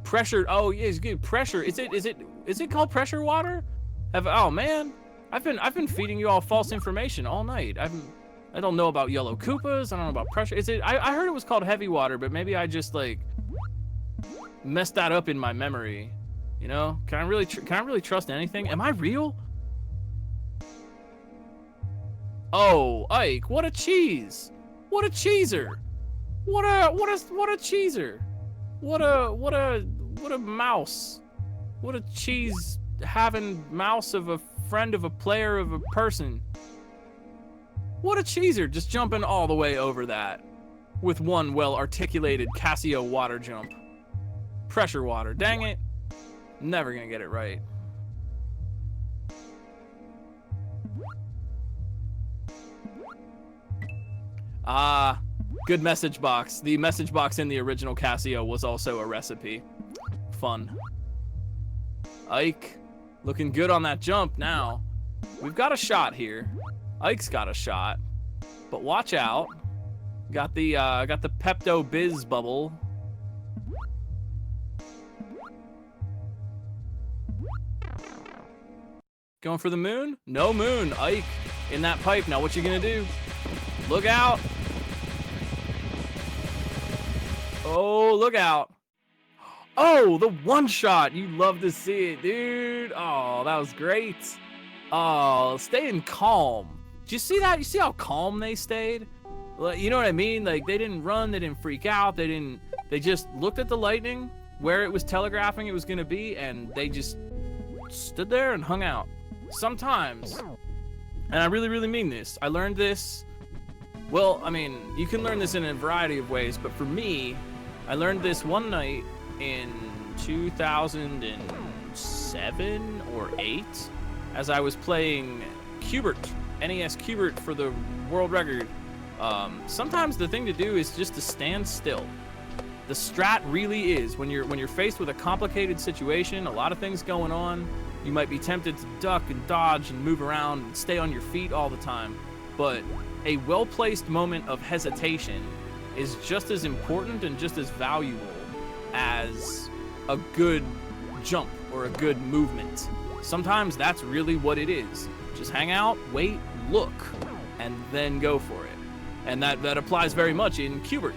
Pressure, oh yeah, it's good. Pressure, is it called pressure water? Oh man, I've been feeding you all false information all night. I don't know about yellow Koopas. I don't know about pressure. I heard it was called heavy water, but maybe I just like messed that up in my memory. You know? Can I really trust anything? Am I real? Oh, Ike, what a cheese! What a cheeser! What a cheeser! What a mouse! What a cheese having mouse of a friend of a player of a person. What a cheeser, just jumping all the way over that with one well-articulated Casio water jump. Pressure water, dang it. Never gonna get it right. Ah, good message box. The message box in the original Casio was also a recipe. Fun. Ike, looking good on that jump now. We've got a shot here. Ike's got a shot, but watch out. Got the Pepto Biz bubble. Going for the moon? No moon. Ike in that pipe. Now what you gonna do? Look out. Oh, look out. Oh, the one shot. You love to see it, dude. Oh, that was great. Oh, staying calm. Do you see that? You see how calm they stayed? You know what I mean? Like, they didn't run, they didn't freak out, they just looked at the lightning, where it was telegraphing it was gonna be, and they just stood there and hung out. Sometimes, and I really, really mean this, I learned this, well, I mean, you can learn this in a variety of ways, but for me, I learned this one night in 2007 or 8 as I was playing Qbert, NES Qbert for the world record. Sometimes the thing to do is just to stand still. The strat really is when you're faced with a complicated situation, a lot of things going on, you might be tempted to duck and dodge and move around and stay on your feet all the time, but a well-placed moment of hesitation is just as important and just as valuable as a good jump or a good movement. Sometimes that's really what it is. Just hang out, wait, look, and then go for it. And that applies very much in Qbert.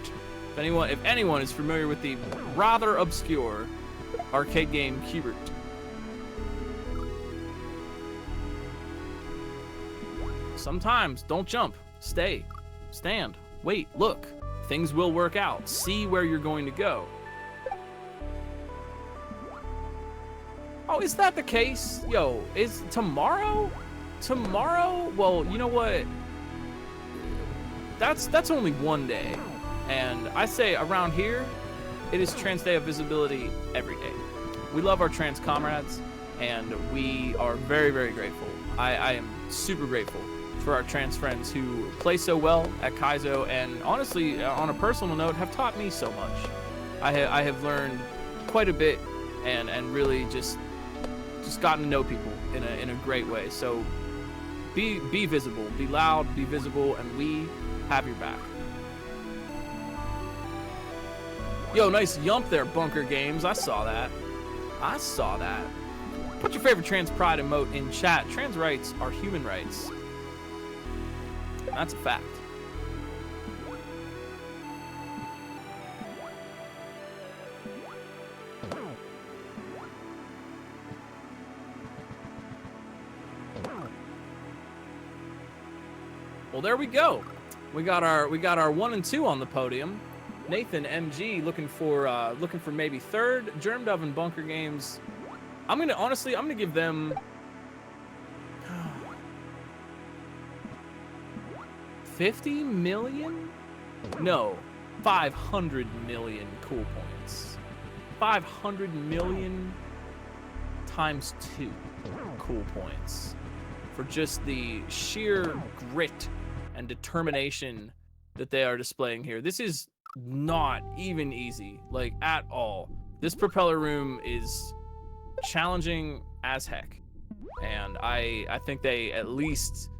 If anyone is familiar with the rather obscure arcade game Qbert. Sometimes don't jump, stay, stand, wait, look. Things will work out. See where you're going to go. Oh, is that the case? Yo, is tomorrow? Tomorrow? Well, you know what? That's only one day. And I say around here, it is Trans Day of Visibility every day. We love our trans comrades, and we are very, very grateful. I am super grateful for our trans friends who play so well at Casio, and honestly, on a personal note, have taught me so much. I have learned quite a bit, and really just gotten to know people in a great way. So be visible, be loud, be visible, and we have your back. Yo, nice yump there, Bunker Games. I saw that. Put your favorite trans pride emote in chat. Trans rights are human rights. That's a fact. Well, there we go. We got our 1 and 2 on the podium. Nathan MG looking for maybe third. Germ Dove and Bunker Games. I'm gonna give them 50 million? No, 500 million cool points. 500 million times 2 cool points for just the sheer grit and determination that they are displaying here. This is not even easy, like, at all. This propeller room is challenging as heck, and I think they at least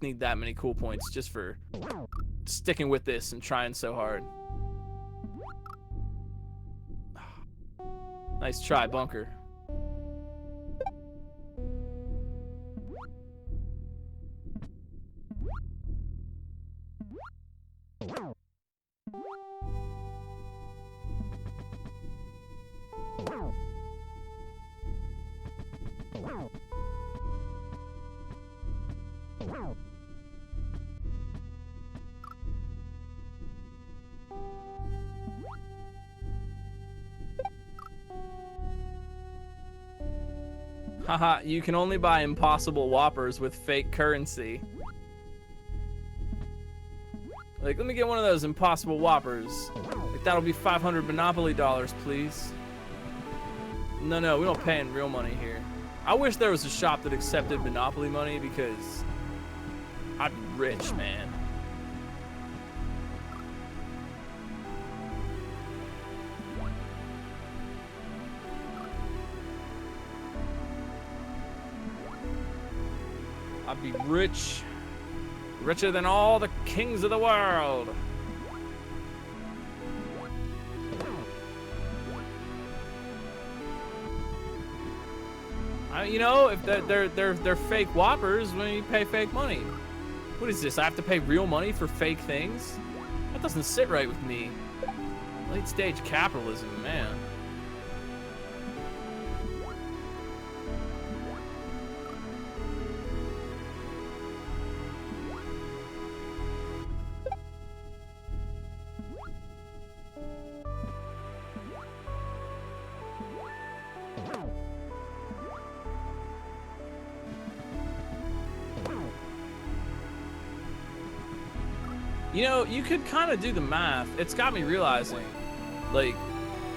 need that many cool points just for sticking with this and trying so hard. Nice try, Bunker. Haha, you can only buy impossible whoppers with fake currency. Like, let me get one of those impossible whoppers. Like, that'll be 500 Monopoly dollars, please. No, we don't pay in real money here. I wish there was a shop that accepted Monopoly money, because I'd be rich, man. I'd be rich. Richer than all the kings of the world. You know, if they're fake whoppers when you pay fake money. What is this? I have to pay real money for fake things? That doesn't sit right with me. Late stage capitalism, man. You know, you could kind of do the math. It's got me realizing, like,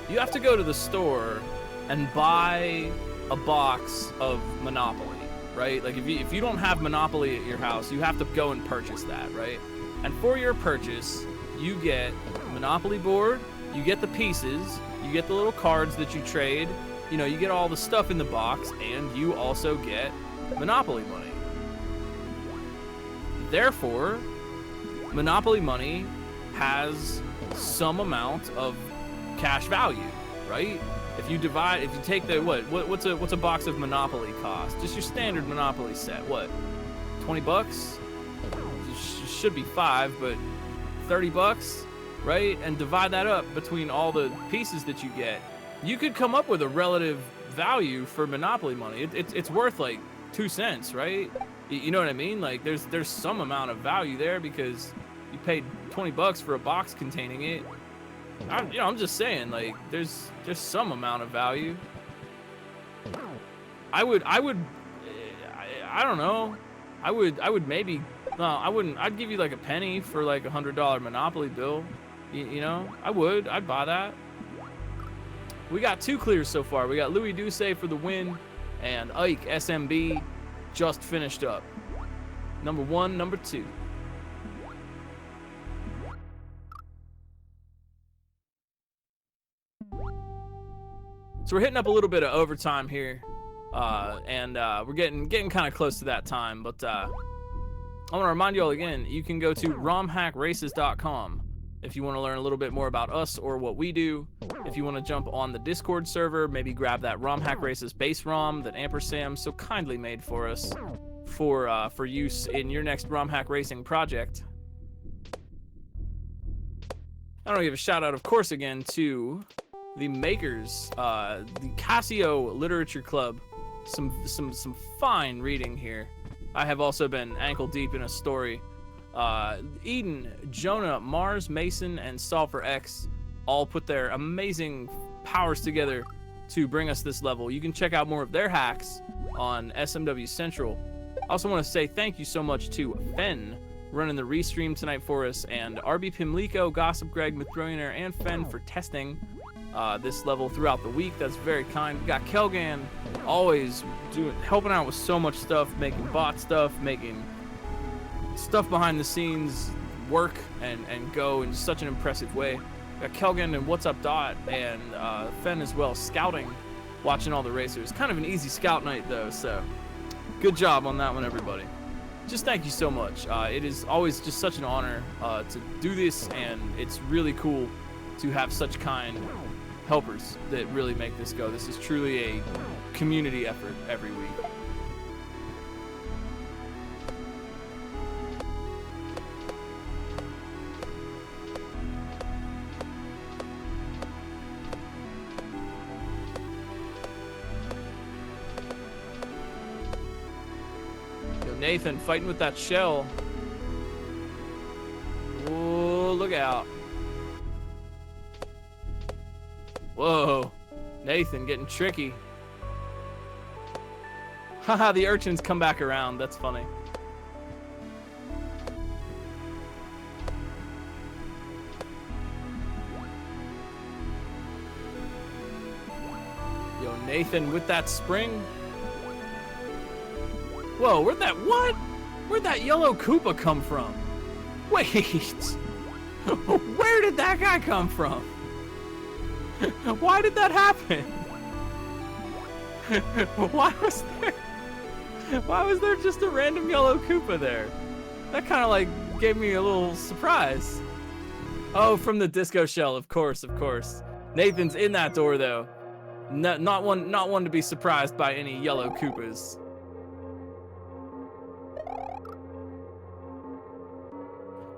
you have to go to the store and buy a box of Monopoly, right? Like, if you don't have Monopoly at your house, you have to go and purchase that, right? And for your purchase, you get a Monopoly board, you get the pieces, you get the little cards that you trade, you know, you get all the stuff in the box, and you also get Monopoly money. Therefore, Monopoly money has some amount of cash value, right? If you take the what's a box of Monopoly cost? Just your standard Monopoly set. What? 20 bucks? It should be 5, but 30 bucks, right? And divide that up between all the pieces that you get. You could come up with a relative value for Monopoly money. It's worth like 2 cents, right? You know what I mean? Like there's some amount of value there because you paid 20 bucks for a box containing it. I'm just saying, like there's some amount of value. I don't know. I would maybe, no, I wouldn't. I'd give you like a penny for like $100 Monopoly bill. You know, I'd buy that. We got 2 clears so far. We got Louis Doucet for the win, and Ike SMB just finished up. Number 1, number 2. So we're hitting up a little bit of overtime here, and we're getting kind of close to that time. But I want to remind you all again, you can go to romhackraces.com if you want to learn a little bit more about us or what we do. If you want to jump on the Discord server, maybe grab that RomHack Races base ROM that Ampersam so kindly made for us for use in your next RomHack Racing project. I want to give a shout out, of course, again to the makers, the Casio Literature Club. Some fine reading here. I have also been ankle deep in a story. Eden, Jonah, Mars, Mason, and SolveForX all put their amazing powers together to bring us this level. You can check out more of their hacks on SMW Central. I also want to say thank you so much to Fen running the restream tonight for us, and RB Pimlico, Gossip Greg, Mythrillionaire, and Fen for testing this level throughout the week. That's very kind. We got Kelgan always helping out with so much stuff, making bot stuff, making stuff behind the scenes work and go in such an impressive way. We got Kelgan and What's Up Dot, and Fen as well, scouting, watching all the racers. Kind of an easy scout night though, so good job on that one, everybody. Just thank you so much. It is always just such an honor to do this, and it's really cool to have such kind helpers that really make this go. This is truly a community effort every week. Yo, Nathan fighting with that shell. Oh, look out. Whoa, Nathan getting tricky. Haha, the urchins come back around. That's funny. Yo, Nathan with that spring. Whoa, where'd that yellow Koopa come from? Wait, where did that guy come from? Why did that happen? Why was there just a random yellow Koopa there? That kind of like gave me a little surprise. Oh, from the disco shell, of course. Nathan's in that door though. Not one to be surprised by any yellow Koopas.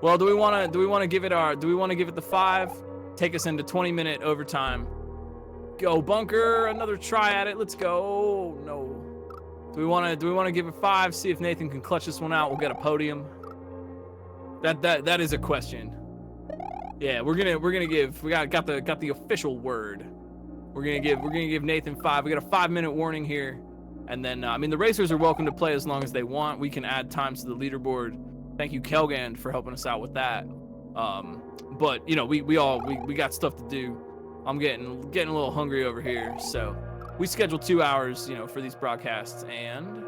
Well, do we want to give it the 5? Take us into 20-minute overtime. Go Bunker, another try at it. Let's go. No. Do we want to give it 5? See if Nathan can clutch this one out. We'll get a podium. That is a question. Yeah, we're gonna give. We got the official word. We're gonna give Nathan 5. We got a 5-minute warning here, and then I mean the racers are welcome to play as long as they want. We can add times to the leaderboard. Thank you, Kelgan, for helping us out with that. But you know, we got stuff to do. I'm getting a little hungry over here, so we scheduled 2 hours, you know, for these broadcasts, and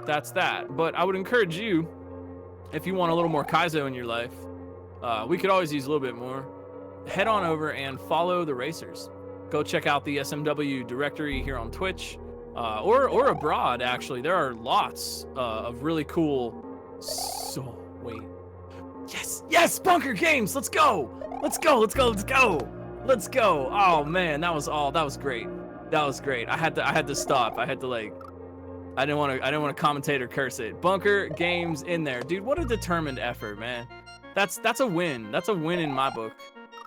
that's that. But I would encourage you, if you want a little more Kaizo in your life, we could always use a little bit more. Head on over and follow the racers. Go check out the SMW directory here on Twitch, or abroad. Actually, there are lots of really cool. So wait, yes, Bunker Games. Let's go. Oh man, that was great. I had to stop. I had to like. I didn't want to commentate or curse it. Bunker Games in there, dude. What a determined effort, man. That's a win. That's a win in my book.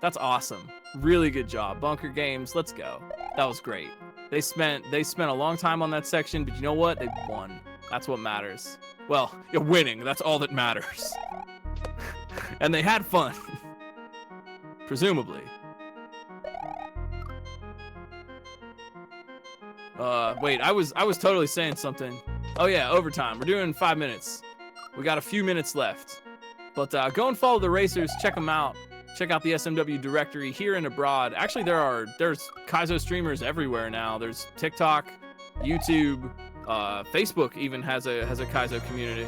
That's awesome. Really good job, Bunker Games. Let's go. That was great. They spent a long time on that section, but you know what? They won. That's what matters. Well, you're winning. That's all that matters. And they had fun, presumably. Wait, I was totally saying something. Oh yeah, overtime. We're doing 5 minutes. We got a few minutes left. But go and follow the racers. Check them out. Check out the SMW directory here and abroad. Actually, there's Kaizo streamers everywhere now. There's TikTok, YouTube, Facebook even has a Kaizo community.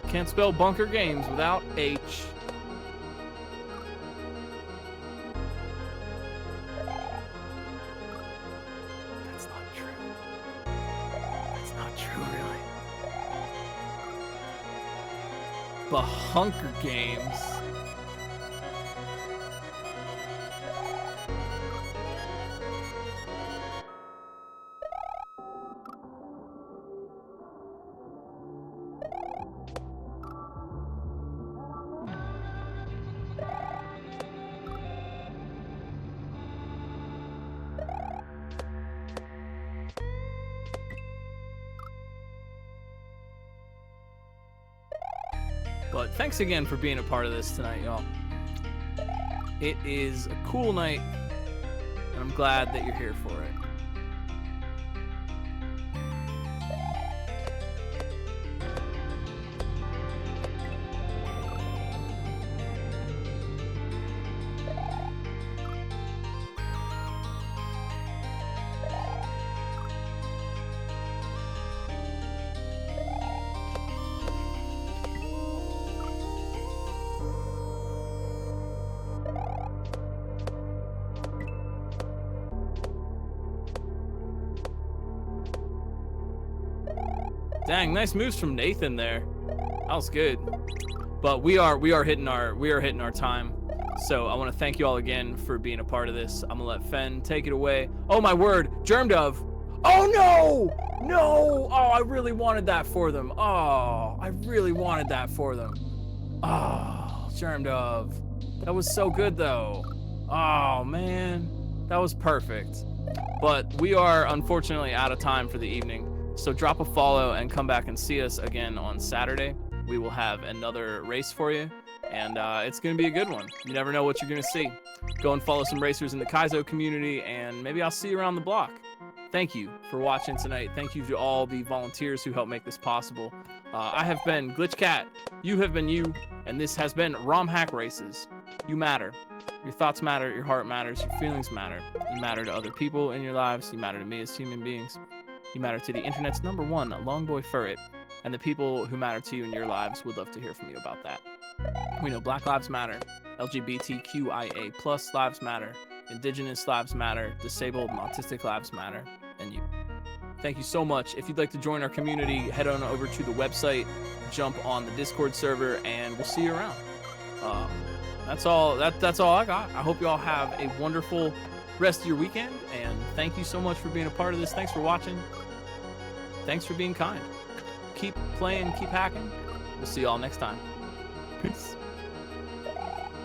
Can't spell Bunker Games without H. That's not true. That's not true, really. Bahunker Games. But thanks again for being a part of this tonight, y'all. It is a cool night, and I'm glad that you're here for it. Dang, nice moves from Nathan there. That was good. But we are hitting our time. So I want to thank you all again for being a part of this. I'm gonna let Fen take it away. Oh my word, Germ Dove. Oh no! No! Oh, I really wanted that for them. Oh, I really wanted that for them. Oh, Germ Dove. That was so good though. Oh man, that was perfect. But we are unfortunately out of time for the evening. So drop a follow and come back and see us again on Saturday. We will have another race for you, and it's going to be a good one. You never know what you're going to see. Go and follow some racers in the Kaizo community, and maybe I'll see you around the block. Thank you for watching tonight. Thank you to all the volunteers who helped make this possible. I have been GlitchCat. You have been you, and this has been RomHack Races. You matter. Your thoughts matter. Your heart matters. Your feelings matter. You matter to other people in your lives. You matter to me as human beings. You matter to the internet's #1 Longboy Furret, and the people who matter to you in your lives would love to hear from you about that. We know Black Lives Matter, LGBTQIA+ lives matter, Indigenous lives matter, disabled and autistic lives matter, and you. Thank you so much. If you'd like to join our community, head on over to the website, jump on the Discord server, and we'll see you around. That's all I got. I hope you all have a wonderful rest of your weekend, and thank you so much for being a part of this. Thanks for watching. Thanks for being kind. Keep playing, keep hacking. We'll see you all next time. Peace.